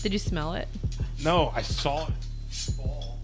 Did you smell it? No, I saw it fall.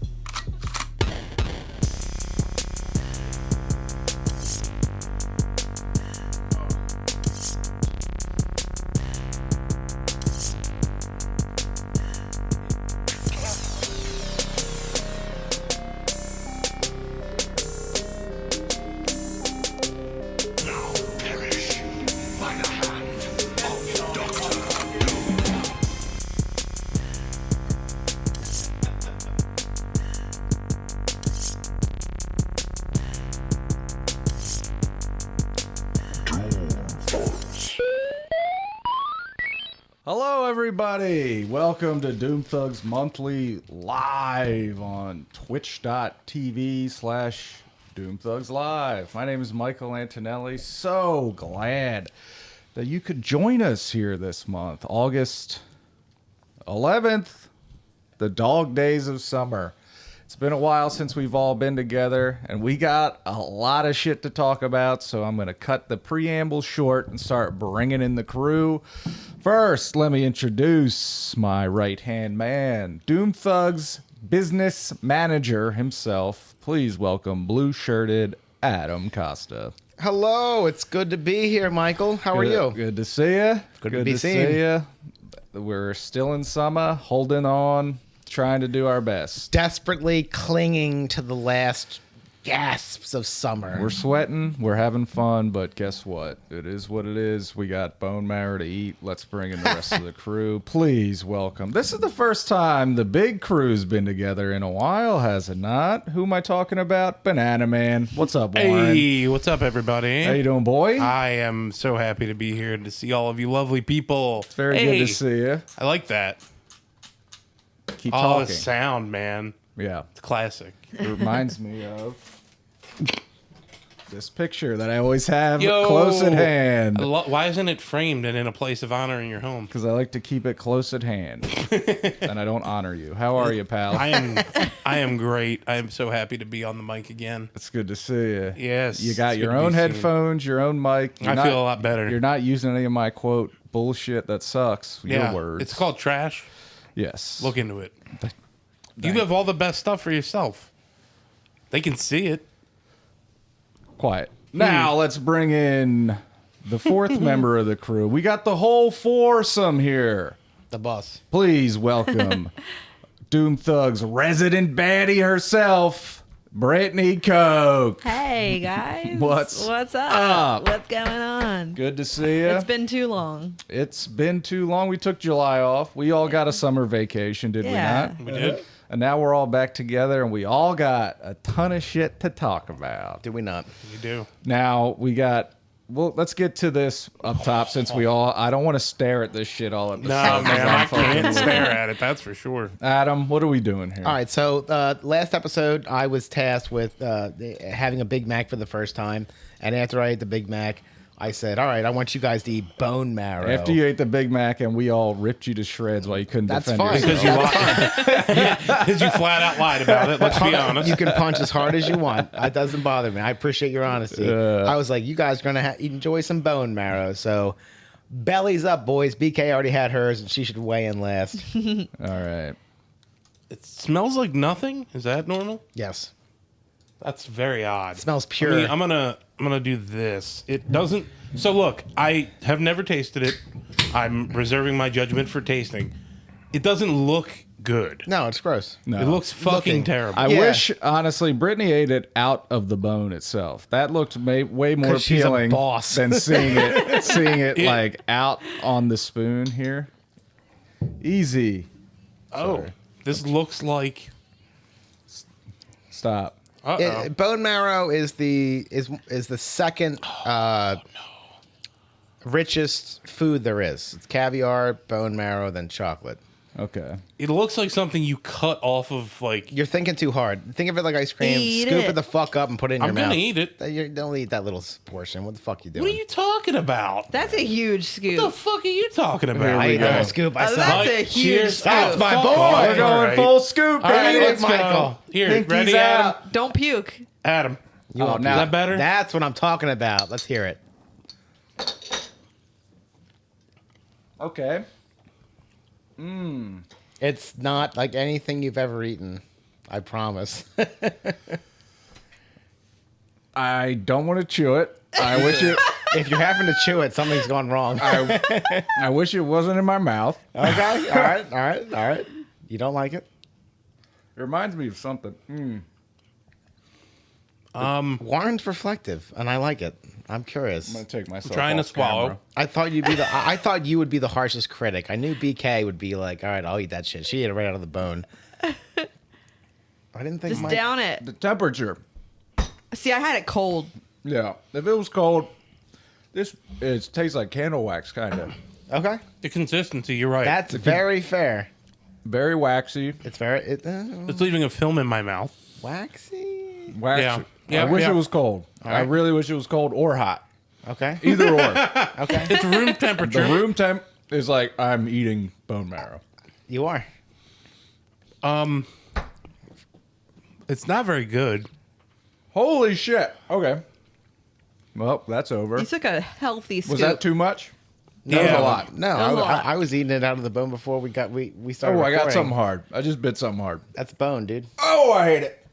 Hello, everybody. Welcome to Doom Thugs Monthly live on twitch.tv/Doom Thugs Live. My name is Michael Antonelli. So glad that you could join us here this month, August 11th, the dog days of summer. It's been a while since we've all been together, and we got a lot of shit to talk about, so I'm going to cut the preamble short and start bringing in the crew. First, let me introduce my right-hand man, Doom Thugs business manager himself. Please welcome blue-shirted Adam Costa. Hello, it's good to be here, Michael. How are you? Good to see you. Good to be seen. See you. We're still in summer, holding on, trying to do our best. Desperately clinging to the last gasps of summer. We're sweating, we're having fun, but guess what? It is what it is. We got bone marrow to eat. Let's bring in the rest of the crew. Please welcome. This is the first time the big crew's been together in a while, has it not? Who am I talking about? Banana Man. What's up, Warren? Hey, what's up, everybody? How you doing, boy? I am so happy to be here and to see all of you lovely people. It's very good to see you. I like that. Keep Oh, talking. the sound, man. Yeah. It's classic. It reminds me of this picture that I always have Yo. close at hand. Why isn't it framed and in a place of honor in your home? Because I like to keep it close at hand. And I don't honor you. How are you, pal? I am great. I am so happy to be on the mic again. It's good to see you. Yes. You got it's your good to own be seen. headphones, your own mic. I feel a lot better. You're not using any of my, quote, bullshit that sucks. Yeah, Your words. it's called trash. Yes. Look into it. You have all the best stuff for yourself. They can see it. Quiet. Now let's bring in the fourth member of the crew. We got the whole foursome here. The boss. Please welcome Doom Thugs resident baddie herself, Brittany Coke. Hey guys, What's up? up? What's going on? Good to see you. It's been too long. It's been too long. We took July off. We all got a summer vacation, did Yeah. we We not? did. And now we're all back together, and we all got a ton of shit to talk about. Do we not? You do. Now we got. Well, let's get to this up top since we all. I don't want to stare at this shit all at the No, same man, I fucking can't looking. stare at it. That's for sure. Adam, what are we doing here? All right, so last episode, I was tasked with having a Big Mac for the first time. And after I ate the Big Mac, I said, all right, I want you guys to eat bone marrow. After you ate the Big Mac and we all ripped you to shreds while you couldn't That's defend fine. yourself. Because you lied. Because you flat out lied about it. Let's be honest. You can punch as hard as you want. It doesn't bother me. I appreciate your honesty. I was like, you guys are going to enjoy some bone marrow. So bellies up, boys. BK already had hers, and she should weigh in last. All right. It smells like nothing. Is that normal? Yes. That's very odd. It smells pure. I mean, I'm gonna do this. It doesn't. So look, I have never tasted it. I'm reserving my judgment for tasting. It doesn't look good. No, it's gross. No. It looks fucking Looking. terrible. I Yeah. wish, honestly, Brittany ate it out of the bone itself. That looked way more 'Cause she's a appealing boss. than seeing it Yeah. like out on the spoon here. Easy. Oh, this looks like. Stop. Uh-oh. Bone marrow is the second richest food there is. It's caviar, bone marrow, then chocolate. Okay. It looks like something you cut off of like. You're thinking too hard. Think of it like ice cream. Eat Scoop it. it the fuck up and put it in your I'm mouth. gonna eat it. Don't eat that little portion. What the fuck you doing? What are you talking about? That's a huge scoop. What the fuck are you talking about? I ate Rico? a scoop. I Oh, saw that's it. a huge Cheers. scoop. That's my Fuck boy. off. We're going All right. full scoop, All right, baby. let's go. Michael. Here, Pinkies ready, Adam? out. Don't puke. Adam. You want now- Is that better? That's what I'm talking about. Let's hear it. Okay. It's not like anything you've ever eaten. I promise. I don't want to chew it. I wish it. If you're having to chew it, something's gone wrong. I wish it wasn't in my mouth. Okay. All right. You don't like it? It reminds me of something. Warren's reflective, and I like it. I'm curious. I'm gonna take myself. Trying to off swallow. camera. I thought I thought you would be the harshest critic. I knew BK would be like, all right, I'll eat that shit. She ate it right out of the bone. I didn't think Just down it. The temperature. See, I had it cold. Yeah, if it was cold, it tastes like candle wax, kind of. Okay. The consistency, you're right. That's very fair. Very waxy. It's very It's leaving a film in my mouth. waxy. Waxy. Yeah. Yeah, I wish yeah. it was cold. I right. really wish it was cold or hot. Okay. Either or. Okay. It's room The temperature. room temp is like I'm eating bone marrow. You are. It's not very good. Holy shit. Okay. Well, that's over. You took a healthy scoop. Was that too much? No, That was Yeah. a lot. No, That was a I, lot. I was eating it out of the bone before we started. Oh, I got recording. something hard. I just bit something hard. That's bone, dude. Oh, I hate it.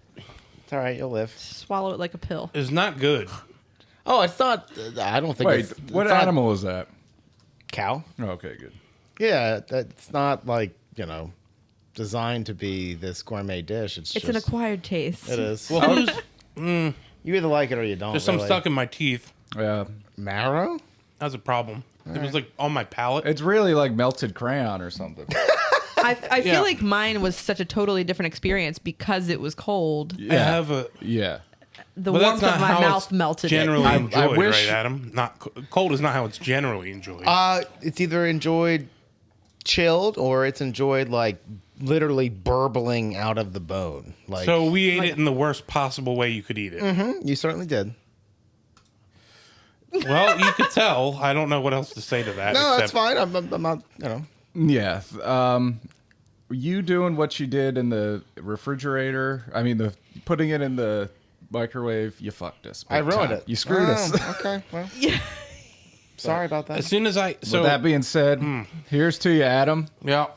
It's all right. You'll live. Swallow it like a pill. It's not good. Oh, it's not. I don't think. Wait, what it's not animal is that? Cow. Oh, okay, good. Yeah, that's not like designed to be this gourmet dish. It's It's just an acquired taste. It is. Well, who's, You either like it or you don't. there's some really. stuck in my teeth. Yeah. Marrow. That's a problem. It was like on my palate. It's really like melted crayon or something. I Yeah. feel like mine was such a totally different experience because it was cold. I have a. Yeah. The But warmth that's of not my how mouth it's melted generally it. I enjoyed, wish- right, Adam? Not cold is not how it's generally enjoyed. It's either enjoyed chilled or it's enjoyed like literally burbling out of the bone. Like so we ate it in the worst possible way you could eat it. you certainly did. Well, you could tell. I don't know what else to say to that. No, that's except fine. I'm not. Yeah. You doing what you did in the refrigerator? I mean, the putting it in the microwave. You fucked us. I big ruined time. it. You screwed us. Okay. Well, Yeah. sorry about that. As soon as I With that being said, here's to you, Adam. yeah.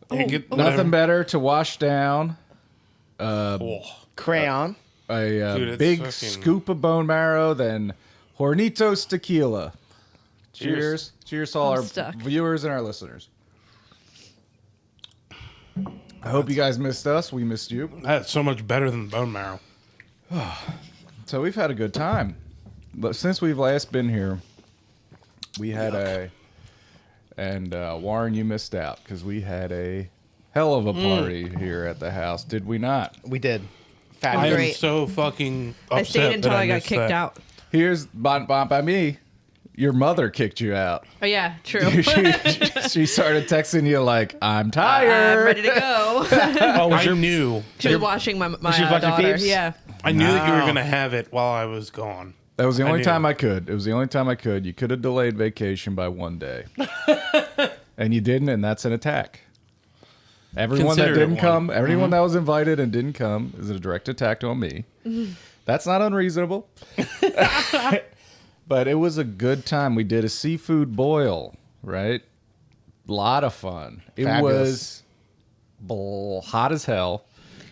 Hey, get- Nothing whatever. better to wash down Oh. Crayon. a Dude, it's big fucking- scoop of bone marrow than Hornitos tequila. Cheers. Cheers to all I'm our stuck. viewers and our listeners. I hope you guys missed us. We missed you. That's so much better than bone marrow. So we've had a good time. But since we've last been here, we had and Warren, you missed out because we had a hell of a party here at the house, did we not? We did. I Fabulous. am Great. so fucking upset I stayed until that I got missed kicked that. out. Here's by me. Your mother kicked you out. Oh yeah, true. she started texting you like, "I'm tired." I'm ready to go. Oh, I knew. She was watching my she watching daughter. Phoebes? Yeah. I knew that you were Wow. going to have it while I was gone. That was the I only knew. time I could. It was the only time I could. You could have delayed vacation by one day, and you didn't, and that's an attack. Everyone that Consider it didn't one. come, everyone that was invited and didn't come, is a direct attack on me. That's not unreasonable. But it was a good time. We did a seafood boil, right? A lot of fun. It Fabulous. was hot as hell.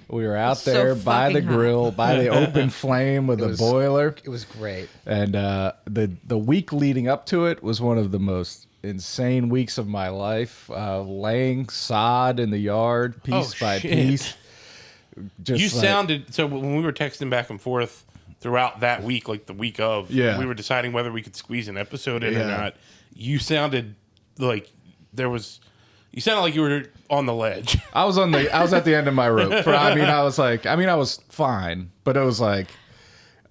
We were out So there by the fucking hot. grill, by the open flame with a was- boiler. It was great. And the week leading up to it was one of the most insane weeks of my life. Laying sod in the yard, piece Oh, by shit. piece. Just You like- sounded so when we were texting back and forth throughout that week, like the week of, Yeah. we were deciding whether we could squeeze an episode in or Yeah. not. You sounded like you sounded like you were on the ledge. I was at the end of my rope. I was fine, but it was like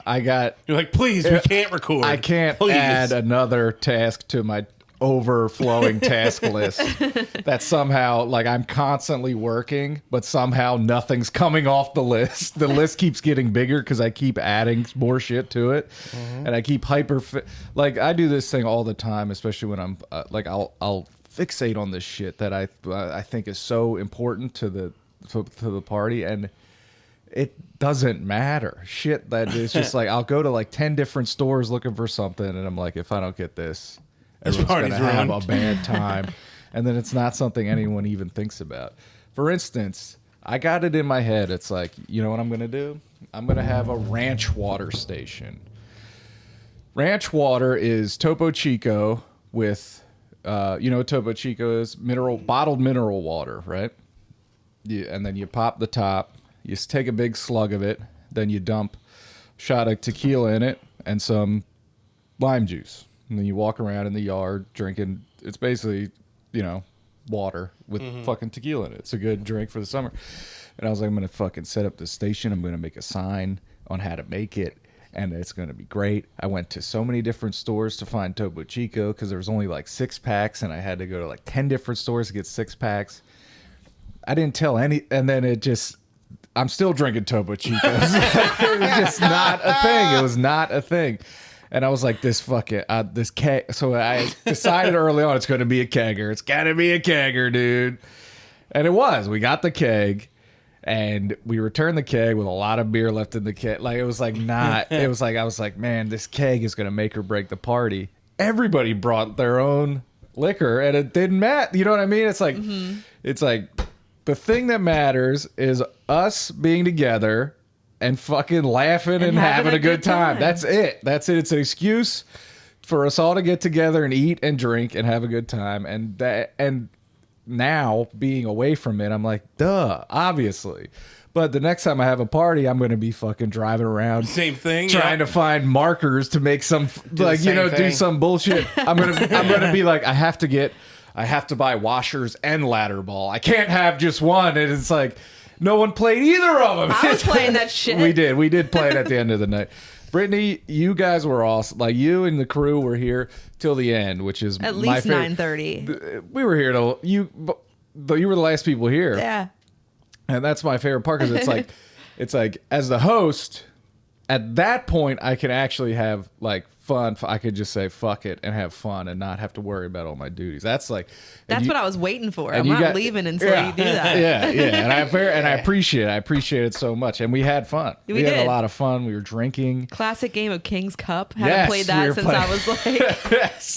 You're like, please, we can't record. I can't Please. add another task to my overflowing task list that somehow like I'm constantly working, but somehow nothing's coming off the list. The list keeps getting bigger because I keep adding more shit to it, and I keep like I do this thing all the time, especially when I'm like I'll fixate on this shit that I think is so important to the party, and it doesn't matter. Shit that is just like I'll go to like 10 different stores looking for something, and I'm like, if I don't get this, everyone's party's gonna have ruined. a bad time. and then it's not something anyone even thinks about. For instance, I got it in my head. It's like, you know what I'm going to do? I'm going to have a ranch water station. Ranch water is Topo Chico with, you know what Topo Chico is? Bottled mineral water, right? And then you pop the top. You just take a big slug of it. Then you dump a shot of tequila in it and some lime juice. And then you walk around in the yard drinking. It's basically, you know, water with fucking tequila in it. It's a good drink for the summer. And I was like, I'm going to fucking set up the station. I'm going to make a sign on how to make it. And it's going to be great. I went to so many different stores to find Topo Chico because there was only like 6-packs, and I had to go to like 10 different stores to get 6-packs. I didn't tell any, and then I'm still drinking Topo Chicos. It was just not a thing. It was not a thing. And I was like, this keg. So I decided early on it's going to be a kegger. It's got to be a kegger, dude. And it was. We got the keg. And we returned the keg with a lot of beer left in the keg. Like, it was like not, it was like, I was like, man, this keg is going to make or break the party. Everybody brought their own liquor and it didn't matter. You know what I mean? It's like, it's like the thing that matters is us being together and fucking laughing and having a good time. That's it. That's it. It's an excuse for us all to get together and eat and drink and have a good time. And now being away from it, I'm like, duh, obviously. But the next time I have a party, I'm going to be fucking driving around, same thing, trying to find markers to make some do some bullshit. I'm gonna be like, I have to buy washers and ladder ball. I can't have just one. And it's like, no one played either of them. I was playing that shit. We did play it at the end of the night. Brittany, you guys were awesome. Like, you and the crew were here till the end, which is at my least favorite. 9:30. We were here till you were the last people here. Yeah. And that's my favorite part because it's like as the host, at that point I can actually have like fun. I could just say fuck it and have fun and not have to worry about all my duties. That's like what I was waiting for. I'm not leaving until you do that. Yeah. And I appreciate it so much. And we had fun. We had a lot of fun. We were drinking. Classic game of King's Cup. Haven't played that since I was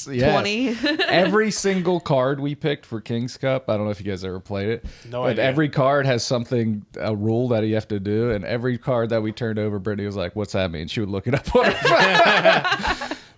like 20. Every single card we picked for King's Cup, I don't know if you guys ever played it. No but idea. every card has a rule that you have to do. And every card that we turned over, Brittany was like, what's that mean? She would look it up on her phone.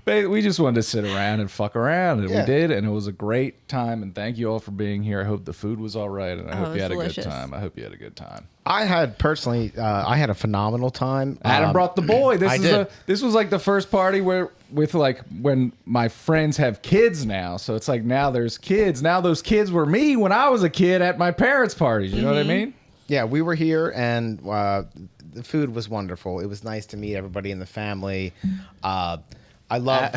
We just wanted to sit around and fuck around, and we did, and it was a great time. And thank you all for being here. I hope the food was all right, and I hope you had a good time. I hope you had a good time. I had personally, I had a phenomenal time. Adam brought the boy. This was like the first party when my friends have kids now. So it's like now there's kids. Now those kids were me when I was a kid at my parents' parties. You know what I mean? Yeah, we were here, and the food was wonderful. It was nice to meet everybody in the family. I love.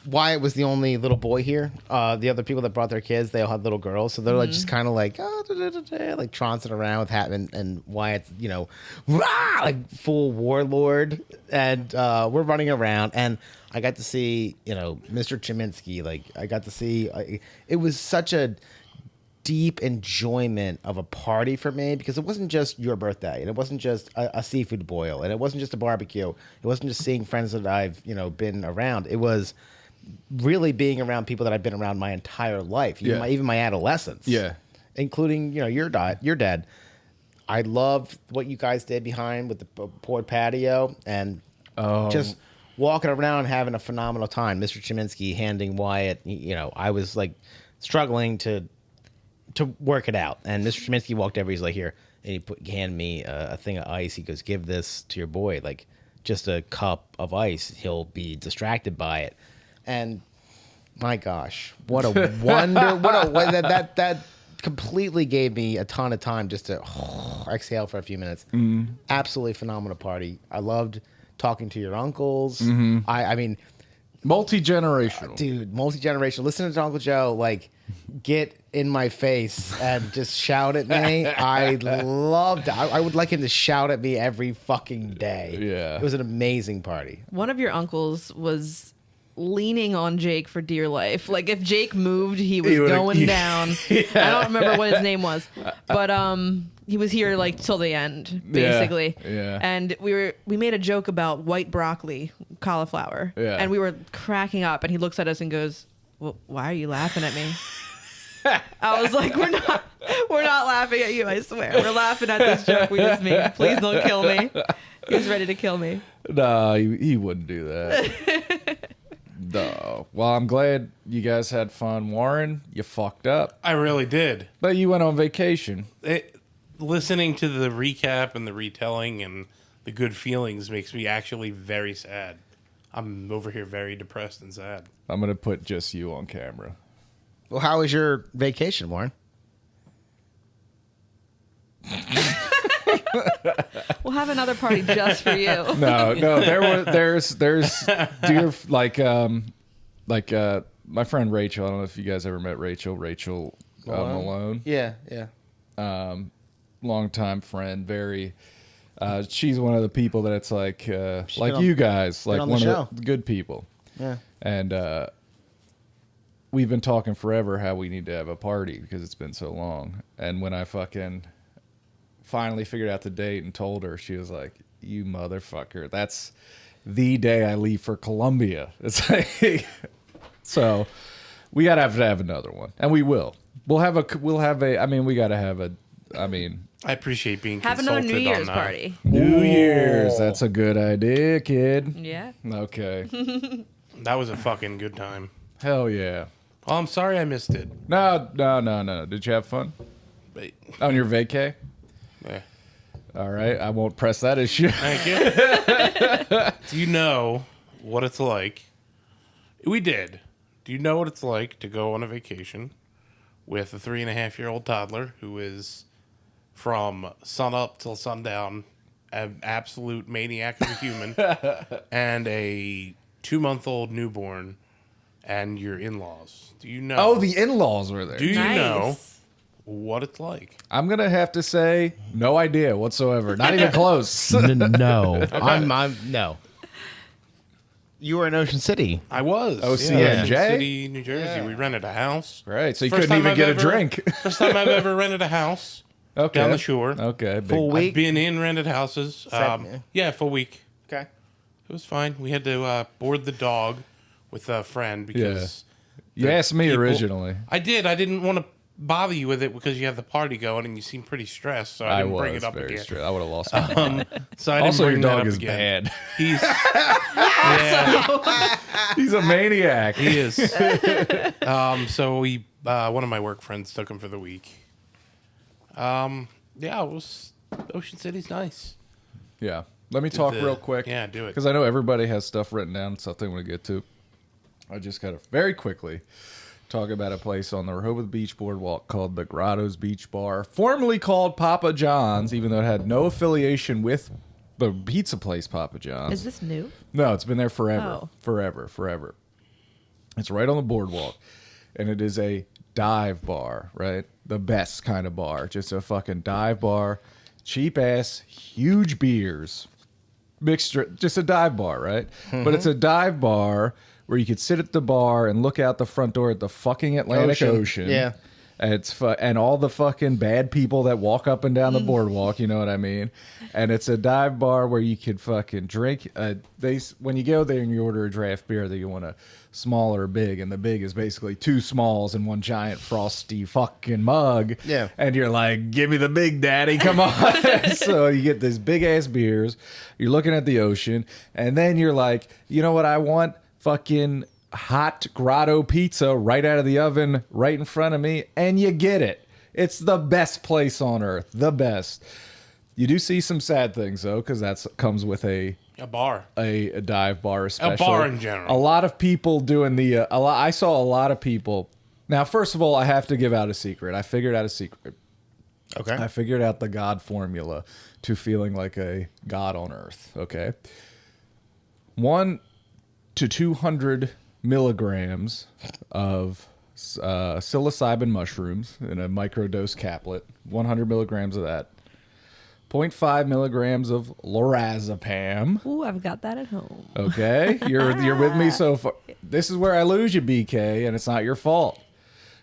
Wyatt was the only little boy here. The other people that brought their kids, they all had little girls, so they're like just kind of like like trouncing around with Hat and Wyatt's, like full warlord, and we're running around, and I got to see Mr. Chiminski. Like I got to see. It was such a deep enjoyment of a party for me because it wasn't just your birthday and it wasn't just a seafood boil and it wasn't just a barbecue. It wasn't just seeing friends that I've been around. It was really being around people that I've been around my entire life, even my adolescence, including your dad. I loved what you guys did behind with the poured patio and just walking around and having a phenomenal time. Mr. Chiminski handing Wyatt, I was like struggling to work it out. And Mr. Chiminski walked over. He's like, here. And he handed me a thing of ice. He goes, give this to your boy. Like, just a cup of ice. He'll be distracted by it. And my gosh, what a wonder. That completely gave me a ton of time just to exhale for a few minutes. Absolutely phenomenal party. I loved talking to your uncles. I mean, multi-generational. Dude, multi-generational. Listening to Uncle Joe, like, get in my face and just shout at me. I loved it. I would like him to shout at me every fucking day. Yeah. It was an amazing party. One of your uncles was leaning on Jake for dear life. Like, if Jake moved, he was going down. I don't remember what his name was, but he was here like till the end, basically. Yeah. And we made a joke about white broccoli, cauliflower, and we were cracking up. And he looks at us and goes, well, why are you laughing at me? I was like, we're not laughing at you, I swear. We're laughing at this joke we just made. Please don't kill me. He was ready to kill me. No, he wouldn't do that. No. Well, I'm glad you guys had fun. Warren, you fucked up. I really did. But you went on vacation. Listening to the recap and the retelling and the good feelings makes me actually very sad. I'm over here very depressed and sad. I'm going to put just you on camera. Well, how was your vacation, Warren? We'll have another party just for you. No, there's dear my friend Rachel. I don't know if you guys ever met Rachel. Rachel Malone. Yeah. Longtime friend. Very. She's one of the people that it's like on- you guys, like on the one show. of the good people. Yeah. And we've been talking forever how we need to have a party because it's been so long. And when I fucking finally figured out the date and told her, she was like, "You motherfucker, that's the day I leave for Colombia." It's like, so we gotta have another one, and we will. We'll have a. I mean, we gotta have a. I mean, I appreciate being Have another consulted New Year's on that. party. New Year's. That's a good idea, kid. Yeah. Okay. That was a fucking good time. Hell yeah. Oh, I'm sorry I missed it. No. Did you have fun But, on your vacay? yeah. All right, I won't press that issue. Thank you. Do you know what it's like? We did. Do you know what it's like to go on a vacation with a 3.5-year-old toddler who is from sun up till sundown, an absolute maniac of a human, and a 2-month-old newborn, and your in-laws? Do you know? Oh, the in-laws were there. Do you Nice. know what it's like? I'm gonna have to say no idea whatsoever. Not even close. No. I'm no. You were in Ocean City. I was. OCNJ? Ocean City, New Jersey. We rented a house. Right, so you First couldn't time even I've get a ever- drink. First time I've ever rented a house Okay. down the shore. Okay. Big, Full week. I've been in rented houses. Yeah, full week. Okay. It was fine. We had to board the dog with a friend because you asked me people- originally. I did. I didn't want to bother you with it because you have the party going and you seem pretty stressed, so I I didn't bring was it up very again. straight. I would have lost my mind. So I didn't Also, your bring that dog up is again. bad. He's yeah, He's a maniac. he is. So we one of my work friends took him for the week. Yeah, it was Ocean City's nice. Yeah. Let me talk real quick. Yeah, do it. Because I know everybody has stuff written down, stuff they want to get to. I just got to very quickly talk about a place on the Rehoboth Beach Boardwalk called the Grotto's Beach Bar, formerly called Papa John's, even though it had no affiliation with the pizza place Papa John's. Is this new? No, it's been there forever. Oh. Forever. It's right on the boardwalk. And it is a dive bar, right? The best kind of bar. Just a fucking dive bar. Cheap ass, huge beers. Mixed, just a dive bar, right? But it's a dive bar where you could sit at the bar and look out the front door at the fucking Atlantic Ocean. Yeah. And and all the fucking bad people that walk up and down the boardwalk, you know what I mean? And it's a dive bar where you could fucking drink. When you go there and you order a draft beer, that you want a small or a big, and the big is basically 2 smalls and 1 giant frosty fucking mug. Yeah. And you're like, give me the big daddy, come on. So you get these big ass beers. You're looking at the ocean, and then you're like, you know what I want? Fucking hot grotto pizza right out of the oven right in front of me, and you get it. It's the best place on earth. The best. You do see some sad things though, because that comes with a bar. a dive bar, especially A bar in general. A lot of people doing the I saw a lot of people. Now, first of all, I have to give out a secret. I figured out a secret. Okay. I figured out the God formula to feeling like a god on earth. Okay. 1 to 200 milligrams of psilocybin mushrooms in a microdose caplet. 100 milligrams of that. 0.5 milligrams of lorazepam. Ooh, I've got that at home. Okay, you're with me so far. This is where I lose you, BK, and it's not your fault.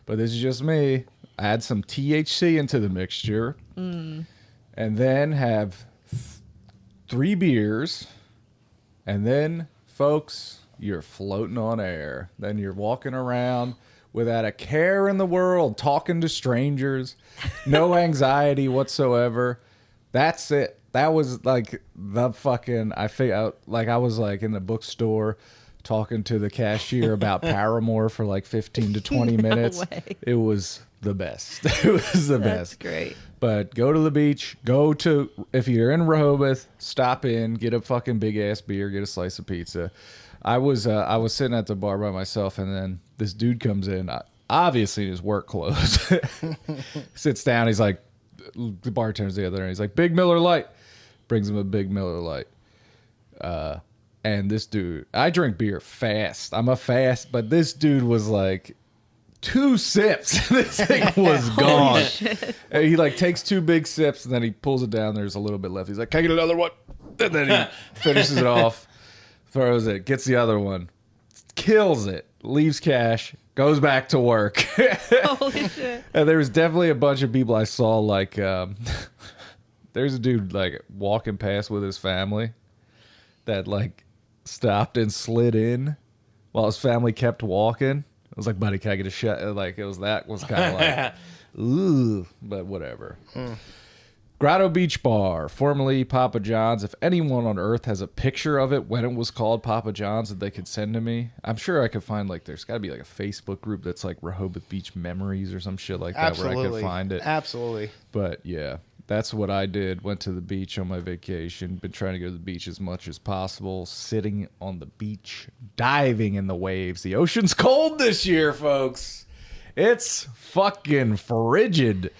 But this is just me. Add some THC into the mixture, and then have 3 beers, and then, folks, you're floating on air. Then you're walking around without a care in the world, talking to strangers, no anxiety whatsoever. That's it. That was like the fucking, I was like in the bookstore talking to the cashier about Paramore for like 15 to 20 minutes. way. It was the best. It was the That's best. great. But go to the beach. If you're in Rehoboth, stop in, get a fucking big ass beer, get a slice of pizza. I was sitting at the bar by myself, and then this dude comes in, obviously in his work clothes. Sits down. He's like, the bartender's the other end. He's like, Big Miller Lite. Brings him a Big Miller Lite. And this dude, I drink beer fast. I'm a fast, but this dude was like 2 sips. This thing was gone. And he like takes 2 big sips and then he pulls it down. There's a little bit left. He's like, can I get another one? And then he finishes it off, throws it, gets the other one, kills it, leaves cash, goes back to work. Holy shit. And there was definitely a bunch of people I saw like, there's a dude like walking past with his family that like stopped and slid in while his family kept walking. I was like, buddy, can I get a shot? Like, was kind of like, ooh, but whatever. Grotto Beach Bar, formerly Papa John's. If anyone on earth has a picture of it when it was called Papa John's that they could send to me, I'm sure I could find, like, there's got to be like a Facebook group that's like Rehoboth Beach Memories or some shit like that where I could find it. Absolutely. But yeah, that's what I did. Went to the beach on my vacation. Been trying to go to the beach as much as possible. Sitting on the beach, diving in the waves. The ocean's cold this year, folks. It's fucking frigid,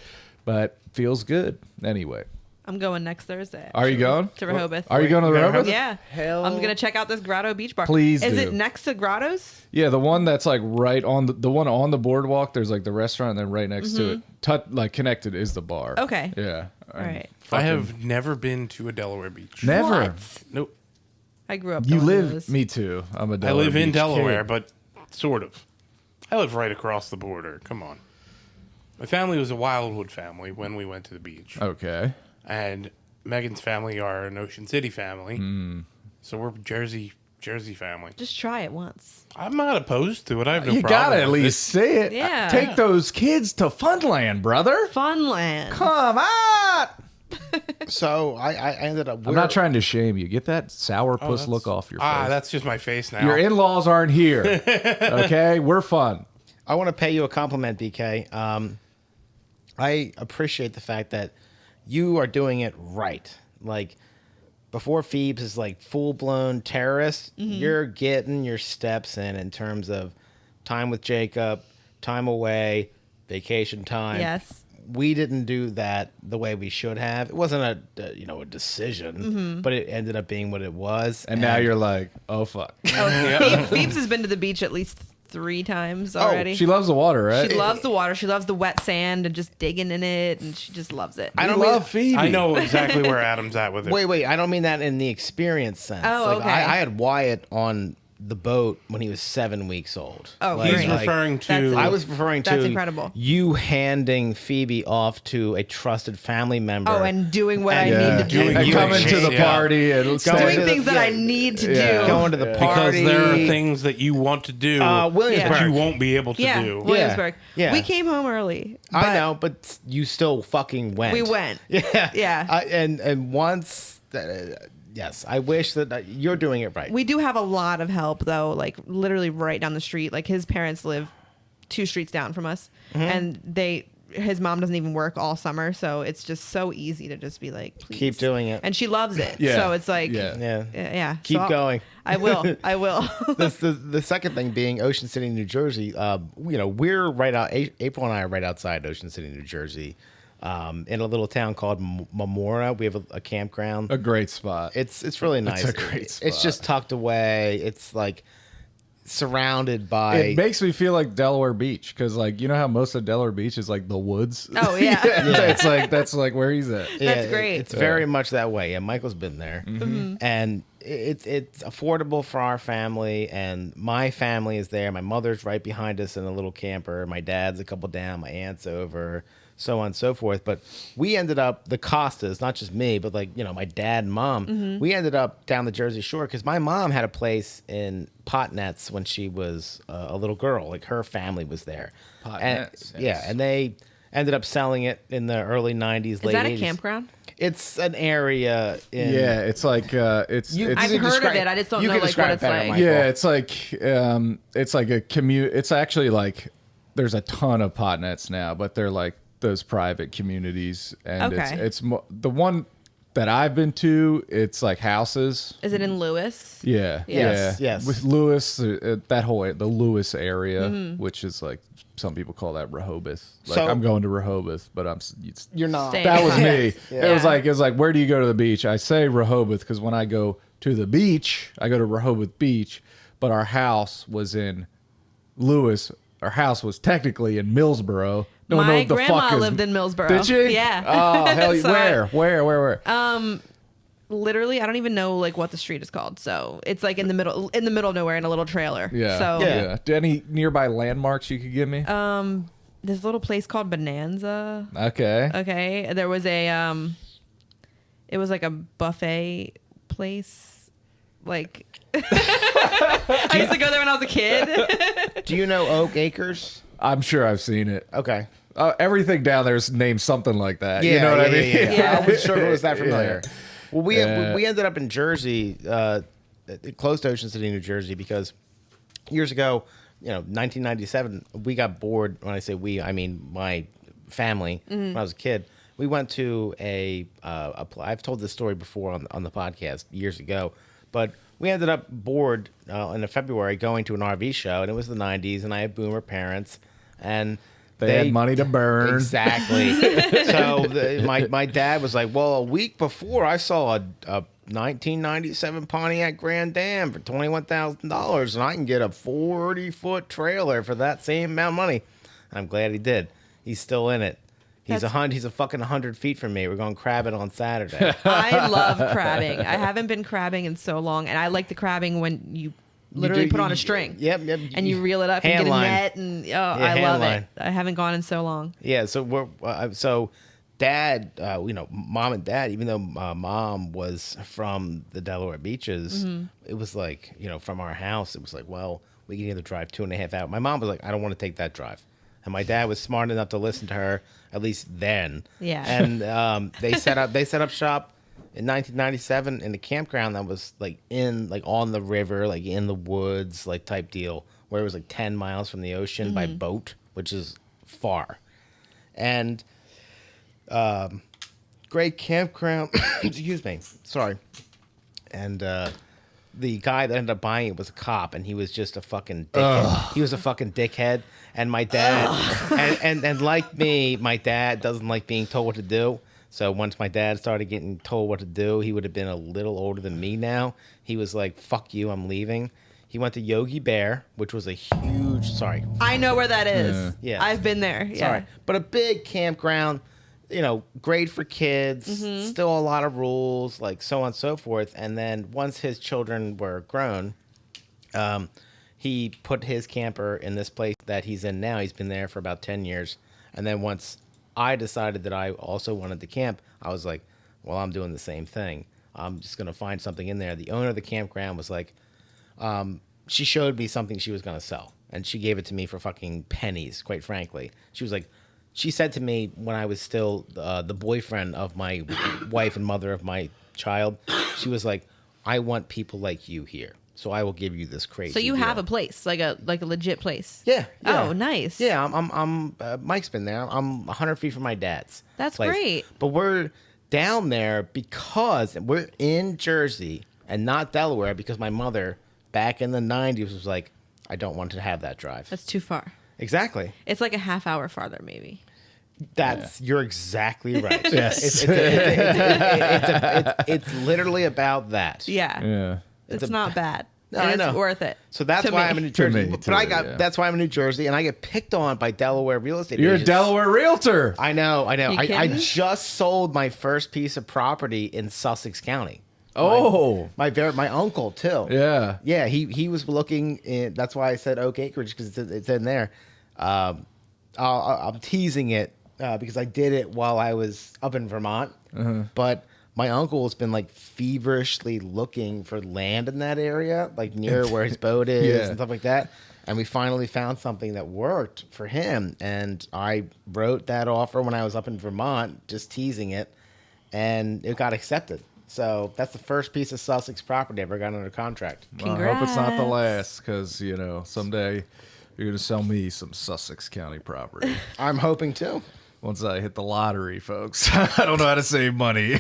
but feels good. Anyway. I'm going next Thursday. Are you going? To Rehoboth. Are you going to Rehoboth? Yeah. Hell. I'm going to check out this Grotto Beach Bar. Please Is do. it next to Grotto's? Yeah, the one that's like right on the one on the boardwalk. There's like the restaurant, and then right next to it, like connected, is the bar. Okay. Yeah. All right. I have never been to a Delaware beach. Never. What? Nope. I grew up You going to live. those. Me too. I'm a I Delaware live in Beach Delaware, kid. but sort of. I live right across the border. Come on. My family was a Wildwood family when we went to the beach. Okay. And Megan's family are an Ocean City family. So we're Jersey family. Just try it once. I'm not opposed to it. I have no You problem gotta at with least it. say it. Yeah. Take those kids to Funland, brother. Funland. Come on. So I ended up. I'm not trying to shame you. Get that sourpuss that's- look off your face. That's just my face now. Your in-laws aren't here. Okay, we're fun. I want to pay you a compliment, BK. I appreciate the fact that you are doing it right. Like, before Phoebes is like full-blown terrorist, you're getting your steps in terms of time with Jacob, time away, vacation time. Yes. We didn't do that the way we should have. It wasn't a decision, but it ended up being what it was. And now you're like, oh fuck. Phoebes has been to the beach at least 3 times already. She loves the water, right? She loves the water. She loves the wet sand and just digging in it, and she just loves it. I don't love mean, Phoebe. I know exactly where Adam's at with it. Wait. I don't mean that in the experience sense. Oh, Like, okay. I had Wyatt on the boat when he was 7 weeks old. Oh, Like- great. He's Like, referring to. that's- I was referring to That's incredible. you handing Phoebe off to a trusted family member. Oh, and doing what I Yeah. need to do. Doing And you coming and to the yeah. party and Going staying- Doing to the- things that I yeah. need to Yeah. do. going to the because party. there are things that you want to do, Williamsburg. but you won't be able to Yeah, do. Williamsburg. Yeah. We came home early. I but know, but you still fucking went. We went. Yeah. Yeah. And once, yes, I wish that you're doing it right. We do have a lot of help, though, like literally right down the street. Like his parents live 2 streets down from us, and his mom doesn't even work all summer, so it's just so easy to just be like, please. Keep doing it. And she loves it. Yeah. So it's like, Yeah. Yeah. So Keep I'll- going. I will. I will. The second thing being Ocean City, New Jersey. We're right out. April and I are right outside Ocean City, New Jersey, in a little town called Memora. We have a campground. a great spot. It's really nice. a great It's spot. just tucked away. It's like surrounded by. It makes me feel like Delaware Beach because, like, you know how most of Delaware Beach is like the woods. Oh, yeah. It's like that's like where he's at. That's great. It's very much that way. Yeah, Michael's been there, and it's affordable for our family, and my family is there. My mother's right behind us in a little camper. My dad's a couple down. My aunt's over, so on and so forth. But we ended up, the Costas, not just me, but like, my dad and mom, we ended up down the Jersey Shore because my mom had a place in Potnetz when she was a little girl. Like her family was there. Potnetz, And, yes. yeah, and they ended up selling it in the early 90s, late 80s. Is that a campground? It's an area in... Yeah, it's like it's I've heard of it. I just don't know like what it's like. Michael. yeah, it's like a commute. It's actually like there's a ton of potnets now, but they're like those private communities, and Okay. it's the one that I've been to. It's like houses. Is it in Lewis? Yeah, Yes, yeah. yes. With Lewis, that whole the Lewis area, which is like some people call that Rehoboth. Like So- I'm going to Rehoboth, but You're not. Staying. that was me. Yeah. It was like where do you go to the beach? I say Rehoboth because when I go to the beach, I go to Rehoboth Beach, but our house was in Lewis. Our house was technically in Millsboro. No one My knows the grandma fuck is- lived in Millsboro. Did she? Yeah. Oh hell, So where? literally, I don't even know like what the street is called. So it's like in the middle of nowhere in a little trailer. Yeah. So yeah. Any nearby landmarks you could give me? there's a little place called Bonanza. Okay. Okay. There was a it was like a buffet place. Like I used to go there when I was a kid. Do you know Oak Acres? I'm sure I've seen it. Okay. Everything down there is named something like that. Yeah, you know what I yeah, mean? Yeah. Yeah. I wasn't sure if it was that familiar. Yeah. Well, Yeah. we ended up in Jersey, close to Ocean City, New Jersey, because years ago, 1997, we got bored. When I say we, I mean my family. When I was a kid, we went to I've told this story before on the podcast years ago, but we ended up bored in February going to an RV show, and it was the 90s, and I had boomer parents, and They had money to burn. Exactly. So my dad was like, well, a week before I saw a 1997 Pontiac Grand Am for $21,000, and I can get a 40-foot trailer for that same amount of money. I'm glad he did. He's still in it. He's he's a fucking 100 feet from me. We're going crabbing on Saturday. I love crabbing. I haven't been crabbing in so long, and I like the crabbing when you literally put on a string. Yep. And you reel it up and Hand get line. a net, and I hand love line. it. I haven't gone in so long. Yeah, so we're dad, mom and dad, even though mom was from the Delaware beaches, it was like, from our house, it was like, well, we can either drive 2.5 hours. My mom was like, I don't want to take that drive. And my dad was smart enough to listen to her, at least then. Yeah. And they set up shop in 1997 in the campground that was on the river, like in the woods, like type deal, where it was like 10 miles from the ocean by boat, which is far. And great campground. Excuse me. Sorry. And the guy that ended up buying it was a cop, and he was just a fucking dickhead. He was a fucking dickhead. And my dad, and like me, my dad doesn't like being told what to do. So once my dad started getting told what to do, he would have been a little older than me now. He was like, fuck you, I'm leaving. He went to Yogi Bear, which was a huge, sorry. I know where that is. Yeah. I've been there. Yeah. Sorry. But a big campground, great for kids, still a lot of rules, like so on and so forth. And then once his children were grown, he put his camper in this place that he's in now. He's been there for about 10 years. And then once I decided that I also wanted to camp, I was like, well, I'm doing the same thing. I'm just going to find something in there. The owner of the campground was like, she showed me something she was going to sell. And she gave it to me for fucking pennies, quite frankly. She was like, she said to me when I was still the boyfriend of my wife and mother of my child, she was like, I want people like you here. So I will give you this crazy. So you deal. have a place, like a legit place. Yeah. Oh, nice. Yeah, I'm Mike's been there. I'm 100 feet from my dad's. That's place. great. But we're down there because we're in Jersey and not Delaware because my mother back in the 90s was like, I don't want to have that drive. That's too far. Exactly. It's like a half hour farther, maybe. You're exactly right. Yes. It's literally about that. Yeah. Yeah. It's not bad. No, And I it's know. worth it. So that's To why me. I'm in New To Jersey. me, But too, yeah. that's why I'm in New Jersey, and I get picked on by Delaware real estate You're a agents. Delaware realtor. I know. You I kidding? just sold my first piece of property in Sussex County. Oh, My uncle too. yeah. Yeah, he was looking in. That's why I said Oak Acreage, because it's in there. I'm teasing it because I did it while I was up in Vermont. But my uncle has been like feverishly looking for land in that area, like near where his boat is Yeah. and stuff like that. And we finally found something that worked for him. And I wrote that offer when I was up in Vermont, just teasing it, and it got accepted. So that's the first piece of Sussex property I ever got under contract. Well, I hope it's not the Congrats. last, because someday you're gonna sell me some Sussex County property. I'm hoping to. Once I hit the lottery, folks. I don't know how to save money.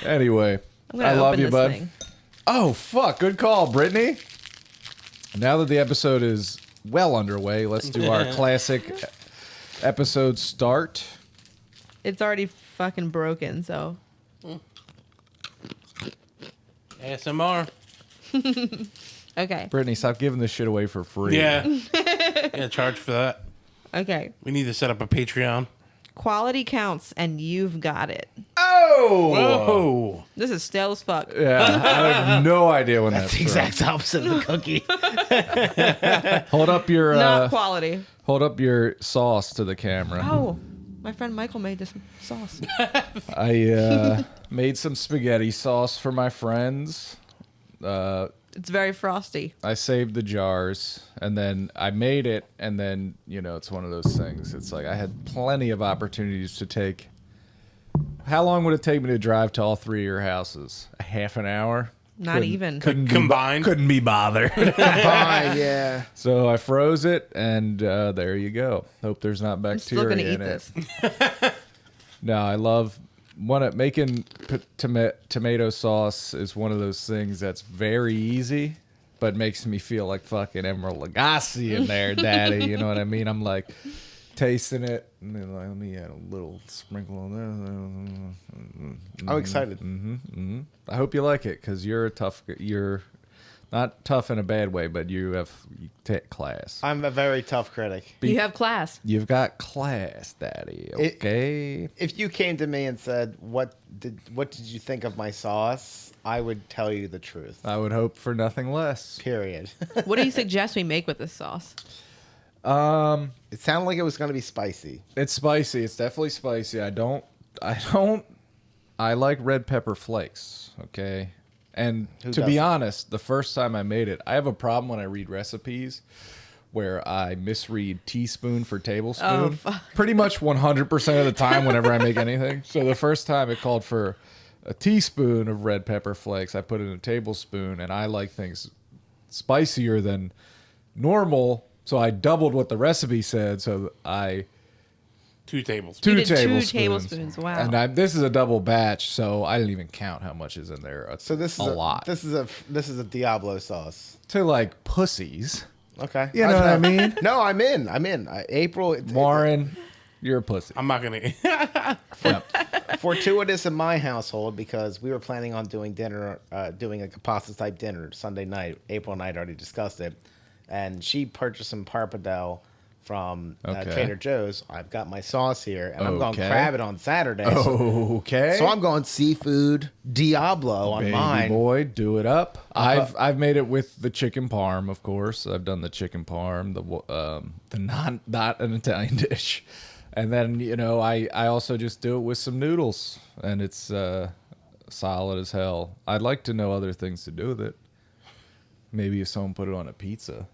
Anyway, I'm gonna I love open you, this bud. thing. Oh, fuck. Good call, Brittany. Now that the episode is well underway, let's do our classic episode start. It's already fucking broken, so. ASMR. Okay. Brittany, stop giving this shit away for free. Yeah. Yeah, charge for that. Okay. We need to set up a Patreon. Quality counts, and you've got it. Oh! Whoa. This is stale as fuck. Yeah, I have no idea when That's that's the exact opposite of the cookie. from. Hold up your Not quality. hold up your sauce to the camera. Oh, my friend Michael made this sauce. I made some spaghetti sauce for my friends. It's very frosty. I saved the jars, and then I made it, and then, it's one of those things. It's like I had plenty of opportunities to take. How long would it take me to drive to all three of your houses? A half an hour? Not even. Combined. Couldn't be bothered. Bye, yeah. So I froze it, and there you go. Hope there's not I'm still bacteria gonna eat in it. this. No, I love making tomato sauce is one of those things that's very easy, but makes me feel like fucking Emerald Lagasse in there, Daddy. You know what I mean? I'm like tasting it, and then like, let me add a little sprinkle on there. I'm excited. I hope you like it, because you're not tough in a bad way, but you take class. I'm a very tough critic. You have class. You've got class, Daddy. Okay. If you came to me and said, what did you think of my sauce? I would tell you the truth. I would hope for nothing less. Period. What do you suggest we make with this sauce? It sounded like it was going to be spicy. It's spicy. It's definitely spicy. I like red pepper flakes, okay? And Who to be doesn't? honest, the first time I made it, I have a problem when I read recipes where I misread teaspoon for tablespoon. Oh, fuck. Pretty much 100% of the time whenever I make anything. So the first time it called for a teaspoon of red pepper flakes, I put in a tablespoon, and I like things spicier than normal, so I doubled what the recipe said, so I 2 tablespoons. two You did 2 tablespoons. tablespoons, wow. And this is a double batch, so I didn't even count how much is in there. It's So this is a lot. This is a Diablo sauce. To like pussies. Okay. You know what I mean? No, I'm in. April. Warren, you're a pussy. I'm not going to. Fortuitous in my household, because we were planning on doing dinner, doing like a pasta type dinner Sunday night. April and I had already discussed it, and she purchased some pappardelle from Okay. Trader Joe's. I've got my sauce here, and I'm going Okay. crab it on Saturday. Okay. So I'm going seafood Diablo on Baby mine. boy, do it up. I've made it with the chicken parm, of course. I've done the chicken parm, the not an Italian dish, and then I also just do it with some noodles, and it's solid as hell. I'd like to know other things to do with it. Maybe if someone put it on a pizza,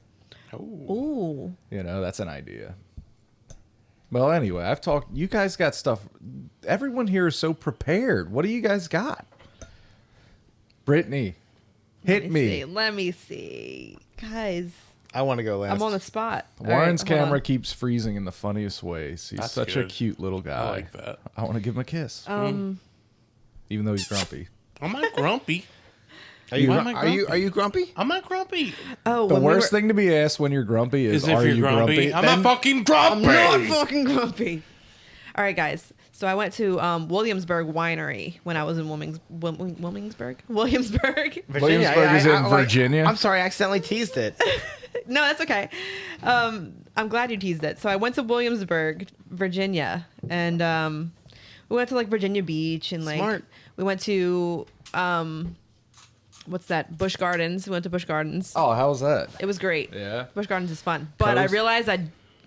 Ooh. that's an idea. Well, anyway, I've talked. You guys got stuff. Everyone here is so prepared. What do you guys got? Brittany, hit me. Let me see. Guys, I want to go last. I'm on the spot. All Warren's right, hold camera on. keeps freezing in the funniest ways. He's That's such a good. cute little guy. I like that. I want to give him a kiss, even though he's grumpy. I'm not grumpy. Are you, Why am I are you grumpy? are you grumpy? I'm not grumpy. Oh, The when worst we were, thing to be asked when you're grumpy is Is if "Are you're you grumpy?" I'm Then- not fucking grumpy. I'm not fucking grumpy. All right, guys. So I went to Williamsburg Winery when I was in Williamsburg. Williamsburg is in Virginia. I'm sorry, I accidentally teased it. No, that's okay. I'm glad you teased it. So I went to Williamsburg, Virginia, and We went to like Virginia Beach and like Smart. we went to what's that? Busch Gardens. We went to Busch Gardens. Oh, how was that? It was great. Yeah. Busch Gardens is fun, but I Coast? realized I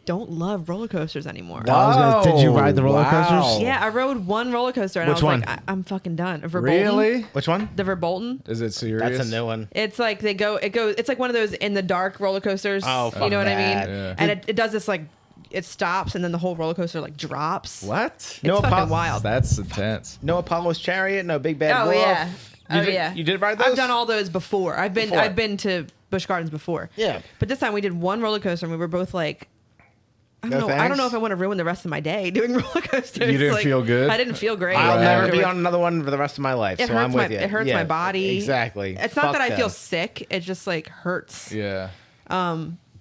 don't love roller coasters anymore. Did you ride the roller Wow. coasters? Yeah, I rode one roller coaster and Which I was one? like, I'm fucking done. Verbolten. Really? Which one? The Verbolten. Is it serious? That's a new one. It's like it goes. It's like one of those in the dark roller coasters. Oh, you fuck know what I mean? that. Yeah. And it does this like, it stops and then the whole roller coaster like drops. What? It's No, fucking Apollo- wild. That's intense. No Apollo's Chariot, no Big Bad Oh Wolf. yeah. You did, Yeah. You did ride those? I've done all those before. I've been to Busch Gardens before. Yeah. But this time we did one roller coaster and we were both like, I No don't know. I thanks? don't know if I want to ruin the rest of my day doing roller coasters. You didn't Like, feel good? I didn't feel great. I'll Right. never be afterwards. on another one for the rest of my life. It so hurts I'm my with you. it hurts Yeah, my body. Exactly. It's not Fuck that I feel them. sick. It just like hurts. Yeah.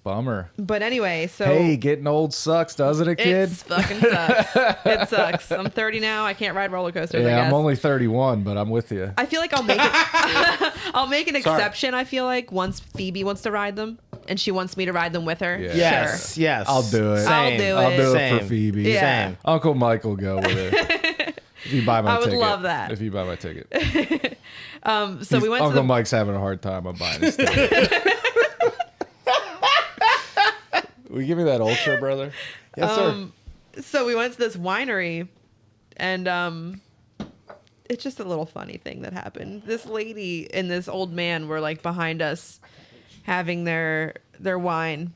Bummer. But anyway, so Hey, getting old sucks, doesn't it, kid? it fucking sucks. It sucks. I'm 30 now. I can't ride roller coasters. I Yeah, guess. I'm only 31, but I'm with you. I feel like I'll make it. I'll make an exception. I feel like once Phoebe wants to ride them and she wants me to ride them with her. Yeah. Yes. Sure. Yes. I'll do it. I'll Same. do I'll do it Same. for Phoebe. Yeah. Same. Uncle Mike will go with it. If you buy my I would ticket. love that. If you buy my ticket. So we went Uncle to the. Mike's having a hard time on buying his ticket. Will you give me that ultra, brother? Yes, sir. So we went to this winery, and it's just a little funny thing that happened. This lady and this old man were like behind us, having their wine,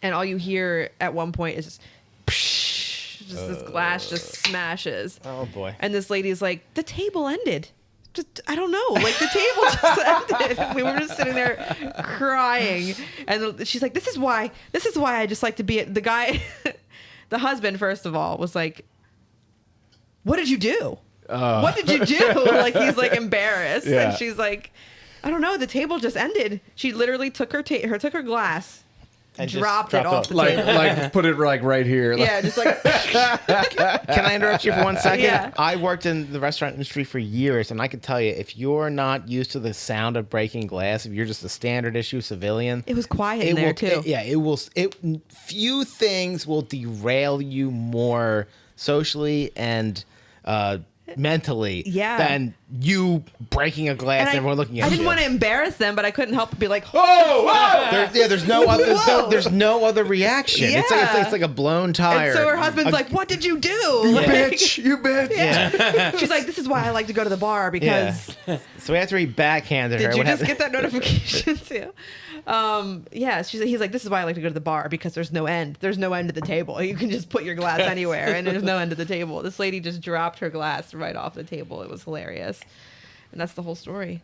and all you hear at one point is just, psh, just this glass just smashes. Oh boy. And this lady's like, the table ended. Just, I don't know. Like the table just ended. We were just sitting there crying. And she's like, this is why I just like to be the guy. The husband, first of all, was like, what did you do? What did you do? Like he's like embarrassed. Yeah. And she's like, I don't know. The table just ended. She literally took her took her glass, And just dropped it dropped off it. the Like, table. like put it like right here. Like, Yeah, just like Can I interrupt you for 1 second? Yeah. I worked in the restaurant industry for years, and I can tell you, if you're not used to the sound of breaking glass, if you're just a standard issue civilian, it was quiet in there too. Few things will derail you more socially and mentally Yeah. than you breaking a glass and, everyone looking at I you. didn't want to embarrass them, but I couldn't help but be like, oh, There's no other. Whoa. There's no other reaction. Yeah. It's like a blown tire. And so her husband's like, what did you do? Like, bitch, you bitch. Yeah. she's like, this is why I like to go to the bar because So after he backhanded her, did you what just happened? get that notification too? Yeah, he's like, this is why I like to go to the bar because there's no end. There's no end to the table. You can just put your glass anywhere and there's no end to the table. This lady just dropped her glass right off the table. It was hilarious. And that's the whole story.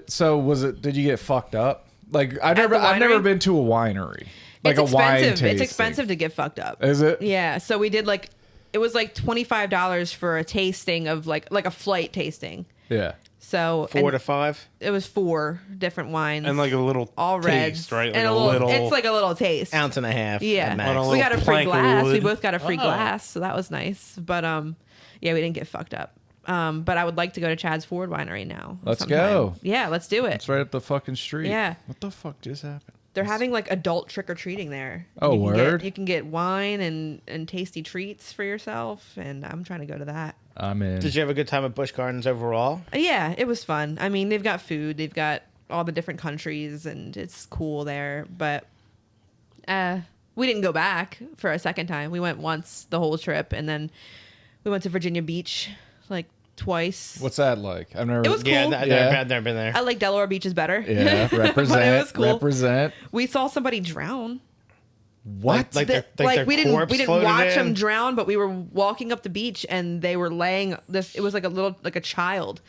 So was it? Did you get fucked up? Like I've the never winery? been to a winery. Like It's a wine expensive. tasting. It's expensive to get fucked up. Is it? Yeah. So we did like, it was like $25 for a tasting of like a flight tasting. Yeah. So 4 and to 5. it was 4 different wines. And like a little all taste, reds, right? Like and a little. It's like a little taste. Ounce and a half. Yeah, at max. On a we little got a free plank of glass. We wood. both got a free Oh. glass, so that was nice. But yeah, we didn't get fucked up. But I would like to go to Chad's Ford Winery now. Let's sometime. go. Yeah, let's do it. It's right up the fucking street. Yeah. What the fuck just happened? They're having like adult trick or treating there. Oh, You can word? you can get wine and tasty treats for yourself, and I'm trying to go to that. I'm in. Did you have a good time at Busch Gardens overall? Yeah, it was fun. I mean, they've got food, they've got all the different countries, and it's cool there. But we didn't go back for a second time. We went once the whole trip, and then we went to Virginia Beach like twice. What's that like? I've never. It was cool. Yeah, Yeah. I've never been there. I like Delaware Beach is better. Yeah, represent. But it was cool. Represent. We saw somebody drown. What? Like Like their we didn't corpse watch floated them in? drown, but we were walking up the beach and they were laying this. It was like a child,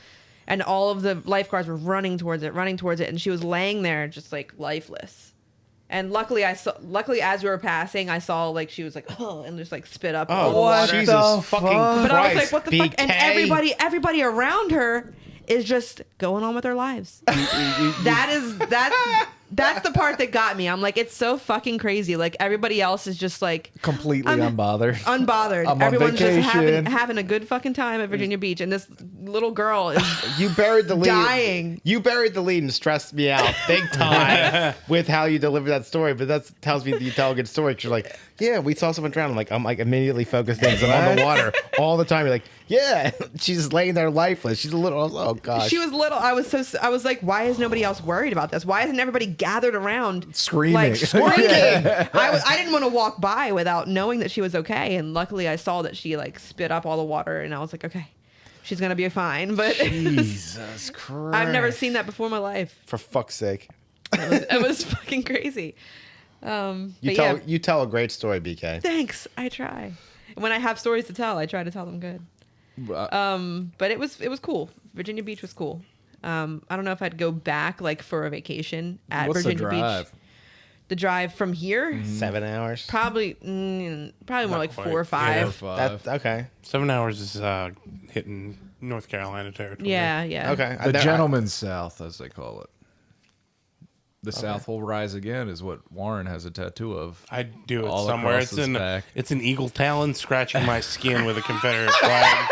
and all of the lifeguards were running towards it, and she was laying there just like lifeless. And luckily, as we were passing, I saw like she was like, oh, and just like spit up. all the Oh, water. Jesus the fucking fuck? Christ. But I was like, what the fuck? And BK. everybody everybody around her is just going on with their lives. That's That's the part that got me. I'm like, it's so fucking crazy. Like everybody else is just like Completely unbothered. Unbothered. I'm on Everyone's just vacation. having a good fucking time at Virginia Beach, and this little girl is You buried the lead. dying. You buried the lead and stressed me out big time with how you deliver that story. But that tells me that you tell a good story. 'Cause you're like, yeah, we saw someone drown. I'm like immediately focused in. 'Cause I'm on the water all the time. You're like, yeah, she's just laying there lifeless. She's a little. Oh gosh. She was little. I was like, why is nobody else worried about this? Why isn't everybody gathered around Screaming. Like screaming. Yeah. I didn't want to walk by without knowing that she was okay, and luckily I saw that she like spit up all the water, and I was like, okay, she's gonna be fine. But Jesus Christ. I've never seen that before in my life. For fuck's sake. It was fucking crazy. You tell a great story, BK. Thanks. I try. When I have stories to tell, I try to tell them good. But it was cool. Virginia Beach was cool. I don't know if I'd go back like for a vacation at What's Virginia the drive? Beach. The drive from here, 7 hours. probably more like quite. 4 or 5. That's okay. 7 hours is hitting North Carolina territory. Yeah. Okay. The gentleman's South, as they call it. The South will rise again is what Warren has a tattoo of. I do it All somewhere. across his back. It's an eagle talon scratching my skin with a Confederate flag.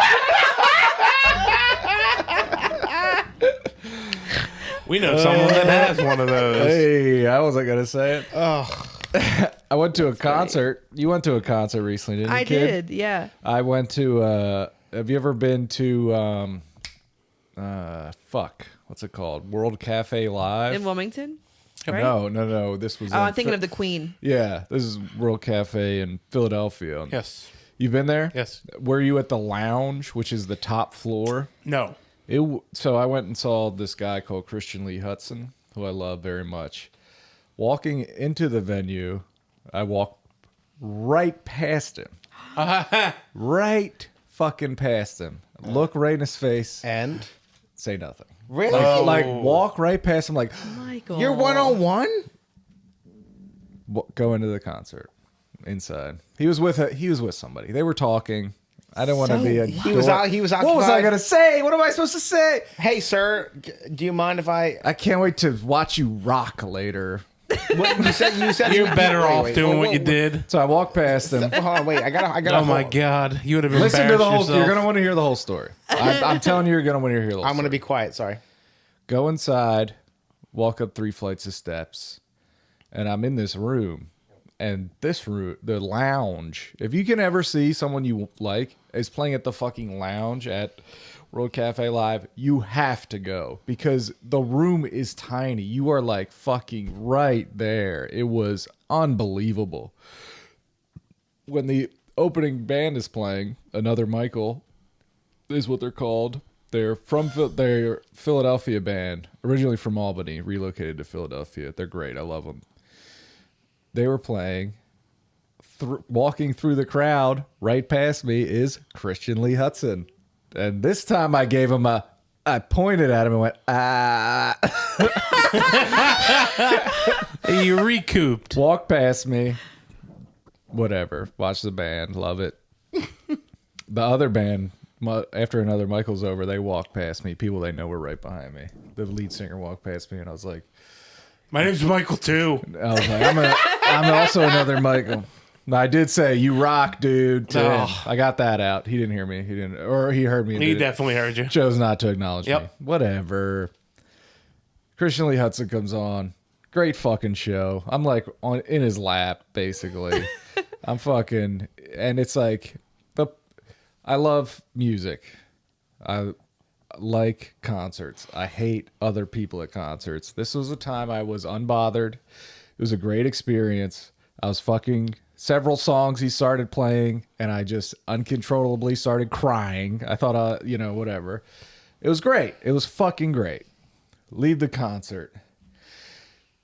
We know someone that has one of those. Hey, I wasn't going to say it. Oh, I went to a concert. You went to a concert recently, didn't you, I kid? did. Yeah. I went to, have you ever been to, what's it called? World Cafe Live? In Wilmington. Right? No. This was. Oh, I'm thinking of the Queen. Yeah, this is World Cafe in Philadelphia. Yes. You've been there? Yes. Were you at the lounge, which is the top floor? No. So I went and saw this guy called Christian Lee Hudson, who I love very much. Walking into the venue, I walked right past him. Right fucking past him. Look right in his face. and Say nothing. really, Like walk right past him. Like Michael. you're 1-on-1. go into the concert inside. He was with somebody. They were talking. I didn't want to be a. He was dork. He was What was I occupied. gonna say? What am I supposed to say? Hey, sir, do you mind if I? I can't wait to watch you rock later. What, you said You're better off doing what you did. did. So I walked past him. Hold on, wait. I gotta. Oh my God. You would have Listen to the whole. yourself. You're gonna want to hear the whole story. I'm telling you, you're gonna want to hear the whole I'm gonna story. be quiet. Sorry. Go inside, walk up 3 flights of steps, and I'm in this room. And this room, the lounge, if you can ever see someone you like is playing at the fucking lounge at World Cafe Live, you have to go because the room is tiny. You are like fucking right there. It was unbelievable. When the opening band is playing, Another Michael is what they're called. They're Philadelphia band, originally from Albany, relocated to Philadelphia. They're great. I love them. They were playing. Walking through the crowd, right past me is Christian Lee Hudson. And this time I gave him I pointed at him and went, ah. You recouped. Walk past me. Whatever. Watch the band. Love it. The other band, after Another Michael's over, they walked past me. People they know were right behind me. The lead singer walked past me and I was like, My name's Michael, too. I was like, I'm also Another Michael. I did say, you rock, dude. to him. Oh. I got that out. He didn't hear me. Or he heard me. and He did- definitely heard you. chose not to acknowledge me. Yep. Whatever. Christian Lee Hudson comes on. Great fucking show. I'm like in his lap, basically. I'm fucking, and it's like I love music. I like concerts. I hate other people at concerts. This was a time I was unbothered. It was a great experience. I was fucking several songs he started playing, and I just uncontrollably started crying. I thought, whatever. It was great. It was fucking great. Leave the concert.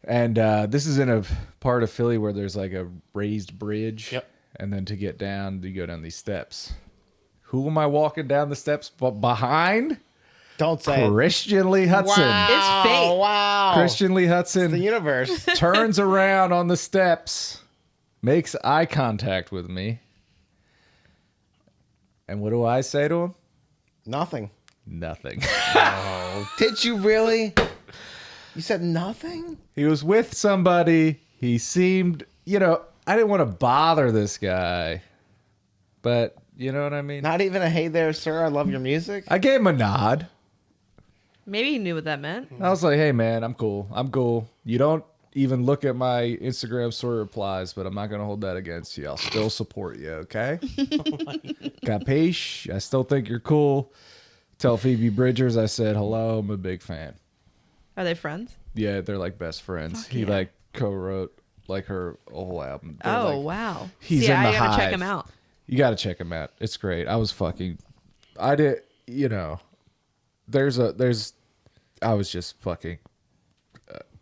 And this is in a part of Philly where there's like a raised bridge. Yep. And then to get down, you go down these steps. Who am I walking down the steps behind? Don't say it. Christian Lee Hudson. It's fate. Wow. Christian Lee The Hudson universe. turns around on the steps, makes eye contact with me. And what do I say to him? Nothing. Nothing. Did you really? You said nothing? He was with somebody. He seemed, I didn't want to bother this guy, but you know what I mean? Not even a hey there, sir. I love your music. I gave him a nod. Maybe he knew what that meant. I was like, hey, man, I'm cool. I'm cool. You don't even look at my Instagram story replies, but I'm not going to hold that against you. I'll still support you, okay? Capiche? I still think you're cool. Tell Phoebe Bridgers I said hello. I'm a big fan. Are they friends? Yeah, they're like best friends. Fuck He yeah. like co-wrote like her whole album. They're, Oh, like, wow. he's See, in the I gotta check Hive. him out. You got to check him out. It's great. I did, I was just fucking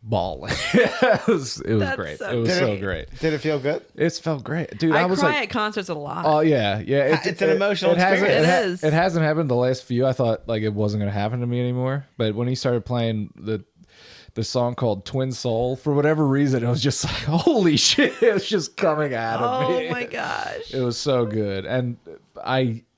bawling. it was That's great. so It was great. so great. Did it feel good? It felt great. Dude, I I was cry like, at concerts a lot. oh yeah. It's an emotional experience. It is. It hasn't happened the last few. I thought like it wasn't going to happen to me anymore. But when he started playing the song called Twin Soul, for whatever reason, it was just like, holy shit. It was just coming out of me. Oh my gosh. It was so good. And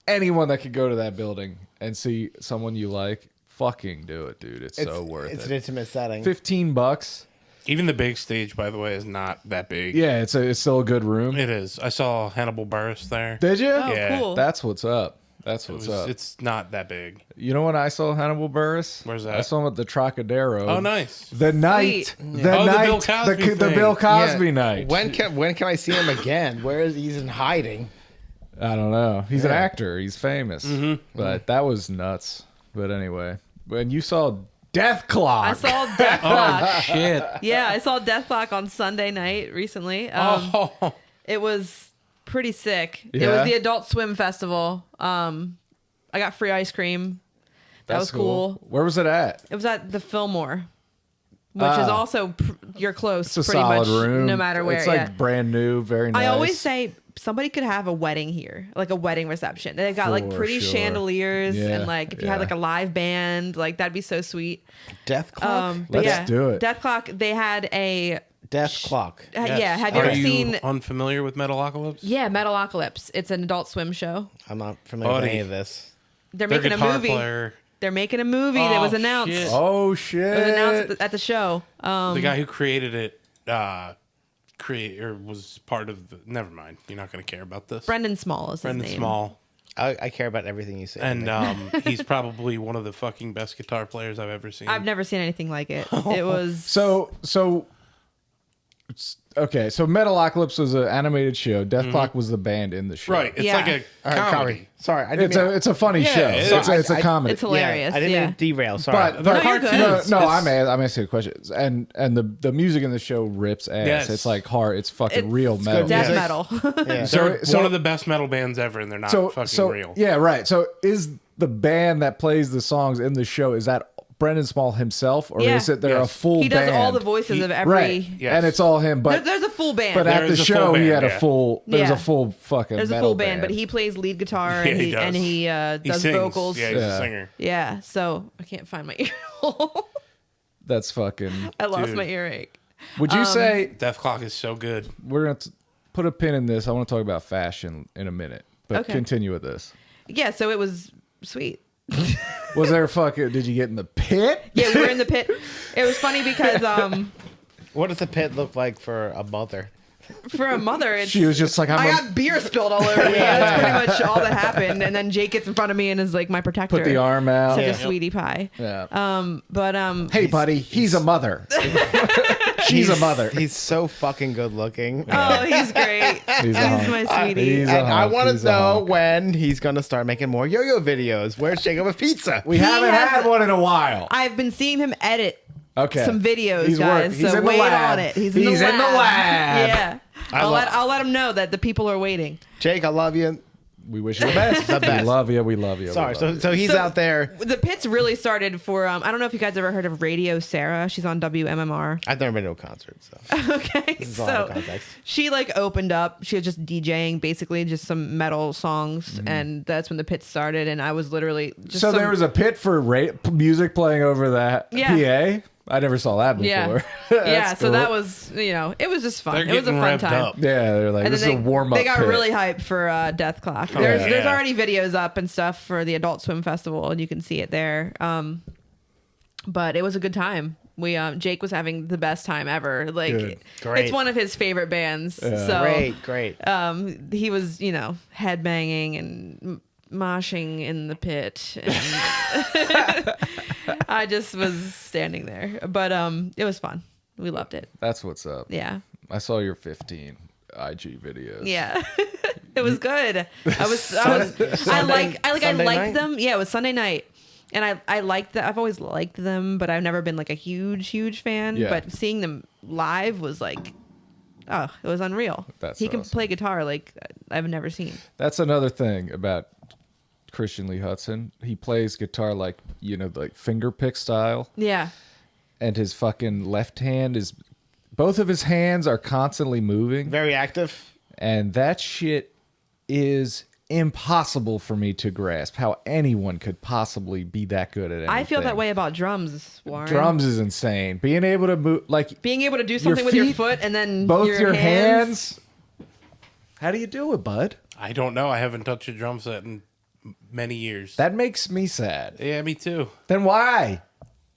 anyone that could go to that building and see someone you like, fucking do it, dude. It's so worth It's it. an intimate setting. $15. Even the big stage, by the way, is not that big. Yeah, it's still a good room. It is. I saw Hannibal Buress there. Did you? Oh, Yeah. cool. That's what's up. That's what's up. It's not that big. You know when I saw Hannibal Buress? Where's that? I saw him at the Trocadero. Oh, nice. The night, Sweet. the Oh, the night, Bill Cosby the thing. Bill Cosby Yeah. night. When can I see him again? Where is he's in hiding? I don't know. He's an actor. He's famous. Mm-hmm. But that was nuts. But anyway, when you saw Death Clock, I saw Death Clock. Oh, shit. Yeah, I saw Death Clock on Sunday night recently. Oh. It was pretty sick. It Yeah? was the Adult Swim Festival. I got free ice cream. That That's was cool. Where was it at? It was at the Fillmore, which is also you're close It's a pretty solid much room. no matter where. It's like yeah. brand new, very nice. I always say somebody could have a wedding here, like a wedding reception. They've got like For pretty sure. chandeliers Yeah, and like if you had yeah. like a live band, like that'd be so sweet. Death Clock? But Let's yeah, do it. Death Clock. They had a Death Clock. yeah. Have you Are ever seen? unfamiliar with Metalocalypse? Yeah, Metalocalypse. It's an Adult Swim show. I'm not familiar with Buddy. any of this. They're Their making a guitar movie. player. They're making a movie that was Oh, announced. shit. Oh shit! It was announced at the show. The guy who created it was part of the... Never mind. You're not going to care about this. Brendan Small is Brendan his name. Small. I care about everything you say. And he's probably one of the fucking best guitar players I've ever seen. I've never seen anything like it. It was So okay. So Metalocalypse was an animated show. Death Clock was the band in the show. Right. It's Yeah. like a All right, comedy. Sorry, I didn't mean It's a funny Yeah, show. it It's is. a comedy. it's hilarious. I didn't yeah. mean to derail. Sorry. But No, the you're good. I'm asking a question. And the music in the show rips ass. Yes. It's like hard. It's fucking It's real metal. good Death music. metal. Yeah. They're one of the best metal bands ever, and they're not fucking real. Yeah, right. So is the band that plays the songs in the show, is that Brendan Small himself, or Yeah. is it there a Yes. full He does band? all the voices of every. Right. Yes. And it's all him. But There's a full band. but There at the is a full show he band, had yeah. a full. There's Yeah. a full fucking. There's a metal full band, but band. he plays lead guitar Yeah, and he does. he He does sings. vocals. Yeah, he's Yeah. a singer. Yeah, so I can't find my ear hole. That's fucking. I lost Dude. my earache. Would you say Death Clock is so good. we're gonna put a pin in this? I want to talk about fashion in a minute, but Okay. continue with this. Yeah, so it was sweet. Was there fucking? Did you get in the pit? Yeah, we were in the pit. It was funny because What does the pit look like for a mother? for a mother, it's, She was just like, I got beer spilled all over me. That's pretty much all that happened. And then Jake gets in front of me and is like my protector. put the arm out. Such Yeah. a sweetie pie. Yeah. Hey, buddy, he's a mother. She's a mother. He's so fucking good looking. Oh, he's great. He's a hunk. my sweetie. He's a And I hunk. want He's to a know hunk. when he's gonna start making more yo-yo videos. Where's Jacob with pizza? We haven't has- had one in a while. I've been seeing him edit Okay. some videos, He's guys. He's So in the wait lab. on it. He's in the lab. lab. Yeah. I'll let him know that the people are waiting. Jake, I love you. We wish you the best. The best. We love you. We love you. Sorry, we love you. so he's So- out there. The pits really started for I don't know if you guys ever heard of Radio Sarah. She's on WMMR. I've never been to a concert, so Okay. this is all out of So context. she like opened up. She was just DJing basically just some metal songs and that's when the pits started and I was literally just So there was a pit for music playing over that Yeah. PA. I never saw that before. yeah. That's Yeah, so cool. that was, it was just fun. They're It was a getting fun revved time. up. Yeah, they're like, And this then is a warm up. they got really hyped for Death Clock. There's yeah. already videos up and stuff for the Adult Swim Festival, and you can see it there. But it was a good time. We Jake was having the best time ever. Like Good. Great. it's one of his favorite bands. So Great. he was, headbanging and moshing in the pit, and I just was standing there. But it was fun. We loved it. That's what's up. Yeah. I saw your 15 IG videos. Yeah. It was good. I Sunday liked night? them. Yeah, it was Sunday night. And I liked that. I've always liked them, but I've never been like a huge fan. Yeah. But seeing them live was like, oh, it was unreal. He can awesome. play guitar like I've never seen. That's another thing about Christian Lee Hudson. He plays guitar like, like finger pick style. Yeah. And his fucking left hand is, both of his hands are constantly moving. Very active. And that shit is impossible for me to grasp, how anyone could possibly be that good at anything. I feel that way about drums, Warren. Drums is insane. Being able to move, like Being able to do something with your feet, foot and then both your your hands. How do you do it, bud? I don't know. I haven't touched a drum set in many years. That makes me sad. Yeah, me too. Then why?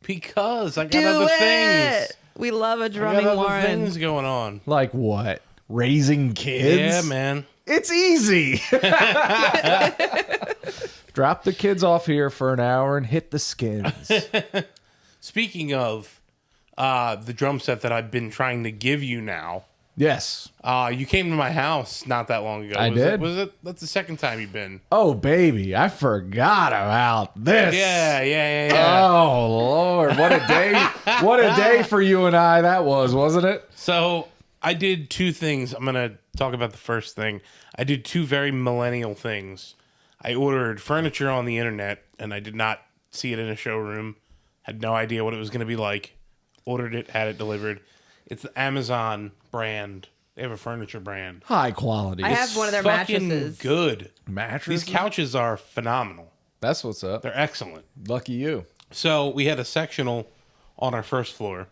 Because I got Do other it. things. We love a I drumming got other Warren. things going on. Like what? Raising kids? Yeah, man. It's easy. Drop the kids off here for an hour and hit the skins. Speaking of the drum set that I've been trying to give you now, Yes. you came to my house not that long ago. I did? Was it? That's the second time you've been. Oh, baby. I forgot about this. Yeah. Oh, Lord. What a day. What a day for you and I that was, wasn't it? So I did two things. I'm going to talk about the first thing. I did two very millennial things. I ordered furniture on the internet, and I did not see it in a showroom. Had no idea what it was going to be like. Ordered it, had it delivered. It's the Amazon brand. They have a furniture brand. High quality. I have one of their Fucking mattresses. good. Mattress. These couches are phenomenal. That's what's up. They're excellent. Lucky you. So we had a sectional on our first floor.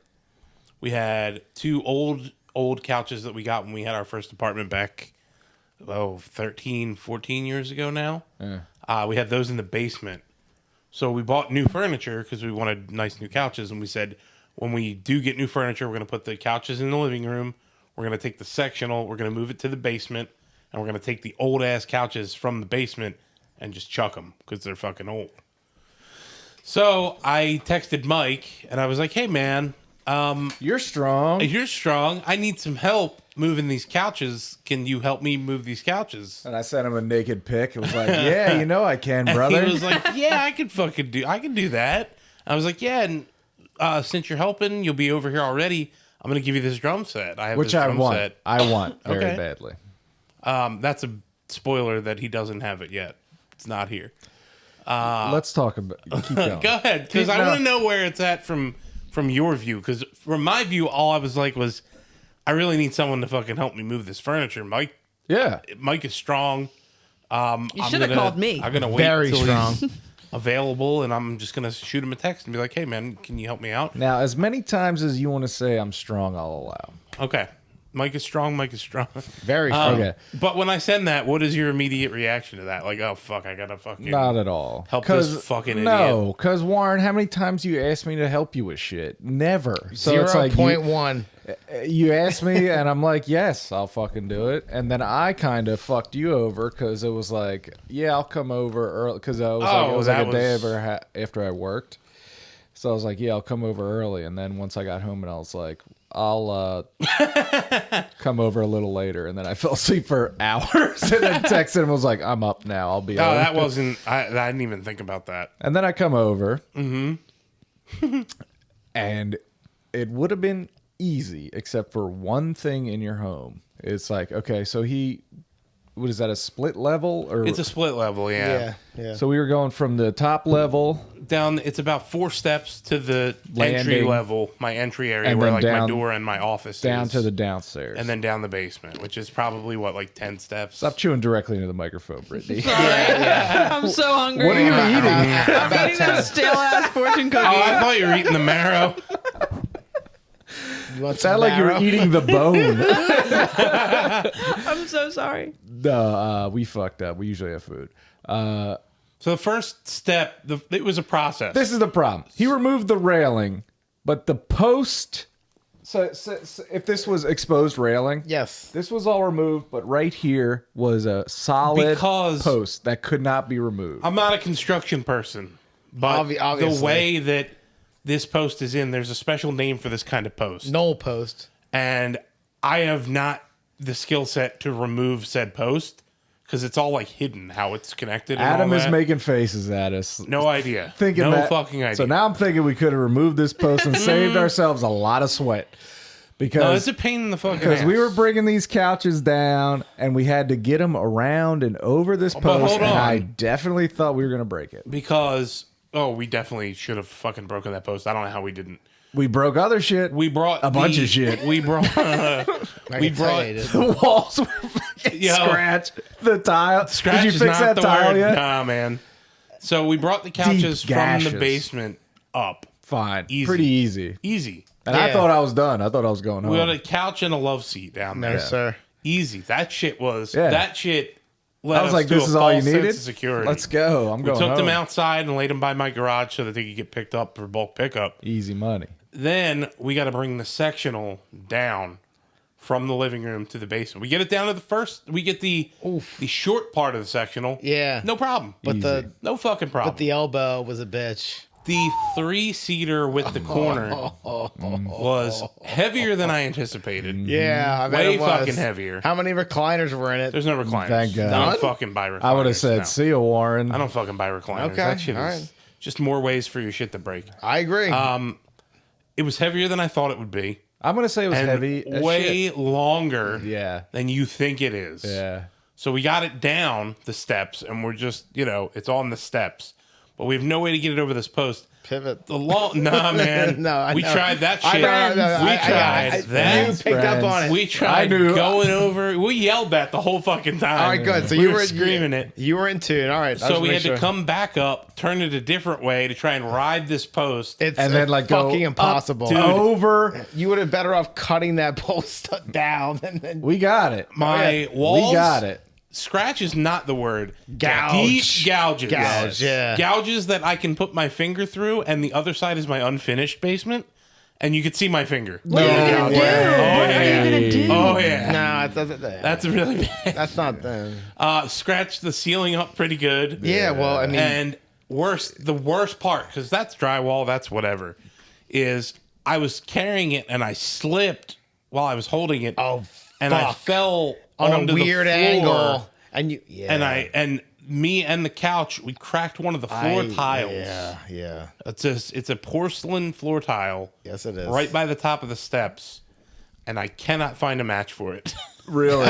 We had two old couches that we got when we had our first apartment back, 13, 14 years ago now. Yeah. We had those in the basement. So we bought new furniture because we wanted nice new couches. And we said, when we do get new furniture, we're going to put the couches in the living room. We're going to take the sectional. We're going to move it to the basement. And we're going to take the old-ass couches from the basement and just chuck them because they're fucking old. So I texted Mike, and I was like, hey, man, You're strong. you're strong. I need some help moving these couches. Can you help me move these couches? And I sent him a naked pic. It was like, yeah, I can, brother. And he was like, yeah, I can do that. I was like, yeah, and since you're helping, you'll be over here already. I'm going to give you this drum set. I have Which this I drum want. set. I want very Okay. badly. That's a spoiler that he doesn't have it yet. It's not here. Let's talk about. Keep going. Go ahead, because I No. want to know where it's at from your view. Because from my view, all I was like was, I really need someone to fucking help me move this furniture. Mike is strong. You should have called me. I'm gonna wait Very till strong. he's available, and I'm just gonna shoot him a text and be like, "Hey, man, can you help me out?" Now, as many times as you want to say I'm strong, I'll allow. Okay, Mike is strong. Very strong. Okay. But when I send that, what is your immediate reaction to that? Like, oh fuck, I gotta fucking Not at all. help this fucking No, because Warren, how many times you asked me to help you with shit? Never. So Zero it's like point one. you asked me, and I'm like, yes, I'll fucking do it. And then I kind of fucked you over because it was like, yeah, I'll come over early because it was like a day after I worked. So I was like, yeah, I'll come over early. And then once I got home, and I was like, I'll come over a little later. And then I fell asleep for hours, and then texted him and was like, I'm up now. I'll be. No, over. that wasn't. I didn't even think about that. And then I come over, and it would have been easy except for one thing in your home. It's like, okay, so what is that, a split level? Or It's a split level, Yeah. so we were going from the top level down. It's about 4 steps to the entry Landing. level, my entry area, And where then like my down- door and my office down is, to the downstairs. and then down the basement, which is probably what, like 10 steps. Stop chewing directly into the microphone, Brittany. I'm so hungry. What are you eating? I'm eating those stale ass fortune Oh, cookies. I thought you were eating the marrow. You want Sound like you were marrow? eating the bone. I'm so sorry. No, we fucked up. We usually have food. So the first step, it was a process. This is the problem. He removed the railing, But the post. So if this was exposed railing, Yes. this was all removed, but right here was a solid Because- post that could not be removed. I'm not a construction person, but Obviously. the way that this post is in, there's a special name for this kind of post. Knoll post. And I have not the skill set to remove said post because it's all like hidden how it's connected. And Adam all is that. making faces at us. No idea. Thinking no that, fucking idea. So now I'm thinking we could have removed this post and saved ourselves a lot of sweat. no, Because it's a pain in the fucking because ass. we were bringing these couches down and we had to get them around and over this but post, hold and on. I definitely thought we were going to break it. because we definitely should have fucking broken that post. I don't know how we didn't. We broke other shit. We brought a bunch of shit. We brought we brought The walls were fucking Yo. scratched. The tile. scratch Did you is fix not that the tile word. yet? Nah, man. So we brought the couches from gashes. the basement up. Fine. Easy. Pretty easy. Easy. And I Yeah. thought I was done. I thought I was going home. We had a couch and a love seat down No, there. sir. Easy. That shit was. Yeah. That shit. Let I was us like, to this a is all you false sense needed? of security. Let's go. I'm We going took them home. outside and laid them by my garage so that they could get picked up for bulk pickup. Easy money. Then we got to bring the sectional down from the living room to the basement. We get it down to the first. We get the short part of the sectional. Yeah. No problem. But the No fucking problem. but the elbow was a bitch. The 3-seater with the corner was heavier than I anticipated. Yeah, I bet Way it was. fucking heavier. How many recliners were in it? There's no recliners. Thank God. I None? don't fucking buy recliners. I would have said, no. see ya, Warren. I don't fucking buy recliners. Okay, That shit is all right. just more ways for your shit to break. I agree. It was heavier than I thought it would be. I'm going to say it was And heavy as way shit. longer Yeah. than you think it is. Yeah. So we got it down the steps, and we're just, it's on the steps. But we have no way to get it over this post. Pivot. Nah, man. No, I we know. tried that I shit. know, We tried that. You picked up on it. We tried I knew. going over. We yelled that the whole fucking time. All right, good. So we you were were screaming it. You were in tune. All right. So we had to come back up, turn it a different way to try and ride this post. It's And then, like, go fucking up, impossible. dude. Over. You would have better off cutting that post down and then We got it. My walls. We got it. Scratch is not the word. Gouge. Deep gouges. Gouge, yeah. Gouges that I can put my finger through, and the other side is my unfinished basement, and you could see my finger. What are you gonna do? Oh, What are yeah. you gonna do? Oh, yeah. no, it doesn't. That's really bad. That's not the. Scratched the ceiling up pretty good. Yeah, well, I mean, And the worst part, because that's drywall, that's whatever, is I was carrying it and I slipped while I was holding it. oh, and I fuck. fell on onto a weird the floor, angle, and you, yeah, and me and the couch, we cracked one of the floor tiles. yeah, It's a porcelain floor tile. yes, it is. Right by the top of the steps, and I cannot find a match for it. Really?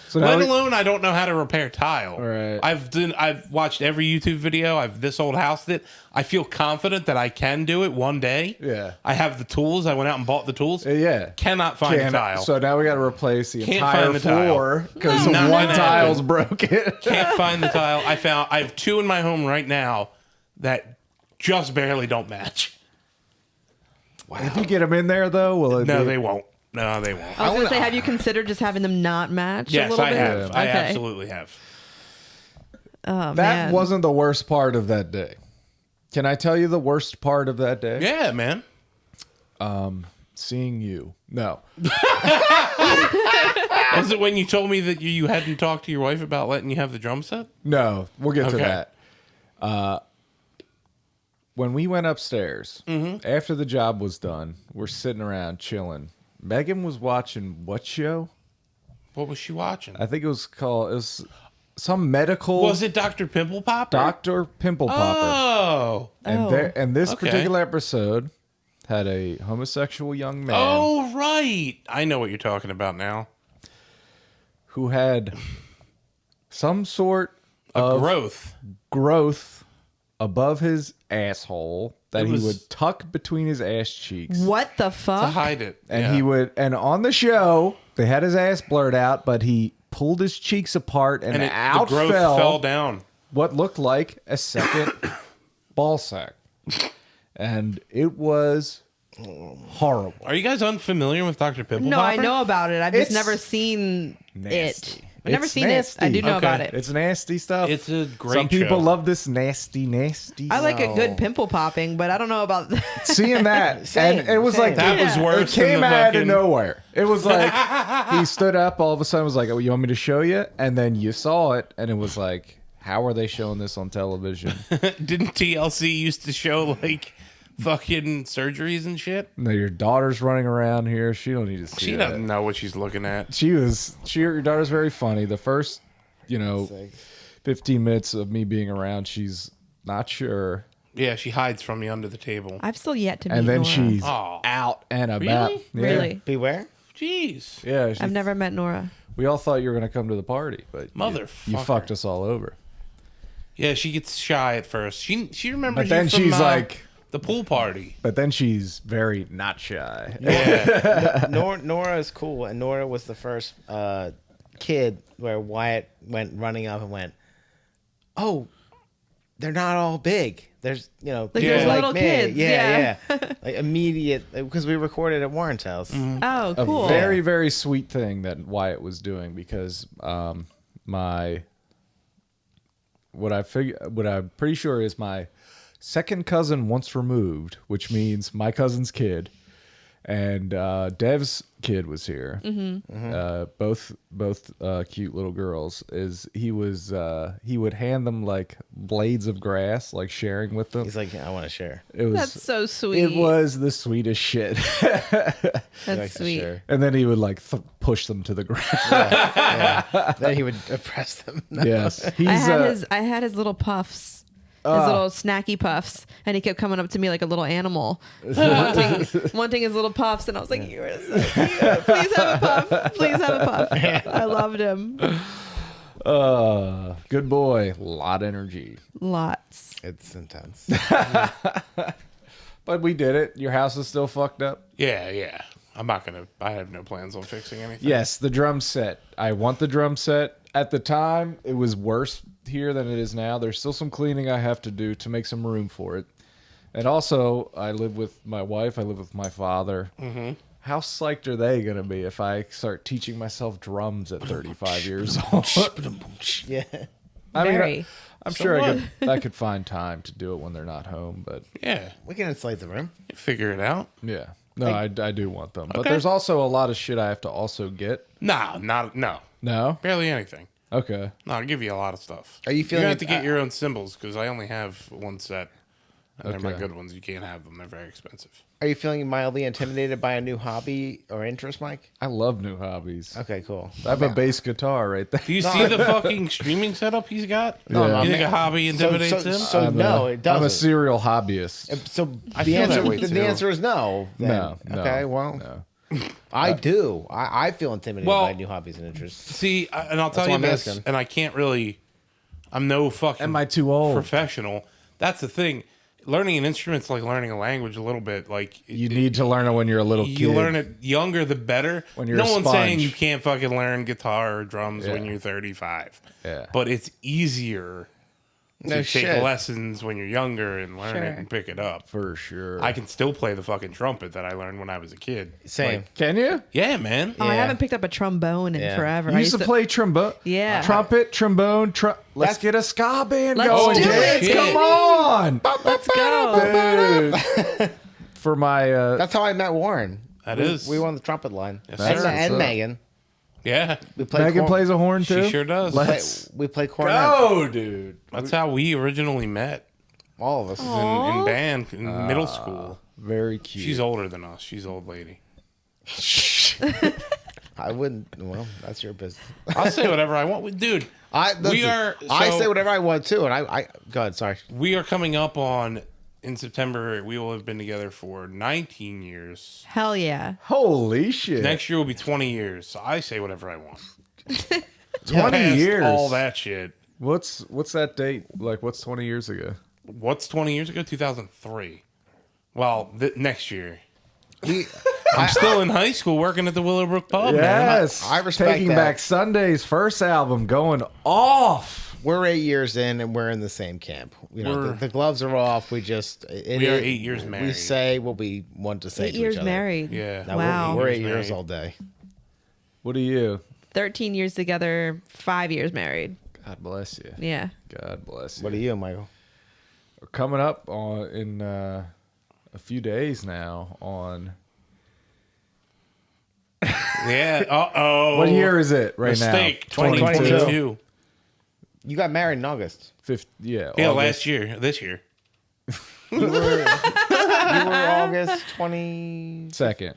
So now Let we- alone I don't know how to repair tile. Right. I've watched every YouTube video. I've this old house that I feel confident that I can do it one day. Yeah. I have the tools. I went out and bought the tools. Yeah. Cannot find a tile. So now we got to replace the Can't entire find the tile. floor because Not one gonna tile's happen. broken. Can't find the tile. I have 2 in my home right now that just barely don't match. If you get them in there, though, will it No, be? they won't. No, they won't. I was gonna say, have you considered just having them not match a Yes, little I bit? have. I Okay. absolutely have. Oh, That man. wasn't the worst part of that day. Can I tell you the worst part of that day? Yeah, man. Seeing you. No. Was it when you told me that you hadn't talked to your wife about letting you have the drum set? No. We'll get to Okay. that. When we went upstairs, Mm-hmm. after the job was done, we're sitting around chilling. Megan was watching what show? What was she watching? I think it was some medical Was it Dr. Pimple Popper? Dr. Pimple Popper. Oh. And this Okay. particular episode had a homosexual young man Oh, right. I know what you're talking about now. who had some sort of Growth. above his asshole that It he was- would tuck between his ass cheeks. What the To fuck? hide it. And Yeah. he would, and on the show, they had his ass blurred out, but he pulled his cheeks apart and, the out growth fell, fell down. what looked like a second ball sack. And it was horrible. Are you guys unfamiliar with Dr. Pimple No, Popper? I know about it. I've just It's never seen Nasty. I've never It's seen nasty. it. I do know Okay. about it. It's nasty stuff. It's a great Some people show. love this nasty I like a No. good pimple popping, but I don't know about that. seeing that. Same, and it was same. like That was Yeah. worse It came than the out of fucking... nowhere. It was like he stood up all of a sudden was like, "Oh, you want me to show you?" And then you saw it and it was like, "How are they showing this on television?" Didn't TLC used to show like fucking surgeries and shit? No, your daughter's running around here. She don't need to see She that. doesn't know what she's looking at. Your daughter's very funny. The first, 15 minutes of me being around, she's not sure. Yeah, she hides from me under the table. I've still yet to meet And then Nora. she's Aw. out and about. Really? Yeah. Really? Beware. Jeez. Yeah. I've never met Nora. We all thought you were going to come to the party, but you Motherfucker. fucked us all over. Yeah, she gets shy at first. She remembers But then you from, she's like, the pool party. but then she's very not shy. Yeah. Nora is cool, and Nora was the first kid where Wyatt went running up and went, "Oh, they're not all big. There's Like, there's they're little me." kids, Yeah. Like immediate, because we recorded at Warren's house. Oh, A cool. very, very sweet thing that Wyatt was doing because what I'm pretty sure is my second cousin once removed, which means my cousin's kid, and Dev's kid was here. Both cute little girls. He would hand them like blades of grass, like sharing with them. He's like, "I want to share." It was That's so sweet. It was the sweetest shit. He likes That's to sweet. share. And then he would like push them to the ground. Then he would oppress them. Yes, he's I had his little puffs. His little snacky puffs, and he kept coming up to me like a little animal, wanting his little puffs, and I was like, "You are so cute. Please have a puff. Please have a puff." I loved him. good boy, lot of energy. Lots. It's intense. But we did it. Your house is still fucked up. Yeah. I have no plans on fixing anything. Yes, the drum set. I want the drum set. At the time, it was worse here than it is now. There's still some cleaning I have to do to make some room for it. And also, I live with my wife. I live with my father. Mm-hmm. How psyched are they going to be if I start teaching myself drums at 35 years old? Yeah. I mean, Very. I'm sure I could find time to do it when they're not home. But Yeah. We can insulate the room. Figure it out. yeah, no, I do want them. But Okay. there's also a lot of shit I have to also get. No. No? Barely anything. Okay. No, I'll give you a lot of stuff. Are you feeling You're gonna have to it- get your own cymbals because I only have one set. And they're my Okay. good ones. You can't have them. They're very expensive. Are you feeling mildly intimidated by a new hobby or interest, Mike? I love new hobbies. Okay, cool. I have a bass guitar right there. Do you see the fucking streaming setup he's got? No, no, You think man. a hobby intimidates him? So no, it doesn't. I'm a serial hobbyist. So I the feel answer, that way, the too. answer is no. then. No. Okay, well, no. I do. I feel intimidated Well- by new hobbies and interests. See, and I'll tell why you I'm this, asking. and I can't really. I'm no fucking. Am I too old? Professional. That's the thing. Learning an instrument's like learning a language a little bit. Like You need to learn it when you're a little kid. you learn it younger, the better. When you're no a one's saying sponge. you can't fucking learn guitar or drums when Yeah. you're 35. Yeah. But it's easier to No take shit. lessons when you're younger and learn Sure. it and pick it up. For sure. I can still play the fucking trumpet that I learned when I was a kid. Same. Like, Can you? yeah, man. Oh, I Yeah. haven't picked up a trombone in Yeah. forever. You I used to play trombone. Yeah. Trumpet, trombone, Let's That's- get a ska band Let's going. do kids. it. Come on. Let's go. Dude. For my That's how I met Warren. That we, is. We won the trumpet line. Yes, That's sir. what's And up. Megan. Yeah. We played Megan corn- plays a horn too. She sure does. Let's We play cornet. go, dude. That's how we originally met All of us. in band in middle school. Very cute. She's older than us. She's an old lady. I wouldn't. Well, that's your business. I'll say whatever I want. Dude, I so- say whatever I want too, and I go ahead. Sorry. we are coming up on, in September, we will have been together for 19 years. Hell yeah. Holy shit. Next year will be 20 years. So I say whatever I want. 20 Past years. All that shit. What's that date? Like, what's 20 years ago? What's 20 years ago? 2003. Well, next year. We, I'm still in high school working at the Willowbrook pub, man. Yes. I respect Taking that. Back Sunday's first album going off. we're 8 years in, and we're in the same camp. You know, We're- the gloves are off. We just We are 8 years We married. say what we want to say. 8 to years each other. married. Yeah. Now, Wow. We're 8 8 years years married. all day. What are you? 13 years together, 5 years married. God bless you. Yeah. God bless you. What are you, Michael? We're coming up on in a few days now on. Yeah. Uh-oh. What year is it right Mistake. now? 2022. You got married in August. Yeah, August. last year. This year. You were August 20. Second,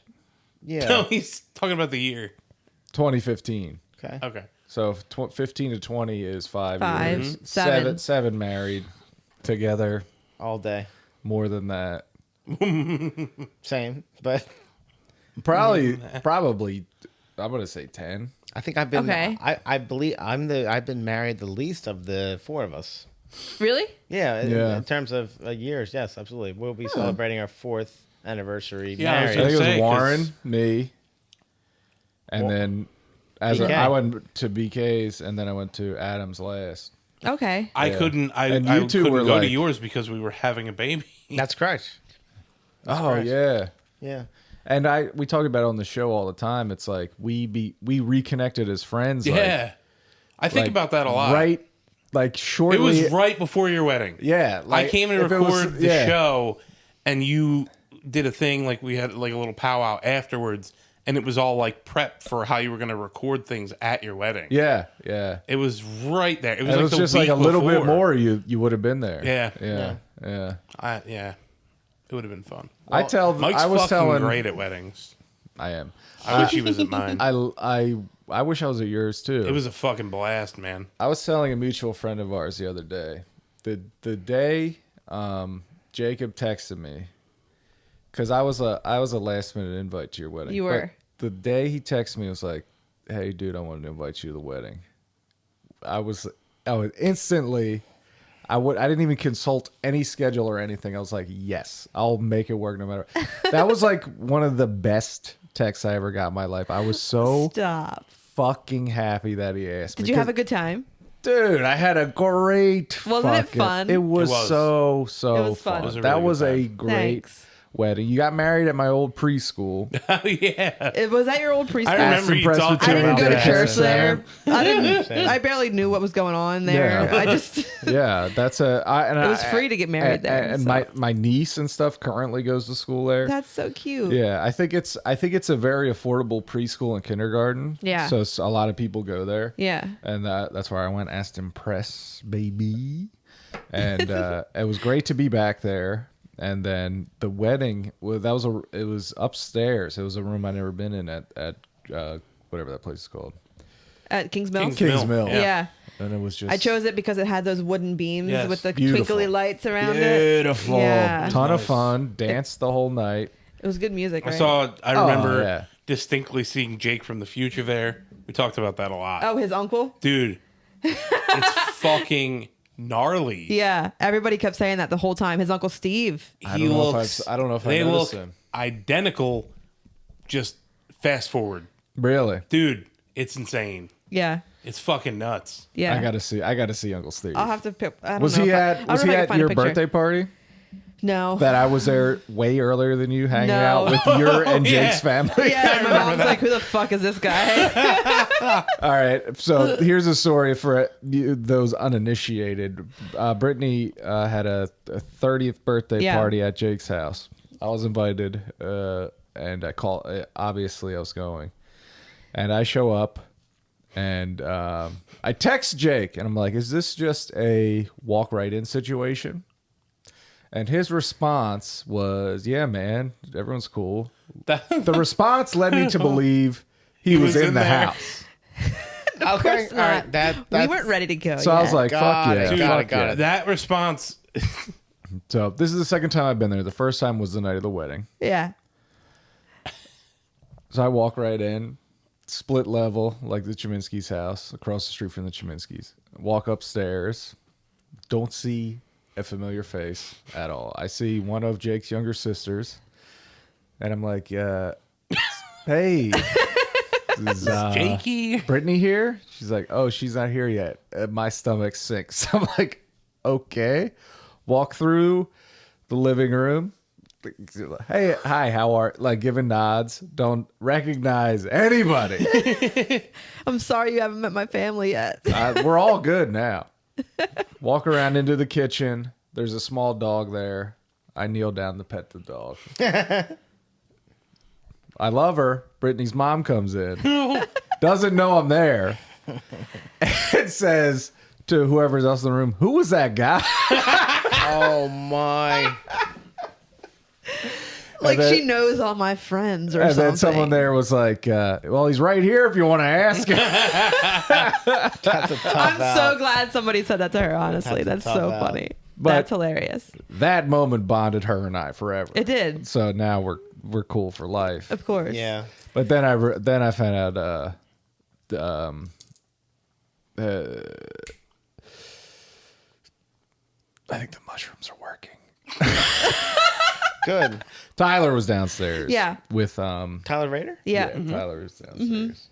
Yeah. No, he's talking about the year. 2015. Okay. Okay. So 15 to 20 is 5 5, years. 7. Seven married together. All day. More than that. Same, but Probably. I'm gonna say 10. I think I've been. Okay. I believe I've been married the least of the four of us. Really? Yeah. Yeah. In terms of years, yes, absolutely. We'll be celebrating our 4th anniversary. Yeah, I was I married. think it was say, Warren, 'cause- me, and then BK. I went to BK's, and then I went to Adam's last. Okay. I Yeah. couldn't. And I you two couldn't were go to like- yours because we were having a baby. That's correct. Oh correct. yeah. Yeah. And we talk about it on the show all the time. It's like we reconnected as friends. Yeah, I think like, about that a lot. Right, like shortly. It was right before your wedding. Yeah, I came to if it was- record the yeah. show, and you did a thing like we had like a little powwow afterwards, and it was all like prep for how you were going to record things at your wedding. Yeah, yeah. It was right there. It was And like it was the just like week a little bit before. more. You would have been there. Yeah. Yeah. Yeah. It would have been fun. Mike's Mike's I was fucking telling. great at weddings. I am. I wish he was at mine. I wish I was at yours too. It was a fucking blast, man. I was telling a mutual friend of ours the other day. The day Jacob texted me, because I was a last minute invite to your wedding. You were. But the day he texted me, it was like, "Hey, dude, I wanted to invite you to the wedding." I was instantly. I didn't even consult any schedule or anything. I was like, "Yes, I'll make it work no matter." That was like one of the best texts I ever got in my life. I was so Stop. fucking happy that he asked me. Did you have a good time? Dude, I had a great. Wasn't it fun? It was, It was. so It was fun. fun. It was a That really was good a time. great Thanks. wedding. You got married at my old preschool. Oh yeah. It was at your old preschool. I remember Aston you talking I Presbyterian didn't about go to that. church Center. there. I didn't. I barely knew what was going on there. Yeah. I just. Yeah, that's it was free to get married there, And so. my niece and stuff currently goes to school there. That's so cute. Yeah, I think it's a very affordable preschool and kindergarten. Yeah. So a lot of people go there. Yeah. And that's where I went. Aston Press, baby. And it was great to be back there. And then the wedding, well, it was upstairs. It was a room I'd never been in at whatever that place is called. At Kings Mill. Kings Mill. Yeah. And it was just I chose it because it had those wooden beams Yes. with the Beautiful. twinkly lights around it. beautiful. Yeah. Ton of Nice. fun. Danced the whole night. It was good music, right? I remember yeah. distinctly seeing Jake from the future there. We talked about that a lot. Oh, his uncle? Dude, it's fucking gnarly. Yeah. Everybody kept saying that the whole time. His uncle Steve. I don't know if I they noticed look him. identical. Just fast forward, Really? dude. It's insane. Yeah. It's fucking nuts. Yeah. I gotta see Uncle Steve. I'll have to pick. I don't Was know he if I- at I don't was know he if I can at find a your picture. birthday party? No. That I was there way earlier than you, hanging No. out with your and yeah. Jake's family. Yeah, my mom's like, who the fuck is this guy? All right, so here's a story for those uninitiated. Brittany had a 30th birthday Yeah. party at Jake's house. I was invited, and I called. Obviously, I was going, and I show up, and I text Jake, and I'm like, "Is this just a walk right in situation?" And his response was, "Yeah, man, everyone's cool." The response led me to believe he was in the there. house. Of course all right, not. We weren't ready to go. So I was yet. like, Got fuck it, yeah. Dude, fuck got yeah. it. That response. So this is the second time I've been there. The first time was the night of the wedding. yeah. So I walk right in, split level, like the Cheminsky's house, across the street from the Cheminsky's. Walk upstairs, don't see a familiar face at all. I see one of Jake's younger sisters, and I'm like, hey, is Jakey. Brittany here? She's like, oh, she's not here yet. My stomach sinks. I'm like, okay. Walk through the living room. Hey, hi, how are, like, giving nods. Don't recognize anybody. I'm sorry you haven't met my family yet. We're all good now. Walk around into the kitchen. There's a small dog there. I kneel down to pet the dog. I love her. Brittany's mom comes in. Doesn't know I'm there. And says to whoever's else in the room, who was that guy? Oh my! Like then- she knows all my friends or And something. then someone there was like, well, he's right here if you want to ask. That's a tough I'm out. so glad somebody said that to her, honestly. That's That's a so tough out. funny. But- That's hilarious. That moment bonded her and I forever. It did. So now we're cool for life. Of course. Yeah. But then I found out I think the mushrooms are working. Good. Tyler was downstairs. Yeah. With Tyler Rader? Yeah. Tyler was downstairs.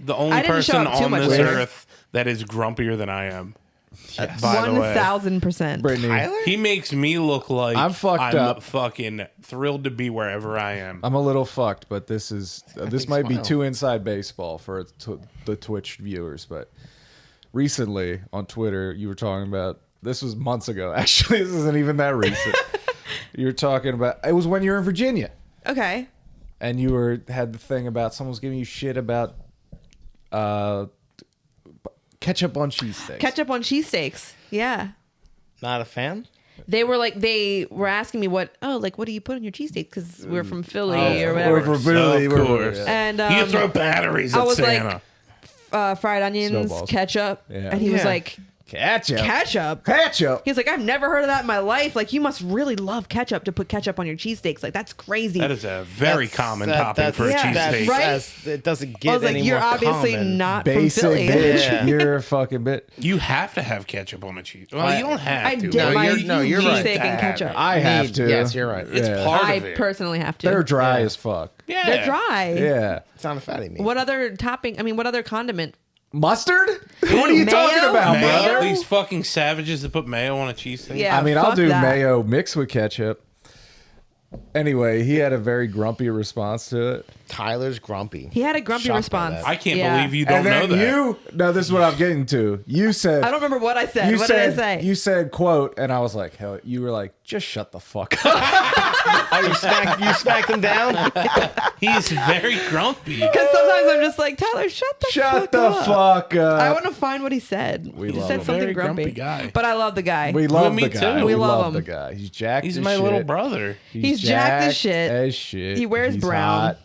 The only I didn't show person up too on much this later. earth that is grumpier than I am. By the way, 1000%. Brittany, Tyler? he makes me look like I'm fucked up. fucking thrilled to be wherever I am. I'm a little fucked, but this might be smile. too inside baseball for the Twitch viewers. But recently on Twitter, you were talking about, this was months ago. Actually, this isn't even that recent. You were talking about, it was when you were in Virginia, Okay. and had the thing about someone was giving you shit about ketchup on cheesesteaks. Ketchup on cheesesteaks. Yeah. Not a fan? They were asking me what do you put on your cheesesteak? Because we're from Philly or Or whatever. for Billy, Of course. And You throw batteries I at was like, Santa. fried onions, Snowballs. ketchup. Yeah. And he was Yeah. like, ketchup. ketchup? He's like, I've never heard of that in my life. Like, you must really love ketchup to put ketchup on your cheesesteaks. Like, that's crazy. That is a very That's- common that- topping for a yeah, cheesesteak. right? It doesn't I get was like, any you're more obviously common. not Basic from Philly. bitch. Yeah. You're a fucking bit. You have to have ketchup on a cheese. Well, you don't have I to. dip but my you're right. cheesesteak To in have ketchup. it. I have to. Yes, you're right. It's Yeah. part I of it. personally have to. They're dry Yeah. as fuck. Yeah. They're dry. Yeah. It's not a fatty meat. What other topping? I mean, what other condiment? Mustard? What are you Mayo? talking about, Mayo? brother? These fucking savages that put mayo on a cheesesteak. Yeah. I mean, I'll fuck do that. mayo mixed with ketchup. Anyway, he had a very grumpy response to it. Tyler's grumpy. He had a grumpy Shocked by response. that. I can't Yeah. believe you don't know and then that. no, this is what I'm getting to. You said, I don't remember what I said. you What said, did I say? you said, quote, and I was like, hell, you were like, just shut the fuck up. Oh, you smacked him down? He's very grumpy. Because sometimes I'm just like, Tyler, shut the Shut fuck the up. fuck up. I want to find what he said. We he love said him. something Very grumpy grumpy. guy. But I love the guy. We love me the guy. too. We We love love him. the guy. He's jacked He's as my shit. little brother. He's jacked as shit. as shit. He wears He's brown. hot.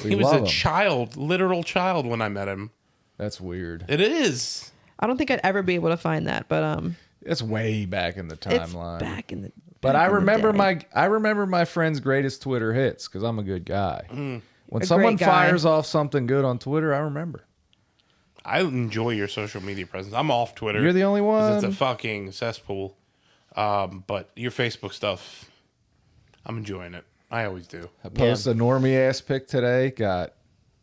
We He was love a him. child, literal child when I met him. That's weird. It is. I don't think I'd ever be able to find that, but It's way back in the it's timeline. back in the. But back I in the remember day. my friend's greatest Twitter hits because I'm a good guy. When A someone great guy. fires off something good on Twitter, I remember. I enjoy your social media presence. I'm off Twitter. You're the only 'cause It's one. a fucking cesspool. But your Facebook stuff, I'm enjoying it. I always do. I posted a normie ass pic today, got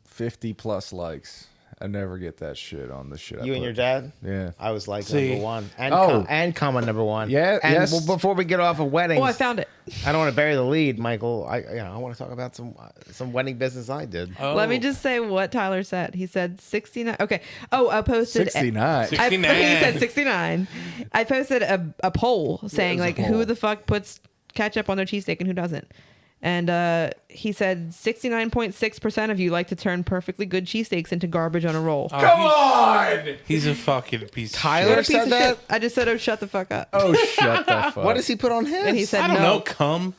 50 plus likes. I never get that shit on the shit. I You and put. your dad? Yeah. I was like See. number one. And, Oh. and comment number one. Yeah, And yes. before we get off of weddings, Oh, I found it. I don't want to bury the lead, Michael. I want to talk about some wedding business I did. Let me just say what Tyler said. He said 69. Okay. Oh, I posted 69. 69. Okay, he said 69. I posted a poll saying it was a like poll. who the fuck puts ketchup on their cheesesteak and who doesn't. And he said 69.6% of you like to turn perfectly good cheesesteaks into garbage on a roll. Come on! He's a fucking piece Tyler What a of shit. piece said of that? shit. I just said, oh, shut the fuck up. Oh, shut the fuck. What does he put on his? And he said I don't no. know, cum.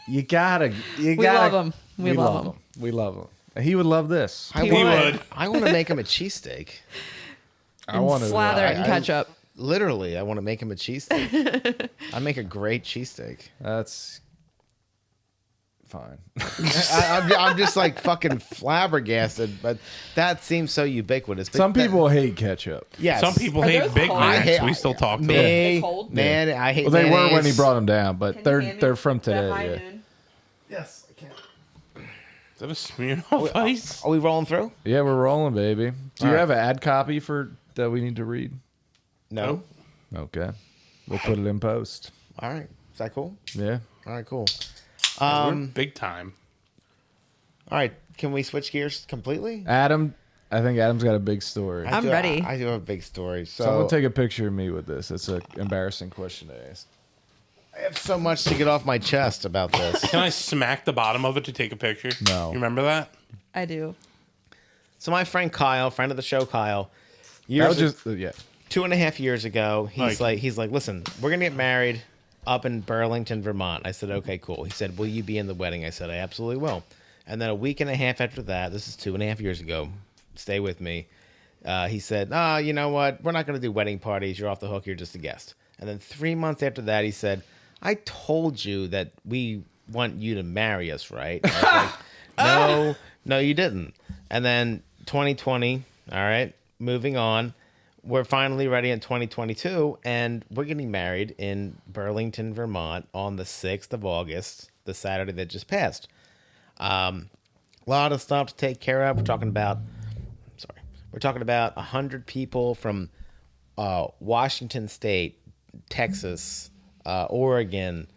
You gotta. We love him. We love him. We love him. He would love this. I He want- would. I want to make him a cheesesteak. I want to. Slather it in I- ketchup. Literally, I want to make him a cheesesteak. I make a great cheesesteak. That's fine. I'm just like fucking flabbergasted, but that seems so ubiquitous. But Some that- people hate ketchup. yes. Some people Are hate those Big hard? Macs. I hate- We still talk to them. me, cold? man. I hate. Well, they were when he mayonnaise. brought them down, but they're from today. Yeah. Yes, I can. Is that a Smirnoff Ice? Are we rolling through? Yeah, we're rolling, baby. Do you All right. have an ad copy for that we need to read? No. Okay, we'll put it in post. All right. that cool? Yeah. All right, cool. We're big time. All right, can we switch gears completely? Adam, I think Adam's got a big story. I'm ready. I do have a big story. So Someone take a picture of me with this. It's an embarrassing question to ask. I have so much to get off my chest about this. Can I smack the bottom of it to take a picture? No. You remember that? I do. So my friend Kyle, friend of the show, Kyle, That was just, yeah. 2.5 years ago, he's Like- like, listen, we're gonna get married up in Burlington, Vermont. I said, okay, cool. He said, will you be in the wedding? I said, I absolutely will. And then a week and a half after that, this is 2.5 years ago. Stay with me. He said, you know what? We're not gonna do wedding parties. You're off the hook. You're just a guest. And then 3 months after that, he said, I told you that we want you to marry us, right? I was like, no, you didn't. And then 2020, all right, moving on. We're finally ready in 2022, and we're getting married in Burlington, Vermont on the 6th of August, the Saturday that just passed. A lot of stuff to take care of. We're talking about 100 people from Washington State, Texas, Oregon,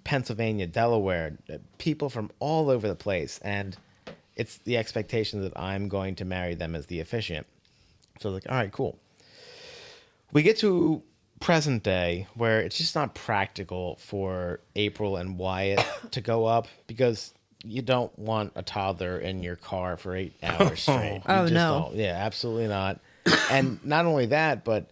Pennsylvania, Delaware, people from all over the place. And it's the expectation that I'm going to marry them as the officiant. So I was like, all right, cool. We get to present day where it's just not practical for April and Wyatt to go up because you don't want a toddler in your car for 8 hours straight. Oh, You just no. don't. Yeah, absolutely not. And not only that, but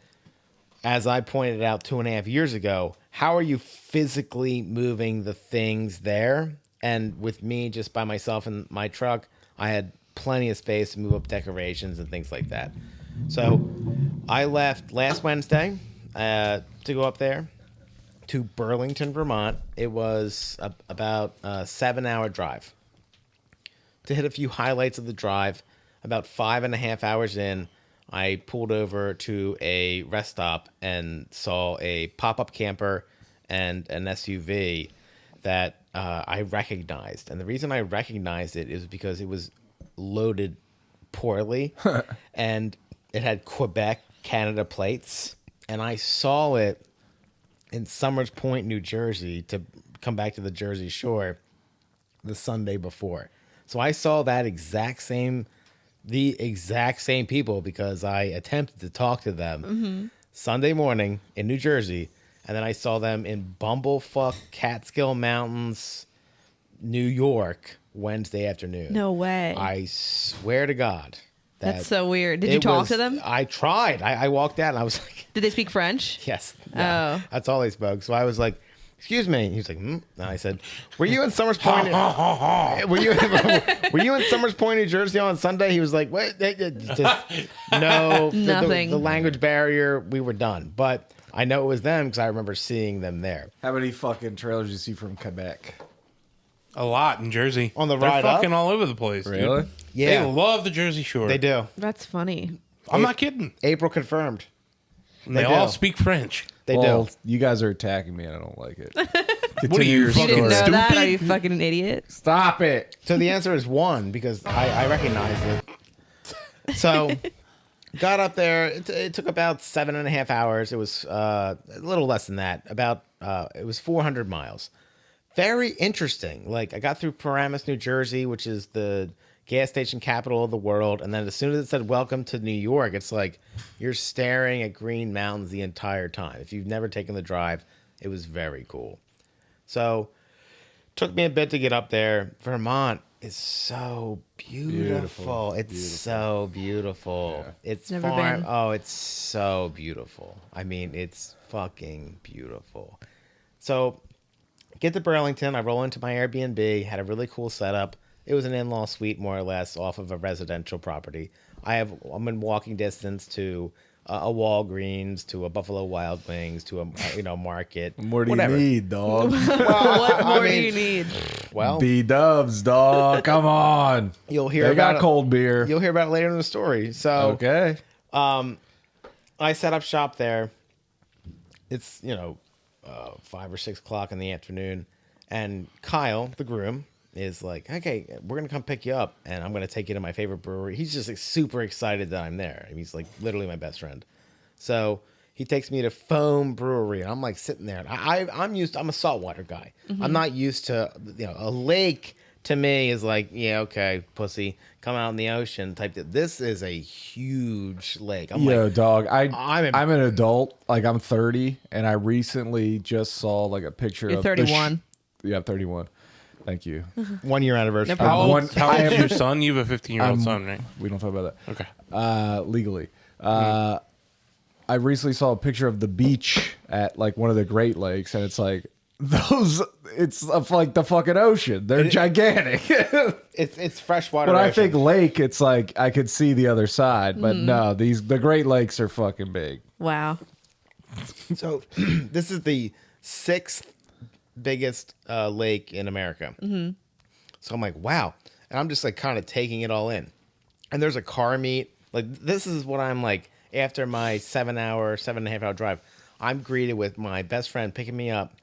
as I pointed out 2.5 years ago, how are you physically moving the things there? And with me just by myself in my truck, I had plenty of space to move up decorations and things like that. So I left last Wednesday to go up there to Burlington, Vermont. It was about a 7-hour drive. To hit a few highlights of the drive, about 5.5 hours in, I pulled over to a rest stop and saw a pop-up camper and an SUV that I recognized. And the reason I recognized it is because it was loaded poorly and it had Quebec, Canada plates. And I saw it in Summers Point, New Jersey, to come back to the Jersey Shore the Sunday before. So I saw the exact same people because I attempted to talk to them Sunday morning in New Jersey. And then I saw them in bumblefuck Catskill Mountains, New York, Wednesday afternoon. No way. I swear to God. That's so weird. Did you talk to them? I tried. I walked out and I was like, Did they speak French? yes. Oh. That's all they spoke. So I was like, excuse me. He was like, And I said, were you in Summers Point? were you in Summers Point, New Jersey on Sunday? He was like, what? Just no. Nothing. The language barrier, we were done. But I know it was them because I remember seeing them there. How many fucking trailers you see from Quebec? A lot in Jersey. On the They're ride up? fucking all over the place. Dude. Really? Yeah. They love the Jersey Shore. They do. That's funny. I'm not kidding. April confirmed. And they They all do. speak French. They Well, do. you guys are attacking me and I don't like it. What are Continue you, your You fucking didn't know story. that? stupid? Are you fucking an idiot? Stop it. So the answer is 1 because I recognized it. So got up there. It took about 7.5 hours. It was a little less than that. It was 400 miles. Very interesting. Like I got through Paramus, New Jersey, which is the gas station capital of the world. And then as soon as it said welcome to New York, it's like you're staring at green mountains the entire time. If you've never taken the drive, it was very cool. So took me a bit to get up there. Vermont is so beautiful. It's so beautiful. Yeah. It's Never farm. been. Oh, it's so beautiful. I mean, it's fucking beautiful. So get to Burlington. I roll into my Airbnb. Had a really cool setup. It was an in-law suite, more or less, off of a residential property. I'm in walking distance to a Walgreens, to a Buffalo Wild Wings, to a market. What more do whatever. you need, dog? What more do mean- you need? Well, B-dubs, dog. Come on. you'll hear They about got it. cold beer. You'll hear about it later in the story. So Okay. I set up shop there. It's 5 or 6 o'clock in the afternoon, and Kyle, the groom, is like, "Okay, we're gonna come pick you up, and I'm gonna take you to my favorite brewery." He's just like, super excited that I'm there. He's like literally my best friend. So He takes me to Foam Brewery, and I'm like sitting there. And I'm a saltwater guy. I'm not used to, a lake to me is like, yeah, okay, pussy, come out in the ocean type. This is a huge lake. I'm like, dog. I'm an adult. Like I'm 30, and I recently just saw like a picture You're of 31. Yeah, I'm 31. Thank you. 1 year anniversary. No problem. How old is your son? You have a 15-year-old son, right? We don't talk about that. Okay. Legally. I recently saw a picture of the beach at like one of the Great Lakes, and it's like it's like the fucking ocean. They're gigantic. It's freshwater. But I ocean. think lake, it's like I could see the other side. But no, the Great Lakes are fucking big. Wow. So this is the 6th biggest lake in America. So I'm like, wow. And I'm just like kind of taking it all in. And there's a car meet. Like this is what I'm like after my 7.5 hour drive. I'm greeted with my best friend picking me up,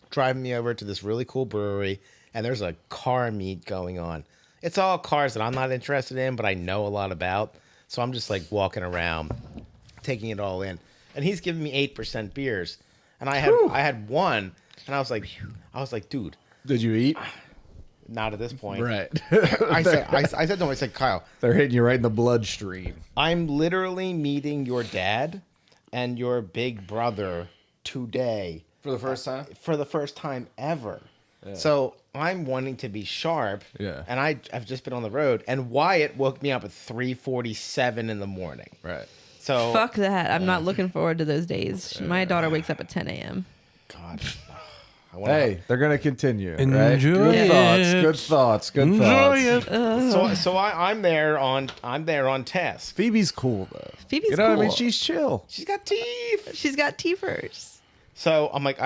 driving me over to this really cool brewery, and there's a car meet going on. It's all cars that I'm not interested in, but I know a lot about. So I'm just like walking around, taking it all in. And he's giving me 8% beers. And I had one, and I was like, dude. Did you eat? Not at this point. Right. I said to him, I said, Kyle, They're hitting you right in the bloodstream. I'm literally meeting your dad and your big brother today. For the first time? For the first time ever. Yeah. So I'm wanting to be sharp. Yeah. And I've just been on the road. And Wyatt woke me up at 3:47 in the morning. Right. So Fuck that. I'm not looking forward to those days. My daughter wakes up at 10 a.m. God. Hey, they're gonna continue. Enjoy right? Good it. thoughts. Good thoughts. Good Enjoy thoughts. So I'm there on task. Phoebe's cool though. Phoebe's you know what I mean? cool. She's chill. She's got teeth. She's got teethers. So I'm like,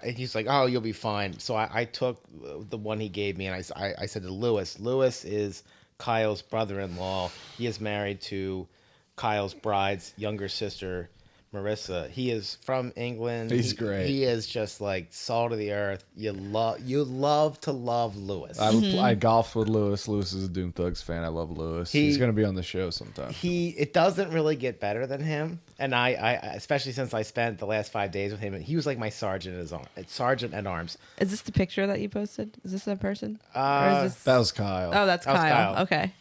he's like, oh, you'll be fine. So I took the one he gave me, and I said to Lewis. Lewis is Kyle's brother-in-law. He is married to Kyle's bride's younger sister, Marissa. He is from England. He's great. He is just like salt of the earth. You love to love Lewis. I golfed with Lewis. Lewis is a Doom Thugs fan. I love Lewis. He's gonna be on the show sometime. It doesn't really get better than him, and I especially since I spent the last 5 days with him, and he was like my sergeant at arms. Is this the picture that you posted? Is this that person? Or is this... That was Kyle. Oh, that's That was Kyle. Kyle. Okay.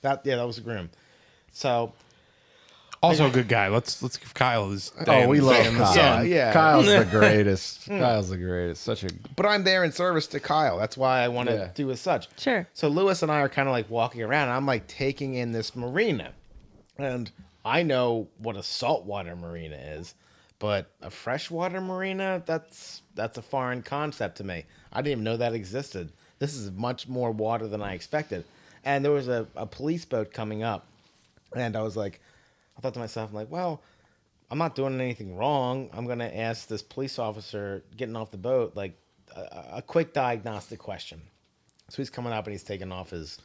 That was the groom. So. Also a good guy. Let's give Kyle his day. Oh, we love Kyle. Yeah. Kyle's the greatest. Kyle's the greatest. Such a. But I'm there in service to Kyle. That's why I want to Yeah. do as such. Sure. So Lewis and I are kind of like walking around, and I'm like taking in this marina. And I know what a saltwater marina is, but a freshwater marina, that's a foreign concept to me. I didn't even know that existed. This is much more water than I expected. And there was a police boat coming up, and I thought to myself, I'm like, well, I'm not doing anything wrong. I'm going to ask this police officer getting off the boat, like, a quick diagnostic question. So he's coming up and he's taking off his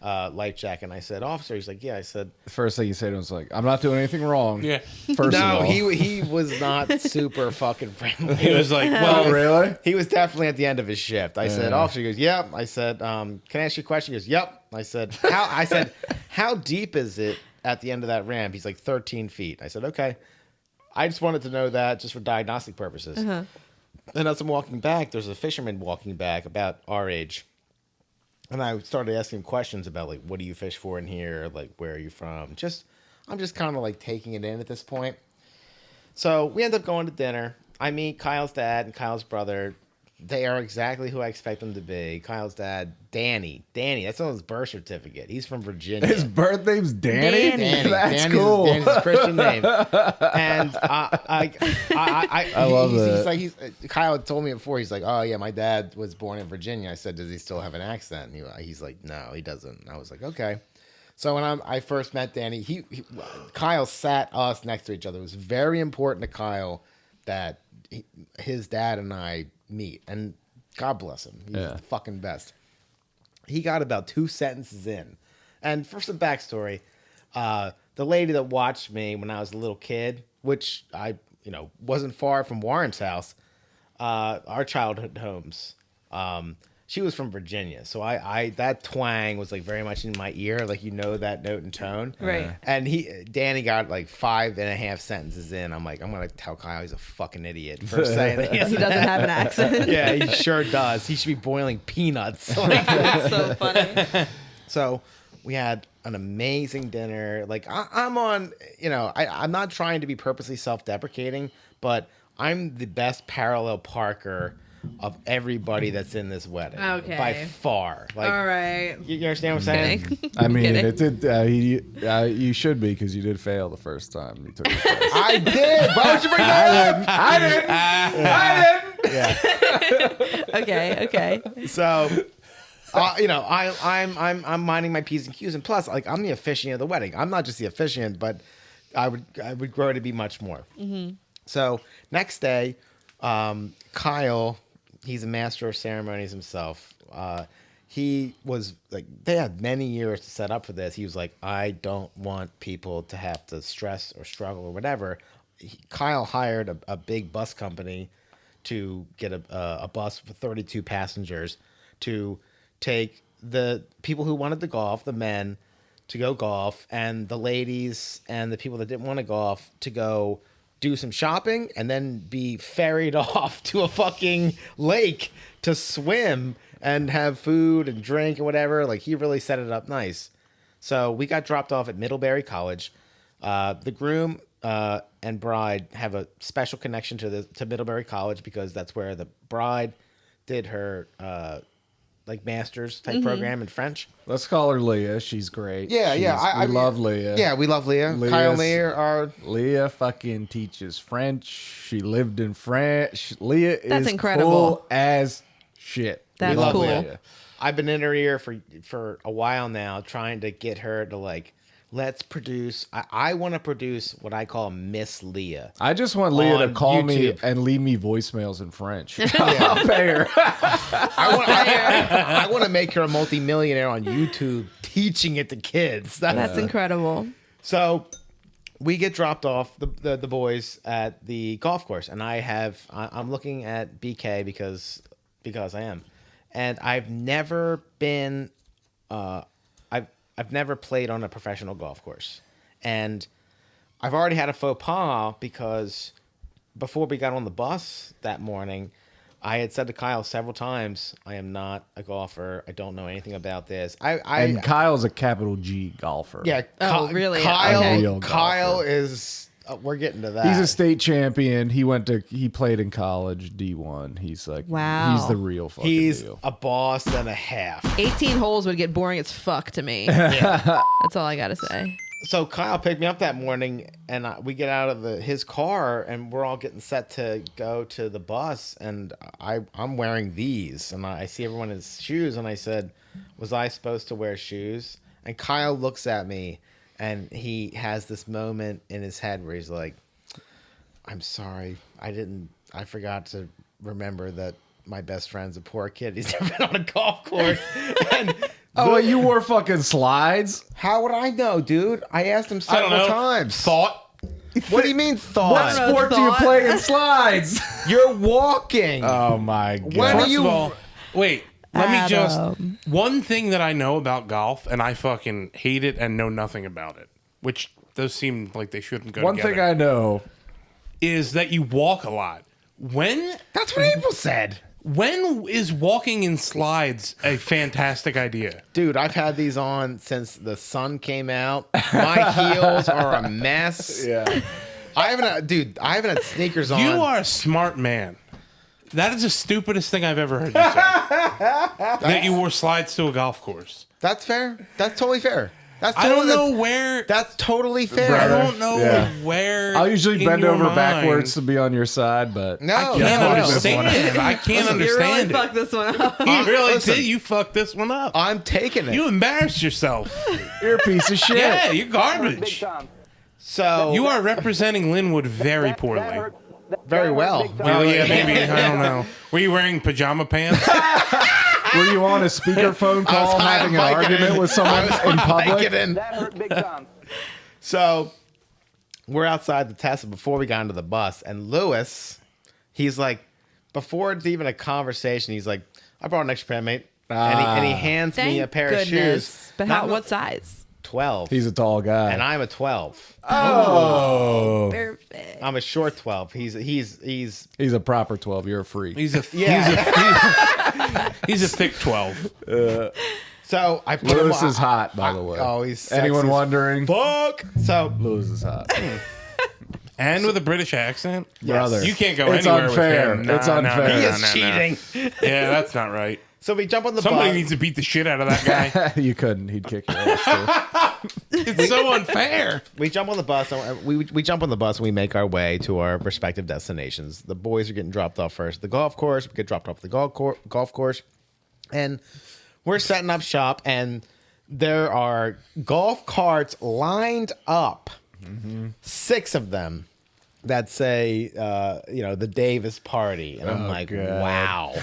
life jacket. And I said, officer, he's like, yeah. I said, The first thing you say to him is like, "I'm not doing anything wrong." Yeah. First of no, all. he was not super fucking friendly. He was like, well, Oh, really? He was definitely at the end of his shift. I said, officer, he goes, yep. I said, can I ask you a question? He goes, yep. I said, how deep is it at the end of that ramp? He's like 13 feet. I said, okay. I just wanted to know that just for diagnostic purposes. And as I'm walking back, there's a fisherman walking back about our age. And I started asking him questions about, like, what do you fish for in here? Like, where are you from? I'm just kind of like taking it in at this point. So we end up going to dinner. I meet Kyle's dad and Kyle's brother. They are exactly who I expect them to be. Kyle's dad, Danny. That's on his birth certificate. He's from Virginia. His birth name's Danny. Danny. That's cool. Danny's his Christian name. And I love that. He's like, Kyle told me before. He's like, oh yeah, my dad was born in Virginia. I said, does he still have an accent? And he's like, no, he doesn't. And I was like, okay. So when I first met Danny, Kyle sat us next to each other. It was very important to Kyle that his dad and I meet, and God bless him. He's the fucking best. He got about 2 sentences in. And for some backstory, the lady that watched me when I was a little kid, which I, wasn't far from Warren's house, our childhood homes, she was from Virginia, so I that twang was like very much in my ear, like that note and tone. Right. And Danny got like 5.5 sentences in. I'm like, I'm gonna tell Kyle he's a fucking idiot for saying that He doesn't have an accent. Yeah, he sure does. He should be boiling peanuts. Like, That's so funny. so we had an amazing dinner. Like I'm on, I'm not trying to be purposely self-deprecating, but I'm the best parallel parker of everybody that's in this wedding. Okay. By far. Like, All right. you understand what I'm saying? Okay. I mean, Kidding. it did. You should be because you did fail the first time you took the test. I did. Why would you bring that up? Yeah. Okay. So, I'm minding my P's and Q's, and plus, like, I'm the officiant of the wedding. I'm not just the officiant, but I would grow to be much more. Mm-hmm. So next day, Kyle, he's a master of ceremonies himself. He was like, they had many years to set up for this. He was like, I don't want people to have to stress or struggle or whatever. Kyle hired a big bus company to get a bus with 32 passengers to take the people who wanted to golf, the men, to go golf, and the ladies and the people that didn't want to golf to go do some shopping and then be ferried off to a fucking lake to swim and have food and drink and whatever. Like, he really set it up nice. So we got dropped off at Middlebury College. The groom and bride have a special connection to Middlebury College because that's where the bride did her master's type program in French. Let's call her Leah. She's great. Yeah. We love Leah. Yeah, we love Leah. Kyle and Leah are... Leah fucking teaches French. She lived in France. Leah That's is incredible. cool as shit. That's We love cool. Leah. I've been in her ear for a while now, trying to get her to, like, let's produce... I want to produce what I call Miss Leah. I just want Leah to On call me YouTube. and leave me voicemails in French. I'll pay her. I want to make her a multimillionaire on YouTube teaching it to kids. That's incredible. So we get dropped off, the boys, at the golf course, and I'm looking at BK because I am, and I've never been, I've never played on a professional golf course, and I've already had a faux pas because before we got on the bus that morning, I had said to Kyle several times, I am not a golfer. I don't know anything about this. And Kyle's a capital G golfer. Yeah. Oh, really? Kyle, Okay. Real Kyle golfer. is. We're getting to that. He's a state champion. He played in college, D1. He's like, Wow. he's the real fucking He's deal. a boss and a half. 18 holes would get boring as fuck to me. That's all I gotta say. So Kyle picked me up that morning, and we get out of his car, and we're all getting set to go to the bus, and I'm wearing these, and I see everyone in shoes, and I said, was I supposed to wear shoes? And Kyle looks at me, and he has this moment in his head where he's like, I'm sorry, I forgot to remember that my best friend's a poor kid. He's never been on a golf course. And Oh, you wore fucking slides? how would I know, dude? I asked him I don't several know. times. Thought. What do you mean What thought? don't know. sport do you thought. play in slides? You're walking. Oh my god. When are First you- of all, wait. Let me just. Adam. One thing that I know about golf, and I fucking hate it and know nothing about it, which those seem like they shouldn't go One together, thing I know. is that you walk a lot. When That's what April said. is walking in slides a fantastic idea? Dude, I've had these on since the sun came out. My heels are a mess. Yeah. I haven't had sneakers on. You are a smart man. That is the stupidest thing I've ever heard you say. That you wore slides to a golf course. That's fair. That's totally fair. That's I totally, don't know where. That's totally fair. Brother. I don't know Yeah. where. I'll usually in bend your over mind- backwards to be on your side, but No, I can't no. understand. I can't You really understand it. fucked this one up. You really Listen. did. You fucked this one up. I'm taking it. You embarrassed yourself. you're a piece of shit. Yeah, you're garbage. So You are representing Linwood very poorly. very well. Well, yeah, maybe. I don't know. Were you wearing pajama pants? Were you on a speakerphone call having an argument with someone in public? That hurt big time. So we're outside the Tesla before we got into the bus, and Lewis, he's like, before it's even a conversation, he's like, I brought an extra pair, mate. And he hands me a pair of shoes. But what size? 12. He's a tall guy. And I'm a 12. Oh. Perfect. I'm a short 12. He's a proper 12. You're a freak. He's a thick 12. So I put Lewis him, is hot, by the way. Oh, he's sexy anyone as wondering? fuck. So Lewis is hot. And with a British accent? Brother. You can't go It's anywhere unfair. with him. It's unfair. he is cheating. Yeah, that's not right. So we jump on the Somebody bus. needs to beat the shit out of that guy. You couldn't. He'd kick your ass too. It's so unfair. We jump on the bus. And we jump on the bus and we make our way to our respective destinations. The boys are getting dropped off first. The golf course. We get dropped off the golf course, and we're setting up shop. And there are golf carts lined up, 6 of them, that say, the Davis party. And I'm like, God. wow.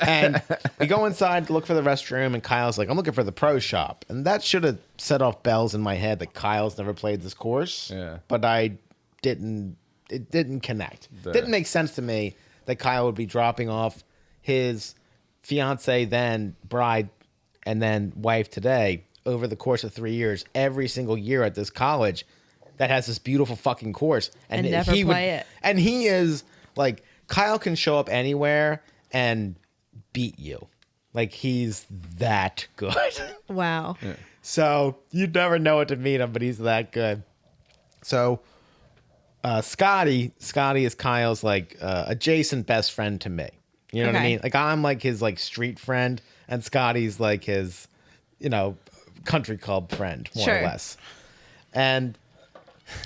And we go inside to look for the restroom, and Kyle's like, I'm looking for the pro shop. And that should have set off bells in my head that Kyle's never played this course. Yeah. But it didn't connect. Didn't make sense to me that Kyle would be dropping off his fiance, then bride, and then wife today over the course of 3 years, every single year at this college that has this beautiful fucking course, And never play it. And he is like, Kyle can show up anywhere and beat you. Like, he's that good. Wow. Yeah. So you'd never know it to meet him, but he's that good. So Scotty is Kyle's like adjacent best friend to me. You know what I Okay. mean? Like, I'm like his like street friend, and Scotty's like his, country club friend, more Sure. or less. And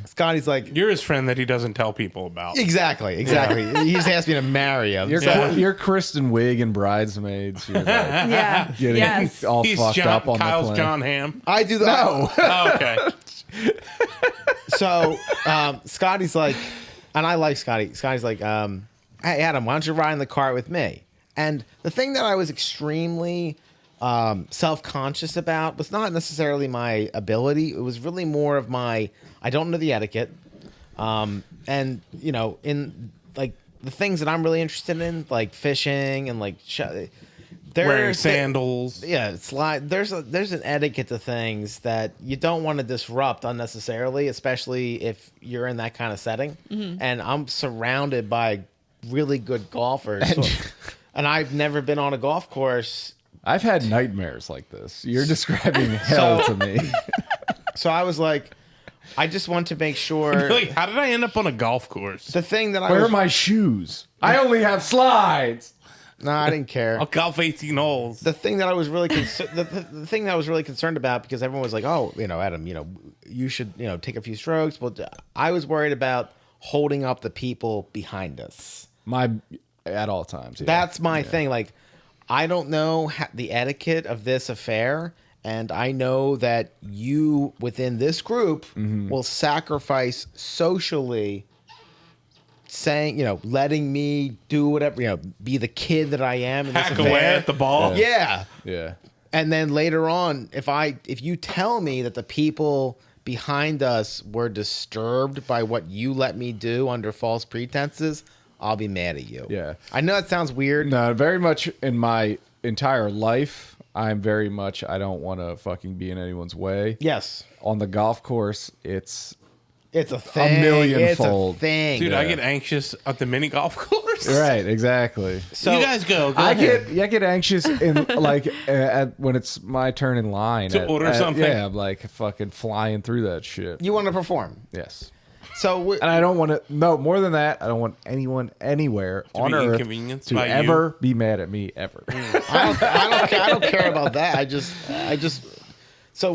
Scotty's like, You're his friend that he doesn't tell people about. exactly. He just asked me to marry him. You're Kristen Wiig and Bridesmaids. You're like Yeah. getting Yes. all He's fucked up on Kyle's the plane. John Hamm. I do that. No. Oh, okay. So Scotty's like, and I like Scotty. Scotty's like, hey Adam, why don't you ride in the cart with me? And the thing that I was extremely self-conscious about was not necessarily my ability. It was really more of I don't know the etiquette. And in like the things that I'm really interested in, like fishing and like Wearing sandals. Yeah, there's an etiquette to things that you don't want to disrupt unnecessarily, especially if you're in that kind of setting. And I'm surrounded by really good golfers, and I've never been on a golf course. I've had nightmares like this. You're describing hell to me. So I was like, I just want to make sure. Like, how did I end up on a golf course? The thing that I Where was, are my shoes? I only have slides. no, I didn't care. I'll golf 18 holes. The thing that I was really the thing that I was really concerned about, because everyone was like, "Oh, Adam, you should, take a few strokes." But I was worried about holding up the people behind us. At all times. Yeah. That's my thing. Like, I don't know the etiquette of this affair, and I know that you within this group will sacrifice socially, saying, letting me do whatever, be the kid that I am in this Hack affair. away at the ball. Yeah. Yeah. And then later on, if you tell me that the people behind us were disturbed by what you let me do under false pretenses, I'll be mad at you. Yeah. I know that sounds weird. No, very much in my entire life, I'm very much, I don't want to fucking be in anyone's way. Yes. On the golf course, it's It's a thing. millionfold. It's a thing. Dude, I get anxious at the mini golf course. right, exactly. So you guys go. I ahead. get anxious in like when it's my turn in line To order something? Yeah, I'm like fucking flying through that shit. you want to perform. Yes. So And I don't want to. No, more than that, I don't want anyone anywhere on be earth inconvenienced to by you? ever be mad at me ever. I don't care about that. I just so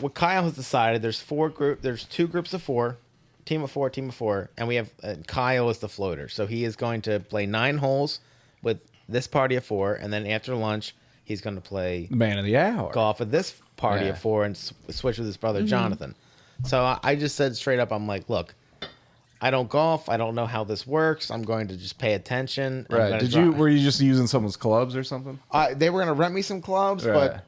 what Kyle has decided, there's 2 groups of 4, team of 4, and we have Kyle is the floater. So he is going to play 9 holes with this party of 4, and then after lunch he's going to play Man of the hour. golf with this party Yeah. of 4 and switch with his brother Jonathan. So I just said straight up, I'm like, look, I don't golf. I don't know how this works. I'm going to just pay attention. I'm Right? gonna Were you just using someone's clubs or something? They were going to rent me some clubs, Right.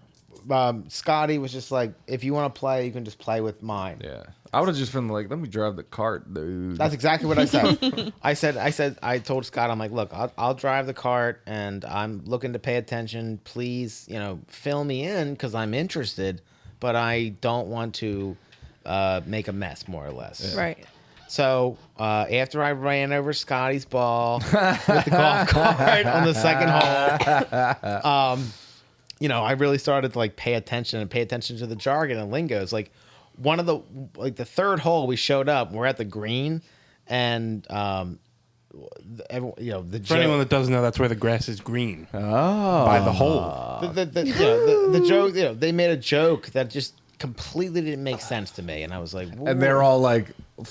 but Scotty was just like, if you want to play, you can just play with mine. Yeah. I would have just been like, let me drive the cart, dude. That's exactly what I said. I told Scott, I'm like, look, I'll drive the cart, and I'm looking to pay attention. Please, fill me in because I'm interested, but I don't want to make a mess, more or less. Right. So after I ran over Scotty's ball with the golf cart on the second hole, I really started to like pay attention to the jargon and lingos. Like the third hole we showed up, we're at the green, and the For anyone that doesn't know, that's where the grass is green. Oh. By the hole. The joke, they made a joke that just completely didn't make sense to me, and I was like, whoa. And they're all like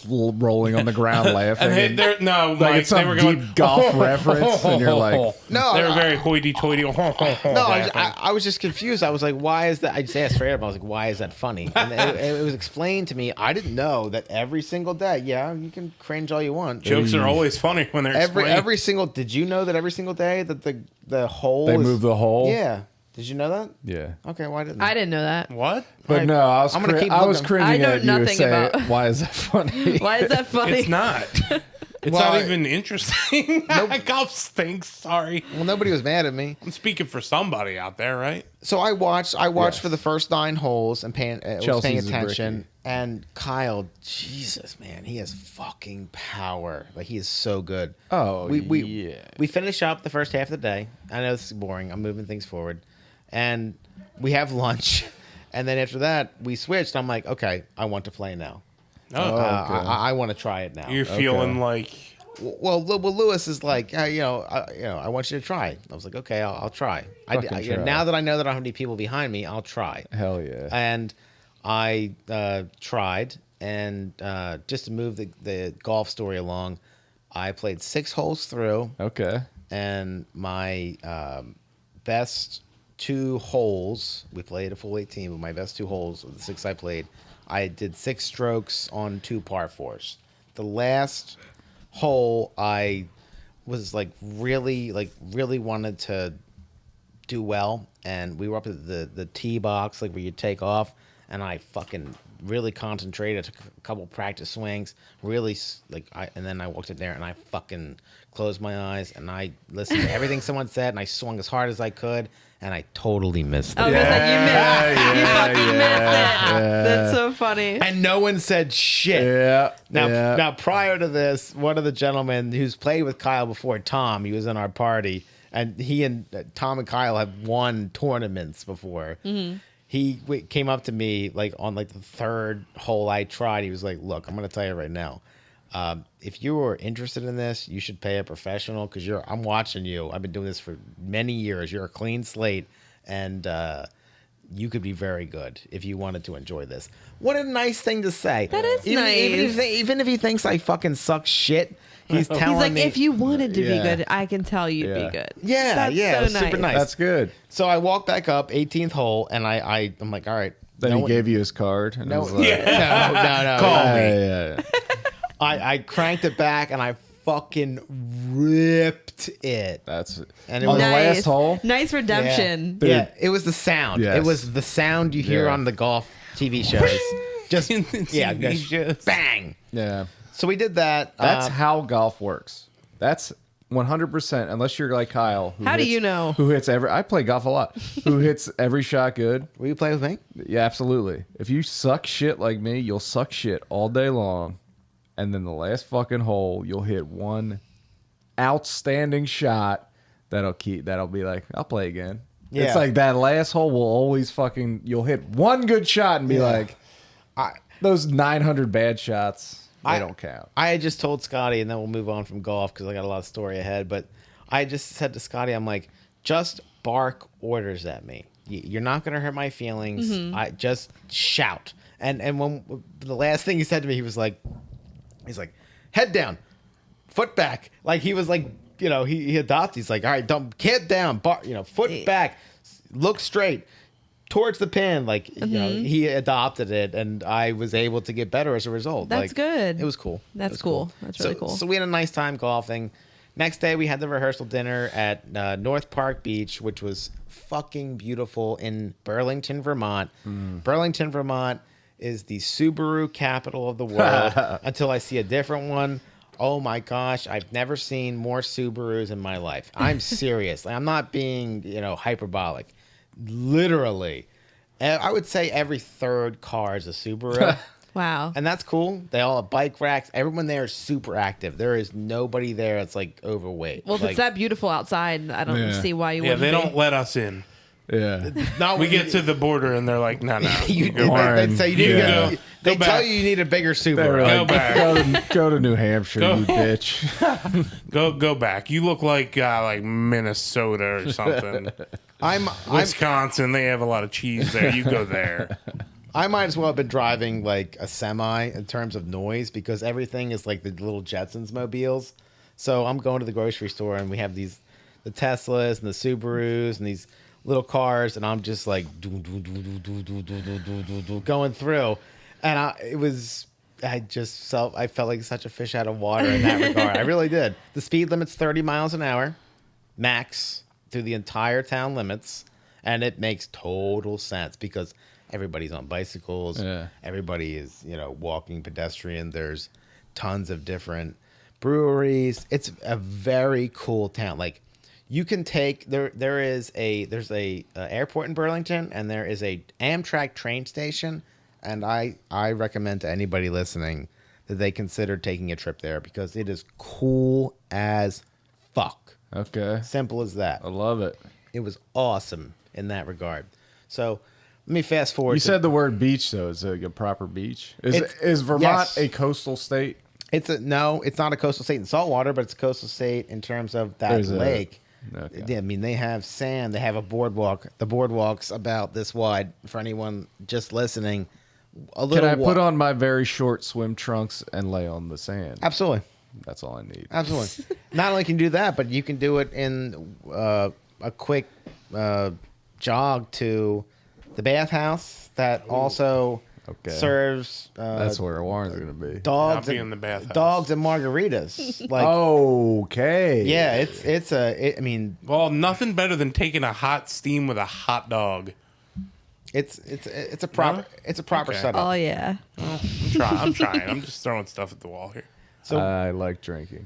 rolling on the ground laughing. And no, like Mike, it's some they were deep going, golf reference, and you're like, no, they were very hoity-toity. No, I was just confused. I was like, why is that? I just asked straight up. I was like, why is that funny? And it was explained to me. I didn't know that every single day. Yeah, you can cringe all you want. Jokes are always funny when they're every single. Did you know that every single day that the hole? they move the hole. Yeah. Did you know that? Yeah. Okay, why didn't I didn't know that. What? But no, I was I'm gonna keep I was looking. cringing I know at you nothing saying, about- why is that funny? Why is that funny? It's not. It's Well, not even interesting. Golf stinks. Sorry. Well, nobody was mad at me. I'm speaking for somebody out there, right? So I watched Yes. for the first 9 holes and was paying Chelsea's is attention. Ricky. And Kyle, Jesus, man, he has fucking power. Like, he is so good. Oh, we yeah. We finish up the first half of the day. I know this is boring. I'm moving things forward. And we have lunch. And then after that, we switched. I'm like, okay, I want to play now. Oh, okay. I want to try it now. you're feeling like Well, Lewis is like, I want you to try. I was like, okay, I'll try. Fucking try. Now that I know that I don't have any people behind me, I'll try. Hell yeah. And I tried, and just to move the golf story along, I played 6 holes through, Okay. and my best 2 holes, we played a full 18, but my best 2 holes of the 6 I played, I did 6 strokes on 2 par 4s. The last hole, I was really wanted to do well, and we were up at the tee box, like where you take off, and I fucking really concentrated, took a couple practice swings, really and then I walked in there and I fucking closed my eyes and I listened to everything someone said, and I swung as hard as I could, and I totally missed it. Oh, because like you missed. You fucking missed it. yeah. That's so funny. And no one said shit. Yeah. Now, prior to this, one of the gentlemen who's played with Kyle before, Tom, he was in our party, and he and Tom and Kyle have won tournaments before. Mm-hmm. He came up to me on the 3rd hole I tried. He was like, "Look, I'm going to tell you right now. If you are interested in this, you should pay a professional because I'm watching you. I've been doing this for many years. You're a clean slate, and you could be very good if you wanted to enjoy this." What a nice thing to say. That is even, nice. Even if he thinks I fucking suck shit, he's telling He's like, me. if you wanted to be Yeah. good, I can tell you'd Yeah. be good. Yeah, That's yeah, so it was super nice. That's good. So I walked back up, 18th hole, and I'm like, all right. Then no he one- gave you his card. And No, was like, no. Call me. yeah. I cranked it back and I fucking ripped it. That's And it on was the last hole. Nice redemption. Dude. Yeah, it was the sound. Yes. It was the sound you hear Yeah. on the golf TV shows. Just yeah, TV just shows. bang. Yeah. So we did that. That's how golf works. That's 100%. Unless you're like Kyle. How do you know? Who hits every? I play golf a lot. Who hits every shot good? Will you play with me? Yeah, absolutely. If you suck shit like me, you'll suck shit all day long, and then the last fucking hole, you'll hit one outstanding shot that'll be like, I'll play again. Yeah. It's like that last hole will always you'll hit one good shot and be like, those 900 bad shots, they don't count. I had just told Scotty, and then we'll move on from golf because I got a lot of story ahead. But I just said to Scotty, I'm like, just bark orders at me. You're not going to hurt my feelings. I just shout. And when the last thing he said to me, he's like, head down, foot back. Like he was like, he adopted. He's like, all right, head down, foot back, look straight towards the pin. Like, he adopted it, and I was able to get better as a result. That's good. It was cool. That's It was cool. That's really cool. So we had a nice time golfing. Next day, we had the rehearsal dinner at North Park Beach, which was fucking beautiful in Burlington, Vermont. Burlington, Vermont is the Subaru capital of the world until I see a different one. Oh my gosh, I've never seen more Subarus in my life. I'm serious. I'm not being, hyperbolic. Literally. I would say every third car is a Subaru. Wow. And that's cool. They all have bike racks. Everyone there is super active. There is nobody there that's like overweight. Well, if like, it's that beautiful outside, I don't see why you Yeah, wouldn't they be. don't let us in. Yeah. not We get to the border and they're like, no. you, Go back. they say you need to Yeah. get, they Go tell back. you you need a bigger They Subaru. were Go like, back. go to New Hampshire, Go. you bitch. Go back. You look like Minnesota or something. I'm Wisconsin, they have a lot of cheese there. You go there. I might as well have been driving like a semi in terms of noise because everything is like the little Jetsons mobiles. So I'm going to the grocery store and we have the Teslas and the Subarus and these little cars and I'm just like going through, and I felt like such a fish out of water in that regard. I really did. The speed limit's 30 miles an hour, max through the entire town limits, and it makes total sense because everybody's on bicycles. Yeah. Everybody is, walking pedestrian. There's tons of different breweries. It's a very cool town. Like you can take there's a airport in Burlington and there is a Amtrak train station, and I recommend to anybody listening that they consider taking a trip there because it is cool as fuck. Okay. Simple as that. I love it. It was awesome in that regard. So let me fast forward. You said the word beach, though. Is it a proper beach? Is Vermont yes. a coastal state? No, it's not a coastal state in saltwater, but it's a coastal state in terms of that lake. Okay. Yeah, I mean, they have sand. They have a boardwalk. The boardwalk's about this wide for anyone just listening. Can I put on my very short swim trunks and lay on the sand? Absolutely. That's all I need. Absolutely. Not only can you do that, but you can do it in a quick jog to the bathhouse that also serves That's where Warren's going to be. dogs I'll be and, in the bathhouse. dogs and margaritas. Like, Okay. yeah, I mean, Well, nothing better than taking a hot steam with a hot dog. it's a proper Okay. setup. Oh yeah. I'm trying. I'm just throwing stuff at the wall here. So I like drinking.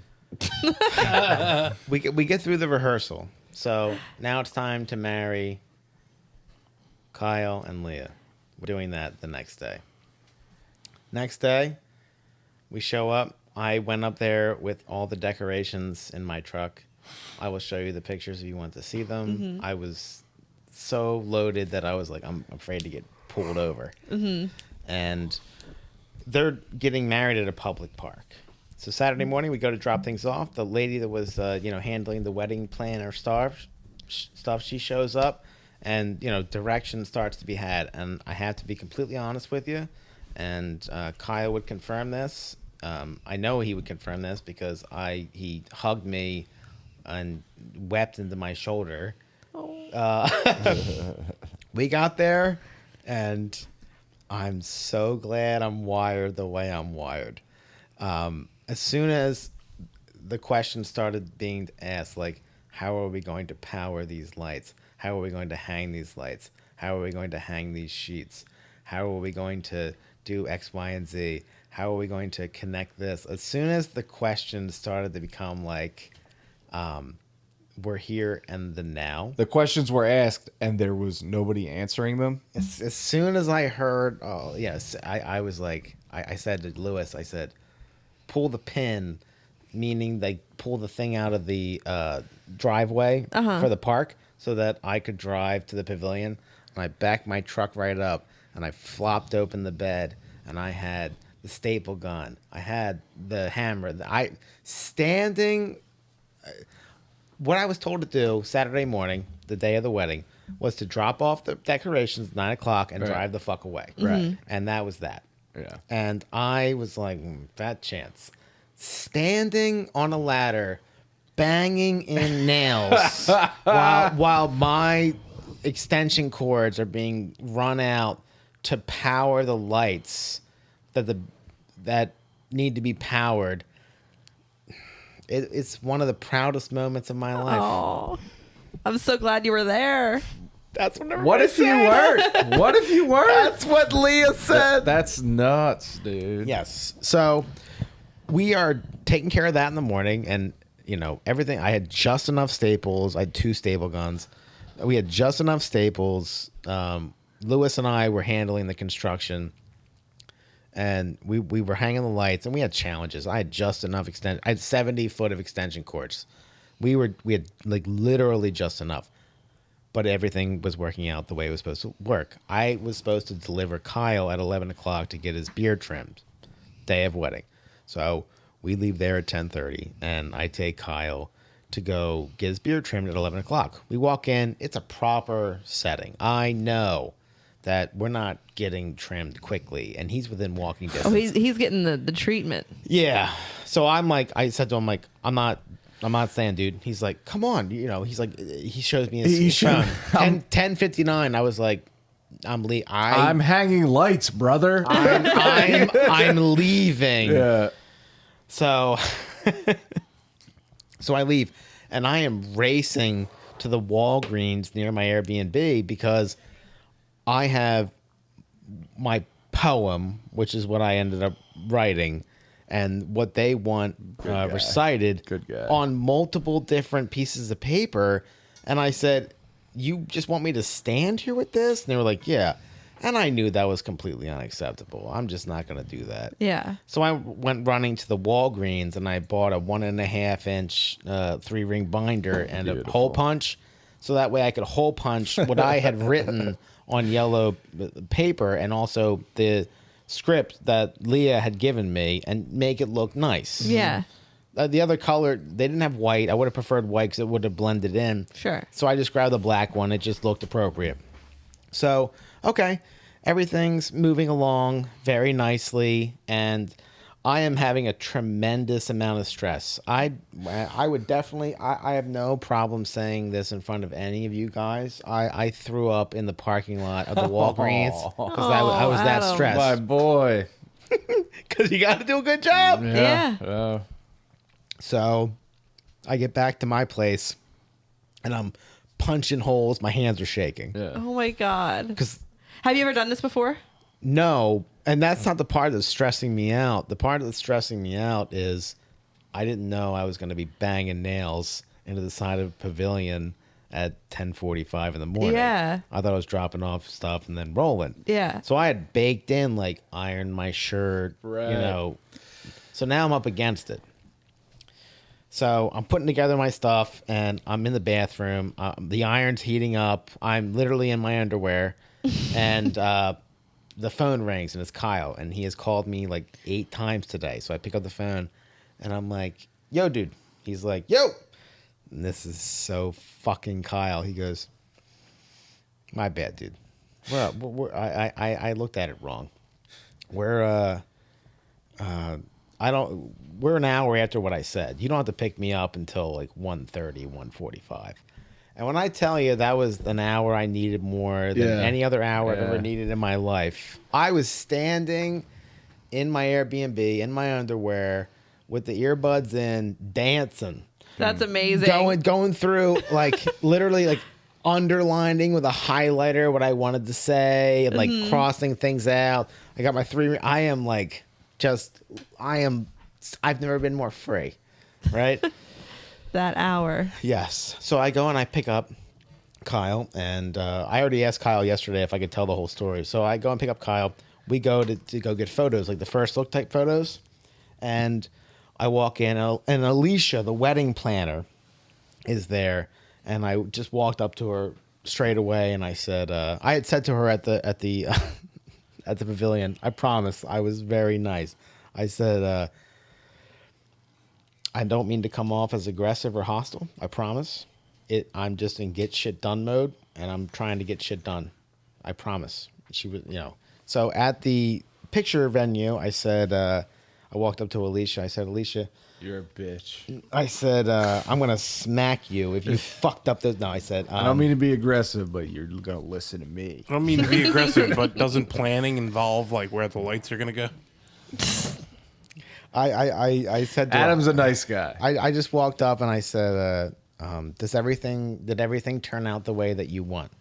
we get through the rehearsal. So now it's time to marry Kyle and Leah. We're doing that the next day. Next day, we show up. I went up there with all the decorations in my truck. I will show you the pictures if you want to see them. Mm-hmm. I was so loaded that I was like, I'm afraid to get pulled over. Mm-hmm. And they're getting married at a public park. So Saturday morning, we go to drop things off. The lady that was, handling the wedding planner stuff, she shows up, and direction starts to be had. And I have to be completely honest with you, and Kyle would confirm this. I know he would confirm this because he hugged me and wept into my shoulder. We got there, and I'm so glad I'm wired the way I'm wired. As soon as the question started being asked, like, how are we going to power these lights? How are we going to hang these lights? How are we going to hang these sheets? How are we going to do X, Y, and Z? How are we going to connect this? As soon as the questions started to become like, we're here and the now. The questions were asked, and there was nobody answering them. As soon as I heard, oh, yes, I was like, I said to Lewis, I said, pull the pin, meaning like pull the thing out of the driveway for the park so that I could drive to the pavilion. And I backed my truck right up, and I flopped open the bed, and I had the staple gun. I had the hammer. What I was told to do Saturday morning, the day of the wedding, was to drop off the decorations at 9 o'clock and drive the fuck away. Right. And that was that. Yeah. And I was like, fat chance. Standing on a ladder, banging in nails while my extension cords are being run out to power the lights that need to be powered. It's one of the proudest moments of my life. Oh, I'm so glad you were there. That's what everybody What if you weren't? What if you weren't? That's what Leah said. That's nuts, dude. Yes. So we are taking care of that in the morning, and everything. I had just enough staples. I had 2 staple guns. We had just enough staples. Lewis and I were handling the construction, and we were hanging the lights, and we had challenges. I had just enough extension. I had 70 foot of extension cords. We had like literally just enough. But everything was working out the way it was supposed to work. I was supposed to deliver Kyle at 11 o'clock to get his beard trimmed, day of wedding. So we leave there at 10:30, and I take Kyle to go get his beard trimmed at 11 o'clock. We walk in. It's a proper setting. I know that we're not getting trimmed quickly, and he's within walking distance. Oh, he's getting the treatment. Yeah. So I said to him, like, I'm not saying, dude. He's like, come on. He's like, he shows me his phone. 10:59. I was like, I'm hanging lights, brother. I'm leaving. Yeah. So I leave, and I am racing to the Walgreens near my Airbnb because I have my poem, which is what I ended up writing, and what they want recited on multiple different pieces of paper. And I said, you just want me to stand here with this? And they were like, yeah. And I knew that was completely unacceptable. I'm just not going to do that. Yeah. So I went running to the Walgreens, and I bought a 1.5 inch 3-ring binder and a hole punch. So that way I could hole punch what I had written on yellow paper, and also the script that Leah had given me, and make it look nice. Yeah. The other color, they didn't have white. I would have preferred white because it would have blended in. Sure. So I just grabbed the black one. It just looked appropriate. So, okay, everything's moving along very nicely, and I am having a tremendous amount of stress. I would definitely, I have no problem saying this in front of any of you guys. I threw up in the parking lot of the Walgreens because I was that Adam. stressed. My boy. Because you got to do a good job. Yeah. So I get back to my place, and I'm punching holes. My hands are shaking. Yeah. Oh my God. Because Have you ever done this before? no, and that's not the part that's stressing me out. The part that's stressing me out is I didn't know I was going to be banging nails into the side of a pavilion at 10:45 in the morning. Yeah. I thought I was dropping off stuff and then rolling. Yeah. So I had baked in, like, iron my shirt, Right. So now I'm up against it. So I'm putting together my stuff, and I'm in the bathroom. The iron's heating up. I'm literally in my underwear, and the phone rings, and it's Kyle, and he has called me like 8 times today. So I pick up the phone, and I'm like, yo, dude. He's like, yo. And this is so fucking Kyle. He goes, my bad, dude. I looked at it wrong. We're an hour after what I said. You don't have to pick me up until like 1:30, 1:45. And when I tell you that was an hour I needed more than any other hour I've ever needed in my life, I was standing in my Airbnb in my underwear with the earbuds in, dancing. That's amazing. Going through, like, literally, like, underlining with a highlighter what I wanted to say, and like crossing things out. I got my 3. I am like, I've never been more free, right? That hour. Yes. So I go and I pick up Kyle, and I already asked Kyle yesterday if I could tell the whole story. So I go and pick up Kyle. We go to go get photos, like the first look type photos, and I walk in, and Alicia, the wedding planner, is there, and I just walked up to her straight away, and I said, I had said to her at the at the pavilion, I promise, I was very nice. I said, I don't mean to come off as aggressive or hostile. I promise. I'm just in get shit done mode, and I'm trying to get shit done. I promise. She was, So at the picture venue, I said, I walked up to Alicia. I said, Alicia, You're a bitch. I said, I'm going to smack you if you fucked up this. No, I said, I don't mean to be aggressive, but you're going to listen to me. I don't mean to be aggressive, but doesn't planning involve like where the lights are gonna go? I said to Adam's a nice guy. I just walked up and I said, did everything turn out the way that you want?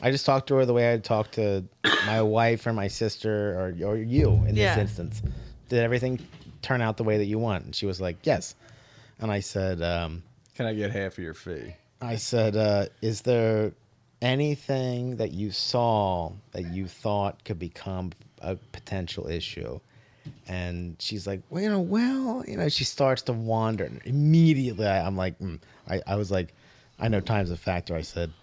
I just talked to her the way I'd talk to my wife or my sister or you in this instance. Did everything turn out the way that you want? And she was like, yes. And I said, Can I get half of your fee? I said, is there anything that you saw that you thought could become a potential issue? And she's like, well, she starts to wander. And immediately, I'm like, I was like, I know time's a factor. I said,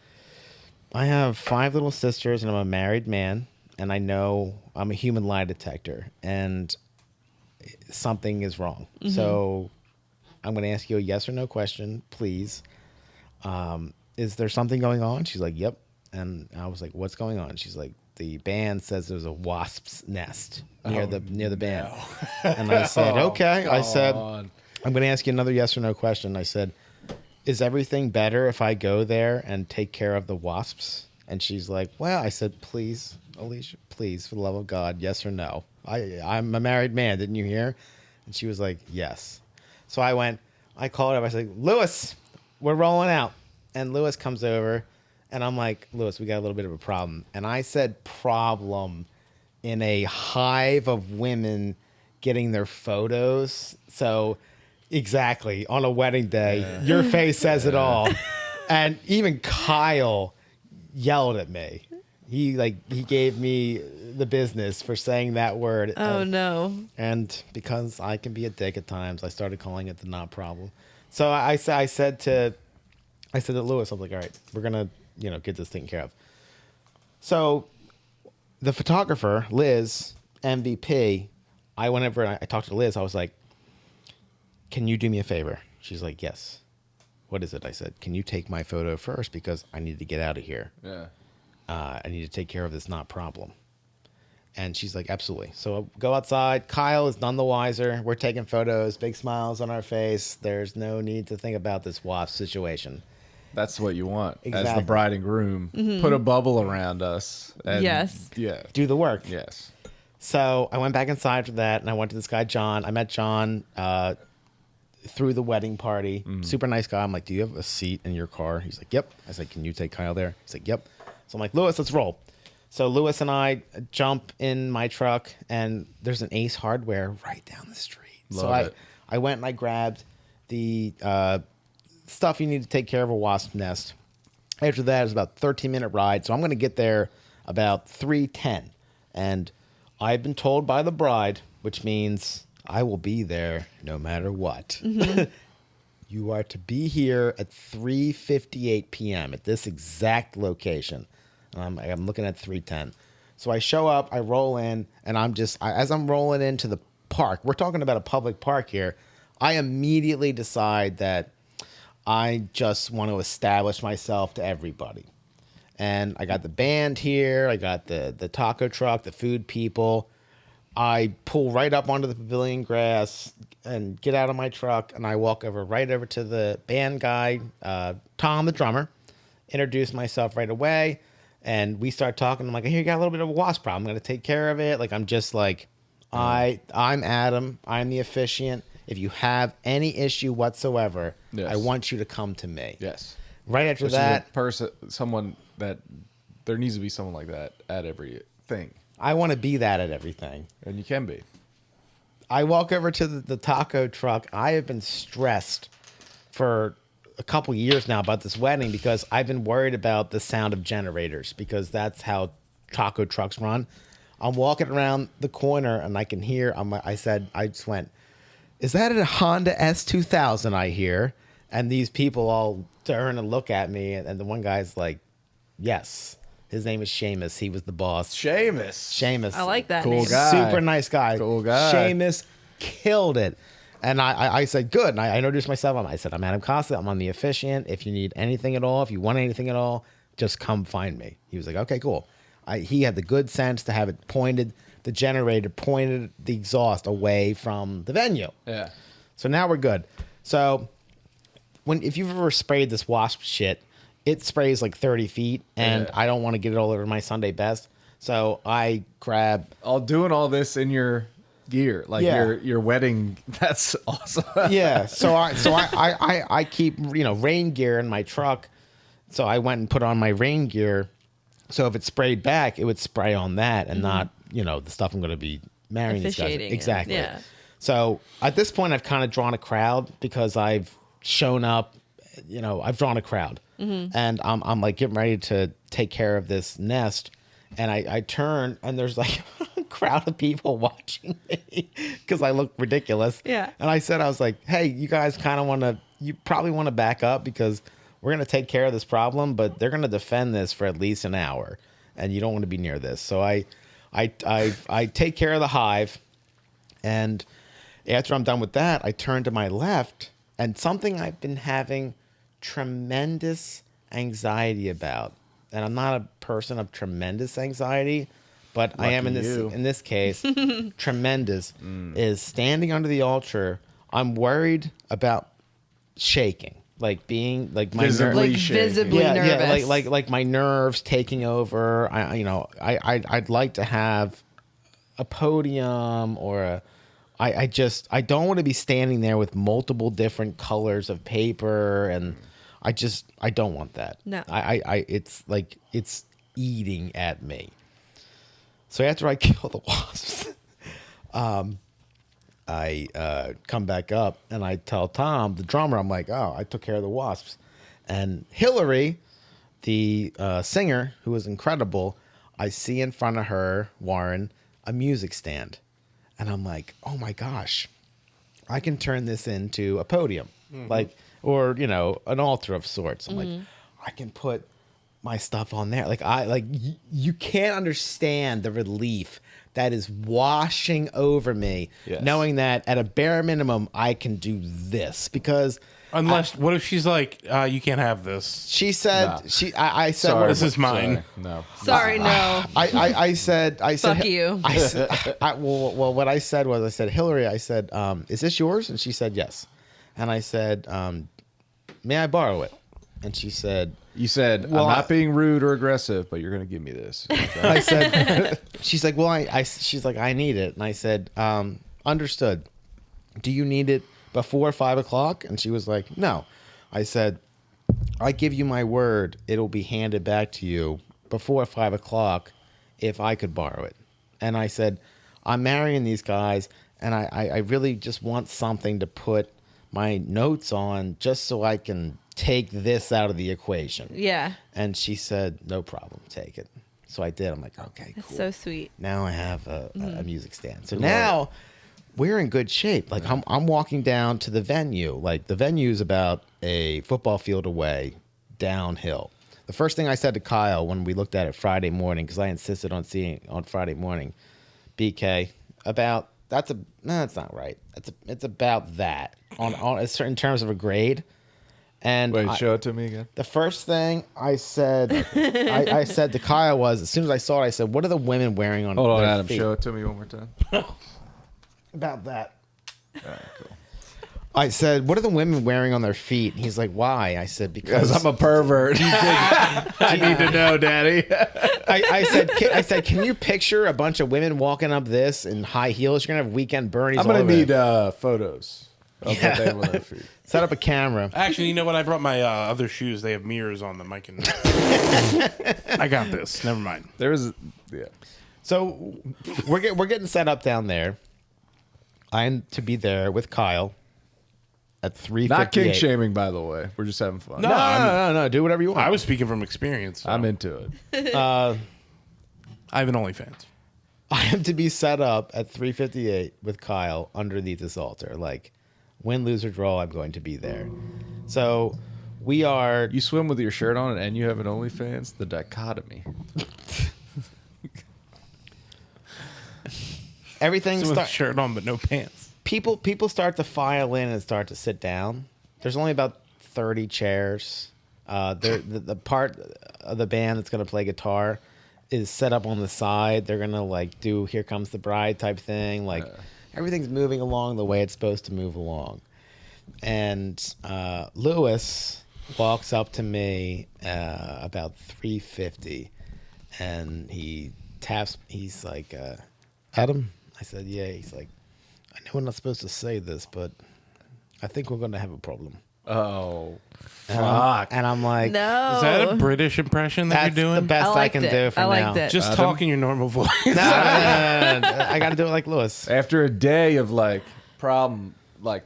I have 5 little sisters, and I'm a married man, and I know I'm a human lie detector, and something is wrong. Mm-hmm. So I'm going to ask you a yes or no question, please. Is there something going on? She's like, yep. And I was like, what's going on? She's like, the band says there's a wasp's nest near the band. No. And I said, okay. I said, I'm going to ask you another yes or no question. I said, is everything better if I go there and take care of the wasps? And she's like, well, I said, please, Alicia, please, for the love of God, yes or no. I'm a married man. Didn't you hear? And she was like, yes. So I called her up. I said, Lewis, we're rolling out. And Lewis comes over, and I'm like, Lewis, we got a little bit of a problem. And I said problem in a hive of women getting their photos. So exactly, on a wedding day, your face says it all. And even Kyle yelled at me. He gave me the business for saying that word. Oh, no. And because I can be a dick at times, I started calling it the not problem. So I said to Lewis, I was like, all right, we're going to, get this taken care of. So the photographer, Liz, MVP, I talked to Liz, I was like, can you do me a favor? She's like, yes. What is it? I said, can you take my photo first because I need to get out of here. Yeah. I need to take care of this not problem. And she's like, absolutely. So I go outside. Kyle is none the wiser. We're taking photos, big smiles on our face. There's no need to think about this wasp situation. That's what you want Exactly. as the bride and groom. Mm-hmm. Put a bubble around us. And Yes. Yeah. Do the work. Yes. So I went back inside for that, and I went to this guy, John. I met John through the wedding party. Mm-hmm. Super nice guy. I'm like, do you have a seat in your car? He's like, yep. I said, can you take Kyle there? He's like, yep. So I'm like, Lewis, let's roll. So Lewis and I jump in my truck, and there's an Ace Hardware right down the street. Love it. I went and I grabbed the stuff you need to take care of a wasp nest. After that, it was about a 13-minute ride. So I'm going to get there about 3:10. And I've been told by the bride, which means I will be there no matter what. Mm-hmm. You are to be here at 3:58 p.m. at this exact location. I'm looking at 3:10. So I show up, I roll in, and as I'm rolling into the park, we're talking about a public park here, I immediately decide that I just want to establish myself to everybody. And I got the band here, I got the taco truck, the food people. I pull right up onto the pavilion grass and get out of my truck, and I walk right over to the band guy, Tom, the drummer, introduce myself right away. And we start talking. I'm like, hey, you got a little bit of a wasp problem. I'm going to take care of it. Like, I'm just like, I'm Adam. I'm the officiant. If you have any issue whatsoever, yes, I want you to come to me. Yes. Right after that, someone that there needs to be someone like that at everything. I want to be that at everything. And you can be. I walk over to the taco truck. I have been stressed for a couple years now about this wedding because I've been worried about the sound of generators because that's how taco trucks run. I'm walking around the corner and I can hear, I just went, is that a Honda S2000 I hear? And these people all turn and look at me, and the one guy's like, yes. His name is Seamus. He was the boss. Seamus. I like that cool name. Guy. Super nice guy. Cool guy. Seamus killed it. And I said, good. And I introduced myself. I said, I'm Adam Costa. I'm on the officiant. If you need anything at all, if you want anything at all, just come find me. He was like, okay, cool. He had the good sense to have it pointed, the generator pointed the exhaust away from the venue. Yeah. So now we're good. So if you've ever sprayed this wasp shit, it sprays like 30 feet, and I don't want to get it all over my Sunday best. So I grab... doing all this in your gear, like your wedding. That's awesome. Yeah. So I keep rain gear in my truck. So I went and put on my rain gear. So if it sprayed back, it would spray on that and not, the stuff I'm going to be marrying these guys. Officiating it, Exactly. yeah. So at this point, I've kind of drawn a crowd because I've shown up, I've drawn a crowd. And I'm like getting ready to take care of this nest. And I turn and there's like a crowd of people watching me because I look ridiculous. Yeah. And I was like, hey, you guys you probably want to back up because we're going to take care of this problem, but they're going to defend this for at least an hour. And you don't want to be near this. So I take care of the hive. And after I'm done with that, I turn to my left and something I've been having tremendous anxiety about. And I'm not a person of tremendous anxiety, but I am in this case. Tremendous is standing under the altar. I'm worried about shaking, like being like my Visibly visibly yeah, nervous. like my nerves taking over. I'd like to have a podium or I don't want to be standing there with multiple different colors of paper and I don't want that. No. It's like it's eating at me. So after I kill the wasps, I come back up and I tell Tom, the drummer, I'm like, oh, I took care of the wasps. And Hillary, the singer, who was incredible, I see in front of her, Warren, a music stand. And I'm like, oh my gosh, I can turn this into a podium. Or an altar of sorts. I'm like, I can put my stuff on there. You can't understand the relief that is washing over me, knowing that at a bare minimum I can do this because. Unless, what if she's like, you can't have this? She said, No. I said, Sorry, this is mine. Sorry. No. Sorry, no. I said, Fuck you. I said, well, what I said was, I said, Hillary, I said, is this yours? And she said, yes. And I said, may I borrow it? And she said, You said, Well, I'm not being rude or aggressive, but you're going to give me this. I said, she's like, well, she's like, I need it. And I said, understood. Do you need it before 5 o'clock? And she was like, no. I said, I give you my word. It'll be handed back to you before 5 o'clock if I could borrow it. And I said, I'm marrying these guys and I really just want something to put my notes on just so I can take this out of the equation. Yeah. And she said, no problem, take it. So I did. I'm like, okay, That's cool. so sweet. Now I have a music stand. So now we're in good shape. Like I'm walking down to the venue. Like the venue is about a football field away, downhill. The first thing I said to Kyle when we looked at it Friday morning, because I insisted on seeing it on Friday morning, BK, that's not right. It's about that on a certain terms of a grade. And Wait, show it to me again. the first thing I said, I said to Kyle was, as soon as I saw it, I said, what are the women wearing on Hold on, their Adam. feet? Show it to me one more time. About that. All right, cool. I said, what are the women wearing on their feet? And he's like, why? I said, because Because I'm a pervert. I need to know, Daddy. I said, can you picture a bunch of women walking up this in high heels? You're going to have weekend Bernies I'm going all to over need photos of what they have on their feet. Set up a camera. Actually, you know what? I brought my other shoes. They have mirrors on them. I got this. Never mind. There was, yeah. So we're getting set up down there. I'm to be there with Kyle at 3:58. Not kink shaming, by the way. We're just having fun. No. Do whatever you want. I was speaking from experience. So. I'm into it. I have an OnlyFans. I am to be set up at 3:58 with Kyle underneath this altar. Like, win, lose, or draw, I'm going to be there. So we are. You swim with your shirt on and you have an OnlyFans? The dichotomy. Everything So with a start. shirt on but no pants. People start to file in and start to sit down. There's only about 30 chairs. The part of the band that's going to play guitar is set up on the side. They're going to like do Here Comes the Bride type thing. Like everything's moving along the way it's supposed to move along. And Lewis walks up to me about 3:50 and he taps. He's like, Adam? I said, yeah. He's like, I know we're not supposed to say this, but I think we're going to have a problem. Oh, fuck. And I'm like, No. Is that a British impression that that's you're the doing? best I liked can it. do for I now. liked it. Just talking your normal voice. No, I got to do it like Lewis. After a day of like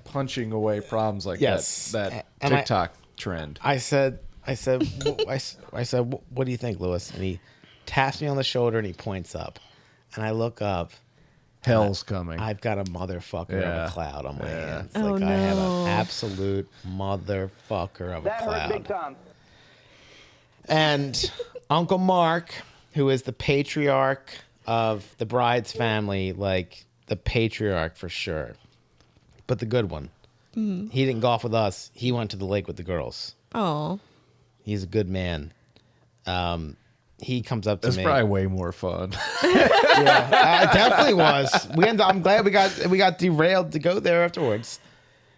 punching away problems like Yes. that And TikTok trend. I said, what do you think, Lewis? And he taps me on the shoulder and he points up, and I look up. Hell's coming. I've got a motherfucker of Yeah. a cloud on my hands. Oh, Like I have no. an absolute motherfucker of a That hurt big cloud. time. And Uncle Mark, who is the patriarch of the bride's family, like the patriarch for sure, but the good one. Mm-hmm. He didn't golf with us. He went to the lake with the girls. Oh. He's a good man. He comes up to That's me. probably way more fun. It definitely was. I'm glad we got derailed to go there afterwards.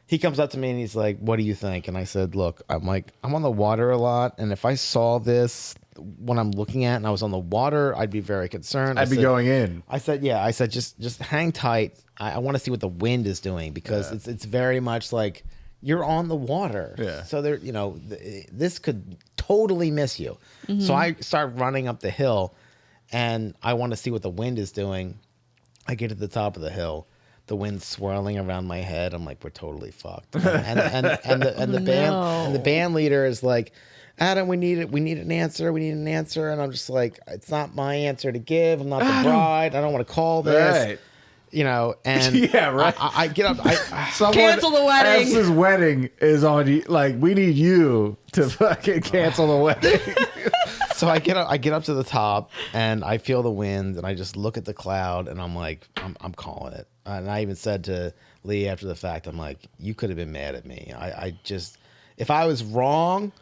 He comes up to me and he's like, "What do you think?" And I said, "Look, I'm on the water a lot, and if I saw this when I'm looking at and I was on the water, I'd be very concerned." I'd be going in. I said, "Yeah." I said, "Just hang tight. I want to see what the wind is doing because it's very much like you're on the water. Yeah. So there, this could totally miss you." So I start running up the hill, and I want to see what the wind is doing. I get to the top of the hill. The wind's swirling around my head. I'm like, we're totally fucked. And the band leader is like, "Adam, we need an answer. We need an answer." And I'm just like, it's not my answer to give. I'm not the bride. I don't want to call this. Right. And Yeah, right. I get up. Someone Cancel the wedding. S's wedding is on you. Like, we need you to fucking cancel the wedding. So I get up to the top and I feel the wind and I just look at the cloud and I'm like, I'm calling it. And I even said to Lee after the fact, I'm like, you could have been mad at me. I just, if I was wrong,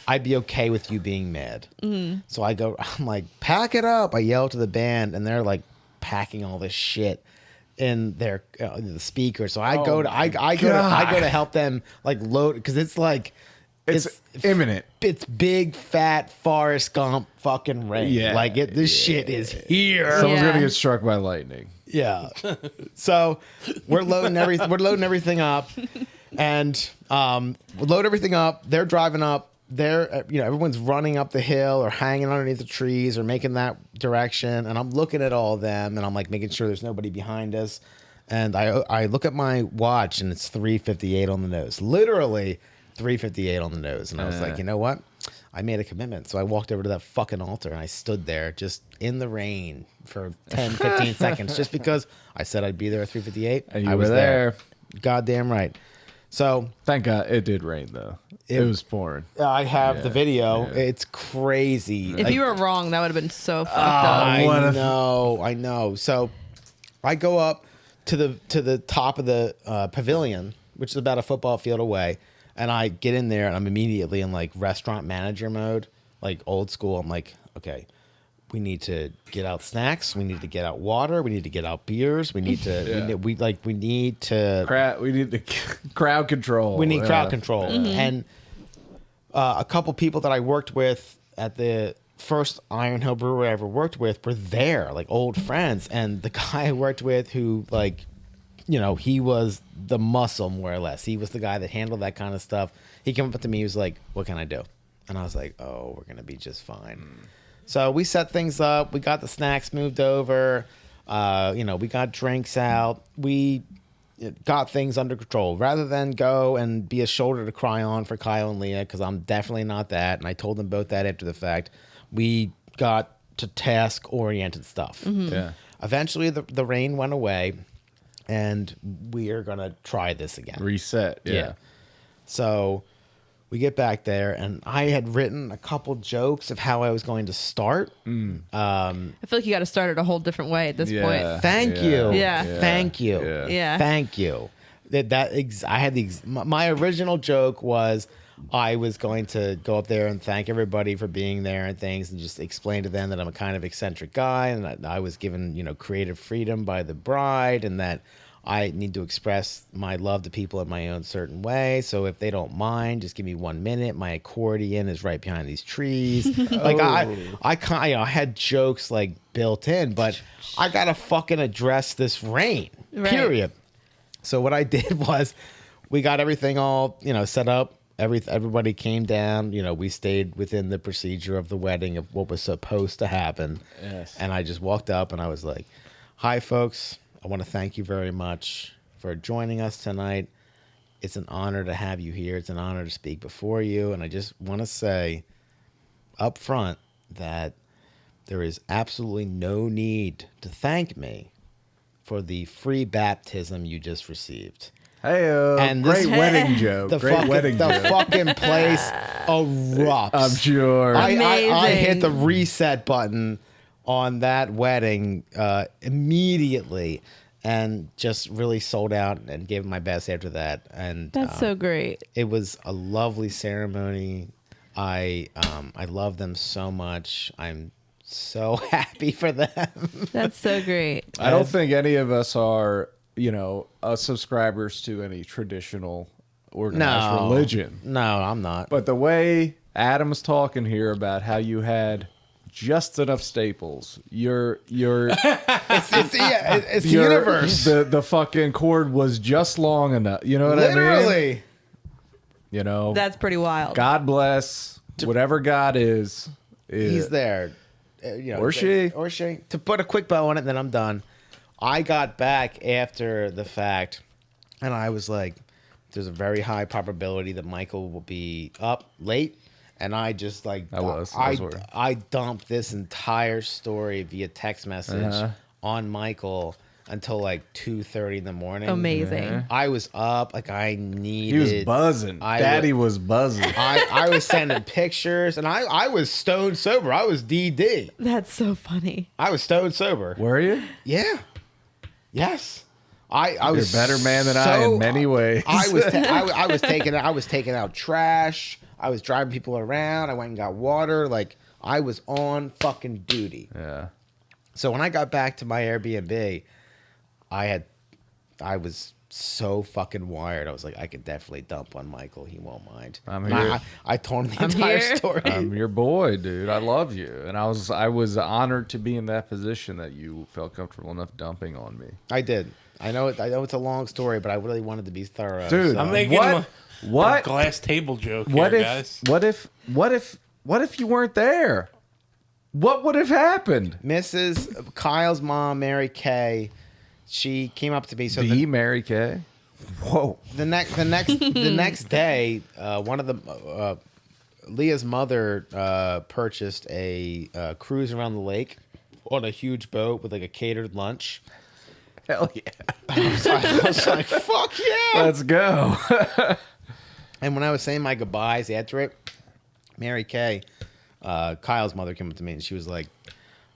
I'd be okay with you being mad. So I'm like, pack it up. I yell to the band and they're like packing all this shit in their the speaker. So I go to help them like load because it's like It's imminent. it's big fat Forrest Gump fucking rain. Yeah, Like this shit is here. Someone's Yeah. gonna get struck by lightning. Yeah. So we're loading everything up, and we load everything up. They're driving up. They're everyone's running up the hill or hanging underneath the trees or making that direction. And I'm looking at all of them, and I'm like making sure there's nobody behind us. And I look at my watch, and it's 3:58 on the nose. Literally 3:58 on the nose. And I was like, you know what? I made a commitment. So I walked over to that fucking altar and I stood there just in the rain for 10, 15 seconds just because I said I'd be there at 3:58. And you I were was there. Goddamn right. So Thank God it did rain though. It was pouring. I have the video. yeah. It's crazy. If you were wrong, that would have been so fucked up. I know. So I go up to the top of the pavilion, which is about a football field away. And I get in there and I'm immediately in like restaurant manager mode, like old school. I'm like, okay, we need to get out snacks. We need to get out water. We need to get out beers. We need to, we need to, We need the crowd control. we need crowd control. And a couple people that I worked with at the first Iron Hill Brewery I ever worked with were there, like old friends. And the guy I worked with who he was the muscle, more or less. He was the guy that handled that kind of stuff. He came up to me. He was like, "What can I do?" And I was like, "Oh, we're going to be just fine." So we set things up. We got the snacks moved over. We got drinks out. We got things under control. Rather than go and be a shoulder to cry on for Kyle and Leah, because I'm definitely not that. And I told them both that after the fact. We got to task-oriented stuff. Yeah. Eventually, the rain went away. And we are going to try this again. Reset. Yeah. So we get back there, and I had written a couple jokes of how I was going to start. I feel like you got to start it a whole different way at this point. Thank you. Yeah. Thank you. Yeah. Yeah. Thank you. I had my original joke was I was going to go up there and thank everybody for being there and things, and just explain to them that I'm a kind of eccentric guy, and that I was given creative freedom by the bride, and that I need to express my love to people in my own certain way. So if they don't mind, just give me 1 minute. My accordion is right behind these trees. Like I had jokes like built in, but I gotta fucking address this rain. Right. Period. So what I did was we got everything all set up. everybody came down. You know, we stayed within the procedure of the wedding of what was supposed to happen. Yes. And I just walked up and I was like, "Hi, folks. I want to thank you very much for joining us tonight. It's an honor to have you here. It's an honor to speak before you. And I just want to say up front that there is absolutely no need to thank me for the free baptism you just received." Hey, And great this- wedding joke. The Great fucking, wedding the joke. fucking place erupts. I'm sure. I Amazing. hit the reset button on that wedding immediately and just really sold out and gave it my best after that. And That's so great. it was a lovely ceremony. I love them so much. I'm so happy for them. That's so great. I don't think any of us are, subscribers to any traditional organized religion. No, I'm not. But the way Adam's talking here about how you had just enough staples, your It's the your- universe. the fucking cord was just long enough. You know what I mean? Literally. You know, That's pretty wild. God bless whatever God is. He's there. Or she. Or she. To put a quick bow on it, then I'm done. I got back after the fact, and I was like, there's a very high probability that Michael will be up late. And I just like, I was worried. I dumped this entire story via text message on Michael until like 2:30 in the morning. Amazing. I was up, like I needed. He was buzzing. Daddy was buzzing. I was sending pictures, and I was stone sober. I was DD. That's so funny. I was stone sober. Were you? Yeah. Yes. I You're was a better man than I in many ways. I was taking out trash. I was driving people around. I went and got water. Like I was on fucking duty. Yeah. So when I got back to my Airbnb, I was so fucking wired. I was like, I could definitely dump on Michael. He won't mind. I'm And here. I told him the I'm entire here. story. I'm your boy, dude. I love you, and I was honored to be in that position that you felt comfortable enough dumping on me, I did. I know it's a long story, but I really wanted to be thorough. dude. so- I'm making what? a What? glass table joke What here, if? guys. What if you weren't there? What would have happened? Mrs. Kyle's mom, Mary Kay, she came up to me. So The Mary Kay. Whoa. the next day, one of the Leah's mother purchased a cruise around the lake on a huge boat with like a catered lunch. Hell yeah. I was like, fuck yeah! Let's go. And when I was saying my goodbyes after it, Mary Kay, Kyle's mother, came up to me and she was like,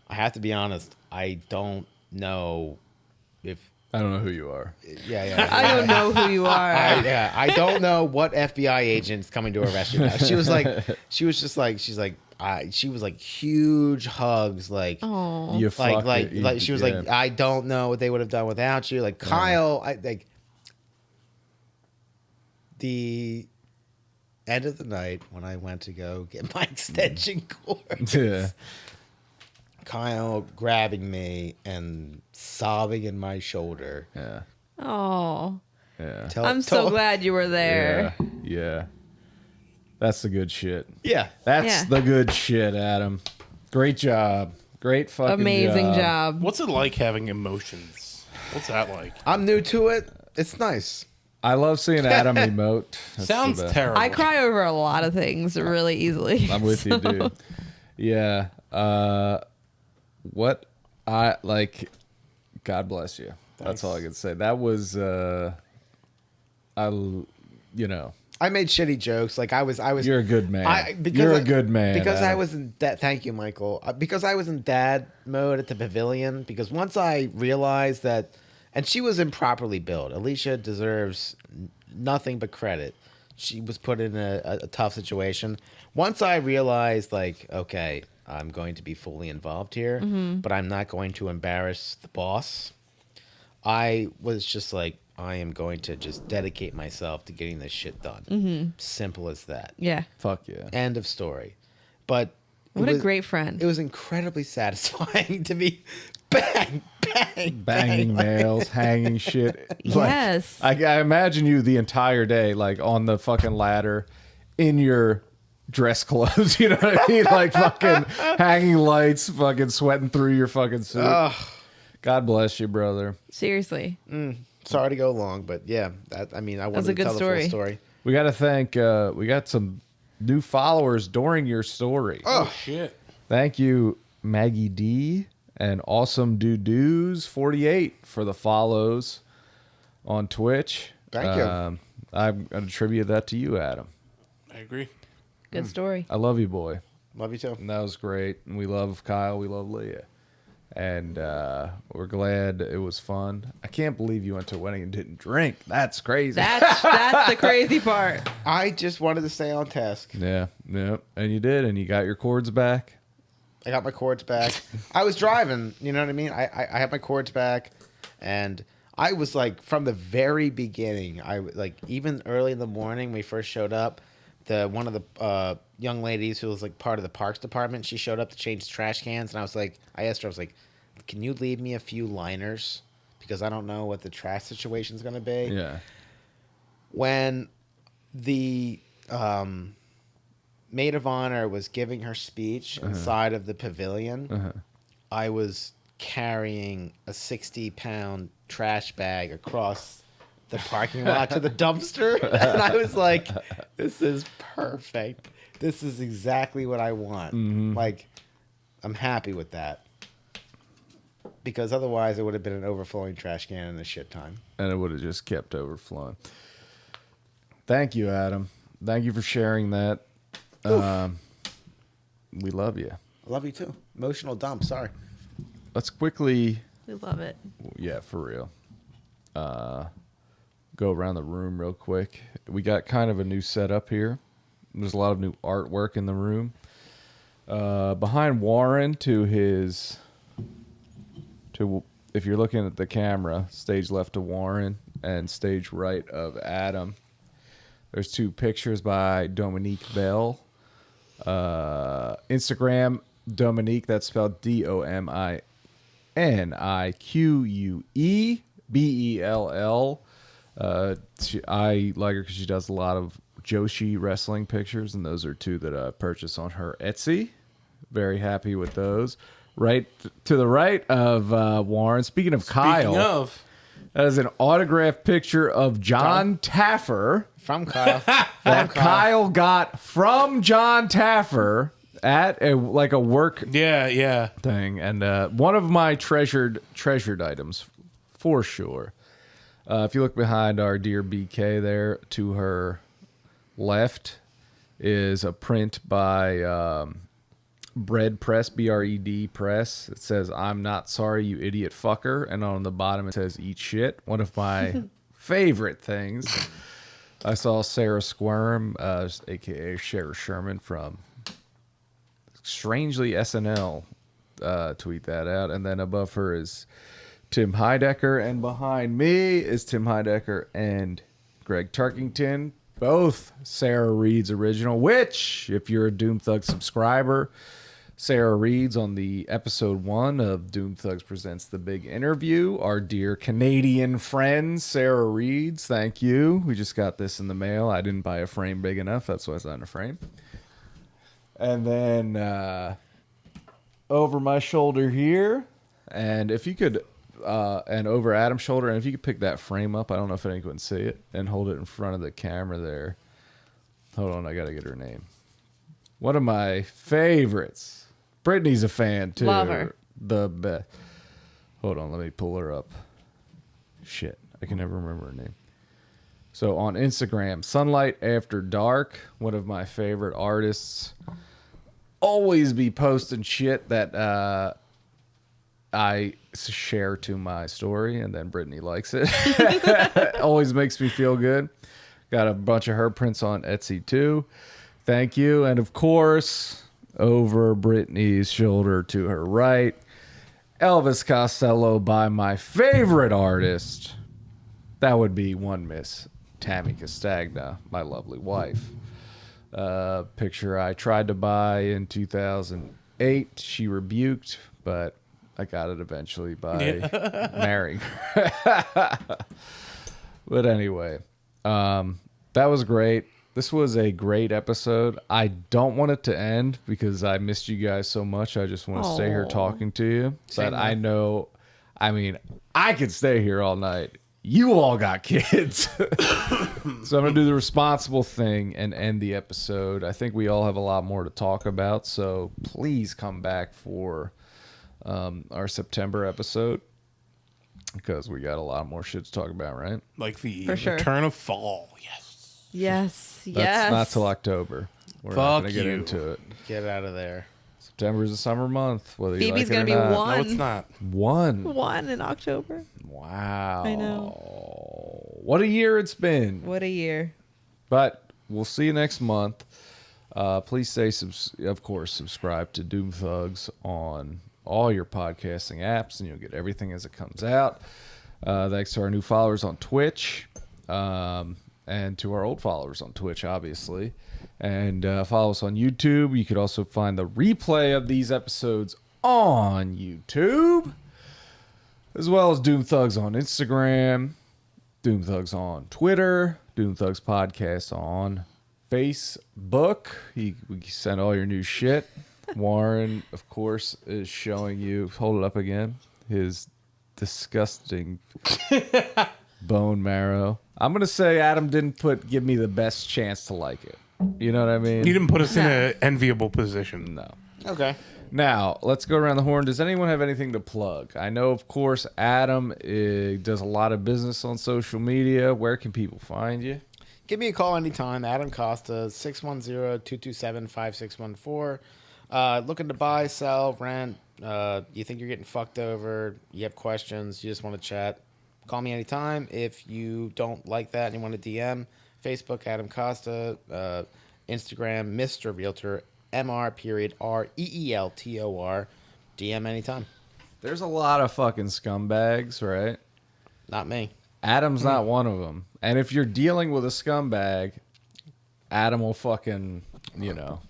I have to be honest, I don't know if. I don't know who you are. Yeah. I don't know who you are. I don't know what FBI agent's coming to arrest you now. She was like huge hugs, like. Oh, You Like she was like, I don't know what they would have done without you. Like Kyle, the end of the night when I went to go get my extension cords, Yeah. Kyle grabbing me and sobbing in my shoulder. Yeah. oh. Yeah. I'm so glad you were there. Yeah. Yeah. That's the good shit. Yeah. That's Yeah. the good shit, Adam. Great job. Great fucking Amazing job. What's it like having emotions? What's that like? I'm new to it. It's nice. I love seeing Adam emote. That's Sounds the best. terrible. I cry over a lot of things really easily. I'm with you, dude. Yeah. What I like, God bless you. That's all I can say. That was, I made shitty jokes. Like I was. you're a good man. Because You're a good man. Because I Adam. was in thank you, Michael. Because I was in dad mode at the pavilion. Because once I realized that, and she was improperly billed. Alicia deserves nothing but credit. She was put in a tough situation. Once I realized, like, okay, I'm going to be fully involved here, but I'm not going to embarrass the boss. I was just like, I am going to just dedicate myself to getting this shit done. Simple as that. Yeah. Fuck yeah. End of story. But What a great friend. it was incredibly satisfying to be bang, bang, Banging bang. nails, hanging shit. Yes. I imagine you the entire day, like on the fucking ladder, in your dress clothes. You know what I mean? Like fucking hanging lights, fucking sweating through your fucking suit. God bless you, brother. Seriously. Sorry to go long, but yeah, I wanted to tell the full story. We got to thank, we got some new followers during your story. Oh, shit. Thank you, Maggie D and Awesome Doos 48 for the follows on Twitch. Thank you. I'm going to attribute that to you, Adam. I agree. Good story. I love you, boy. Love you too. And that was great. And we love Kyle. We love Leah. And we're glad it was fun. I can't believe you went to a wedding and didn't drink. That's crazy. That's the crazy part. I just wanted to stay on task. Yeah. And you did. And you got your cords back. I got my cords back. I was driving, you know what I mean? I had my cords back, and I was like, from the very beginning, even early in the morning when we first showed up, one of the young ladies who was like part of the parks department, she showed up to change trash cans, and I asked her, I was like, can you leave me a few liners? Because I don't know what the trash situation is going to be. Yeah. When the maid of honor was giving her speech inside of the pavilion, I was carrying a 60-pound trash bag across the parking lot to the dumpster, and I was like, this is perfect. This is exactly what I want. Like, I'm happy with that, because otherwise it would have been an overflowing trash can in the shit time, and it would have just kept overflowing. Thank you, Adam. Thank you for sharing that. We love you. I love you too. Emotional dump. Sorry. Let's quickly, We love it. yeah, for real, go around the room real quick. We got kind of a new setup here. There's a lot of new artwork in the room. Behind Warren, if you're looking at the camera, stage left of Warren and stage right of Adam, there's two pictures by Dominique Bell. Instagram, Dominique, that's spelled DOMINIQUEBELL. I like her because she does a lot of Joshi wrestling pictures, and those are two that I purchased on her Etsy. Very happy with those. Right to the right of Warren. Speaking of Kyle, that is an autographed picture of John Taffer. From Kyle. That Kyle got from John Taffer at a work thing. And one of my treasured items, for sure. If you look behind our dear BK there, to her left is a print by Bread Press, BRED Press. It says, "I'm not sorry, you idiot fucker." And on the bottom it says, "Eat shit." One of my favorite things. I saw Sarah Squirm, a.k.a. Sarah Sherman from strangely SNL, tweet that out. And then above her is Tim Heidecker, and behind me is Tim Heidecker and Greg Turkington, both Sarah Reed's original, which, if you're a Doom Thug subscriber, Sarah Reed's on the episode 1 of Doom Thugs Presents The Big Interview. Our dear Canadian friend, Sarah Reed's. Thank you. We just got this in the mail. I didn't buy a frame big enough. That's why it's not in a frame. And then over my shoulder here, and if you could, and over Adam's shoulder, and if you could pick that frame up, I don't know if anyone can see it, and hold it in front of the camera there. Hold on, I got to get her name. One of my favorites. Brittany's a fan, too. Love her. The best. Hold on, let me pull her up. Shit, I can never remember her name. So on Instagram, Sunlight After Dark, one of my favorite artists. Always be posting shit that I share to my story, and then Brittany likes it. Always makes me feel good. Got a bunch of her prints on Etsy, too. Thank you. And of course, over Brittany's shoulder to her right, Elvis Costello by my favorite artist. That would be one Miss Tammy Castagna, my lovely wife. Picture I tried to buy in 2008. She rebuked, but I got it eventually by marrying her. But anyway, that was great. This was a great episode. I don't want it to end because I missed you guys so much. I just want to stay here Aw. talking to you. Same But here. I know, I mean, I could stay here all night. You all got kids. So I'm going to do the responsible thing and end the episode. I think we all have a lot more to talk about. So please come back for our September episode because we got a lot more shit to talk about, right? Like the For sure. return of fall. Yes. Yes. That's Yes. not till October. We're not Fuck going to get you. into it. Get out of there. September's a summer month, whether you Phoebe's like it or gonna be not. one. No, it's not. One. in October. Wow. I know. What a year it's been. What a year. But we'll see you next month. Please stay, of course, subscribe to Doom Thugs on all your podcasting apps, and you'll get everything as it comes out. Thanks to our new followers on Twitch, and to our old followers on Twitch, obviously. And follow us on YouTube. You could also find the replay of these episodes on YouTube, as well as Doom Thugs on Instagram, Doom Thugs on Twitter, Doom Thugs Podcast on Facebook. We send all your new shit. Warren, of course, is showing you, hold it up again, his disgusting bone marrow. I'm going to say Adam didn't give me the best chance to like it. You know what I mean? You didn't put us in an enviable position. No. Okay. Now, let's go around the horn. Does anyone have anything to plug? I know, of course, Adam does a lot of business on social media. Where can people find you? Give me a call anytime. Adam Costa, 610-227-5614. Looking to buy, sell, rent. You think you're getting fucked over. You have questions. You just want to chat. Call me anytime. If you don't like that and you want to DM, Facebook, Adam Costa. Instagram, Mr. Realtor, MR.REELTOR. DM anytime. There's a lot of fucking scumbags, right? Not me. Adam's not one of them. And if you're dealing with a scumbag, Adam will fucking, he'll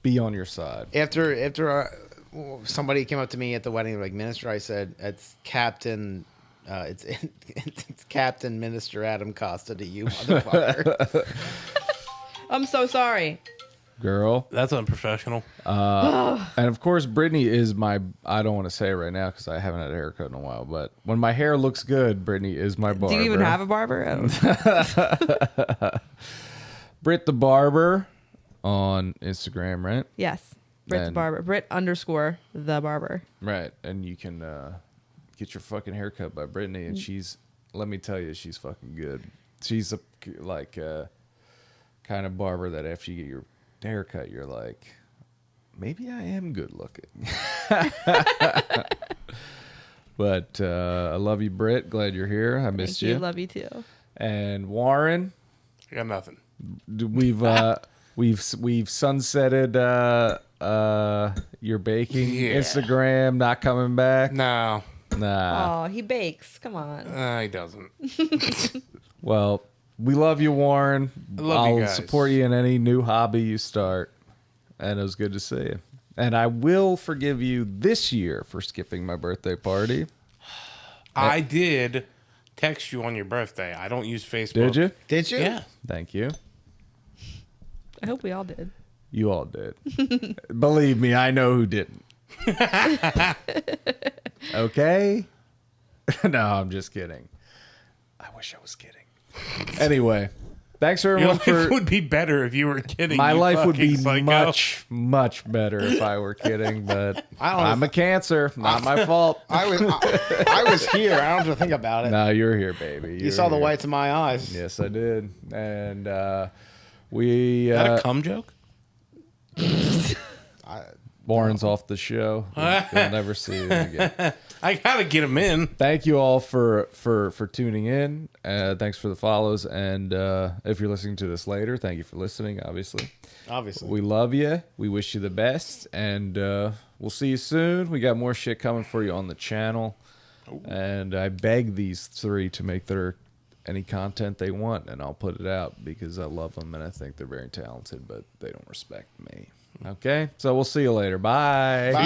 be on your side. After somebody came up to me at the wedding, like, minister, I said, it's Captain, it's Captain Minister Adam Costa to you, motherfucker. I'm so sorry. Girl. That's unprofessional. And of course, Brittany is I don't want to say it right now because I haven't had a haircut in a while, but when my hair looks good, Brittany is my barber. Do you even have a barber? I don't know. Britt the Barber on Instagram, right? Yes. Britt the And- barber. Britt _the barber. Right. And you can get your fucking haircut by Brittany, and let me tell you, she's fucking good. She's a kind of barber that after you get your haircut, you're like, maybe I am good looking. But I love you, Britt. Glad you're here. I missed Thank you. you. Love you too. And Warren, I got nothing. we've sunsetted your baking Yeah. Instagram. Not coming back. No, Nah. Oh, he bakes. Come on. he doesn't. Well, we love you, Warren. I love I'll you guys. support you in any new hobby you start. And it was good to see you. And I will forgive you this year for skipping my birthday party. I did text you on your birthday. I don't use Facebook. Did you? Did you? Yeah. Thank you. I hope we all did. You all did. Believe me, I know who didn't. Okay? No, I'm just kidding. I wish I was kidding. Anyway, thanks Your everyone life for... would be better if you were kidding. My you life would be fucking psycho. much, much better if I were kidding, but I don't know. I'm a Cancer. Not my fault. I was here. I don't have to think about it. No, you're here, baby. You saw the whites of my eyes. Yes, I did. And we... Is that a cum joke? Warren's off the show. You'll never see him again. I gotta get him in. Thank you all for tuning in. Thanks for the follows. And if you're listening to this later, thank you for listening, obviously. Obviously. We love you. We wish you the best. And we'll see you soon. We got more shit coming for you on the channel. And I beg these three to make any content they want, and I'll put it out because I love them and I think they're very talented, but they don't respect me. Okay? So we'll see you later. Bye. Bye.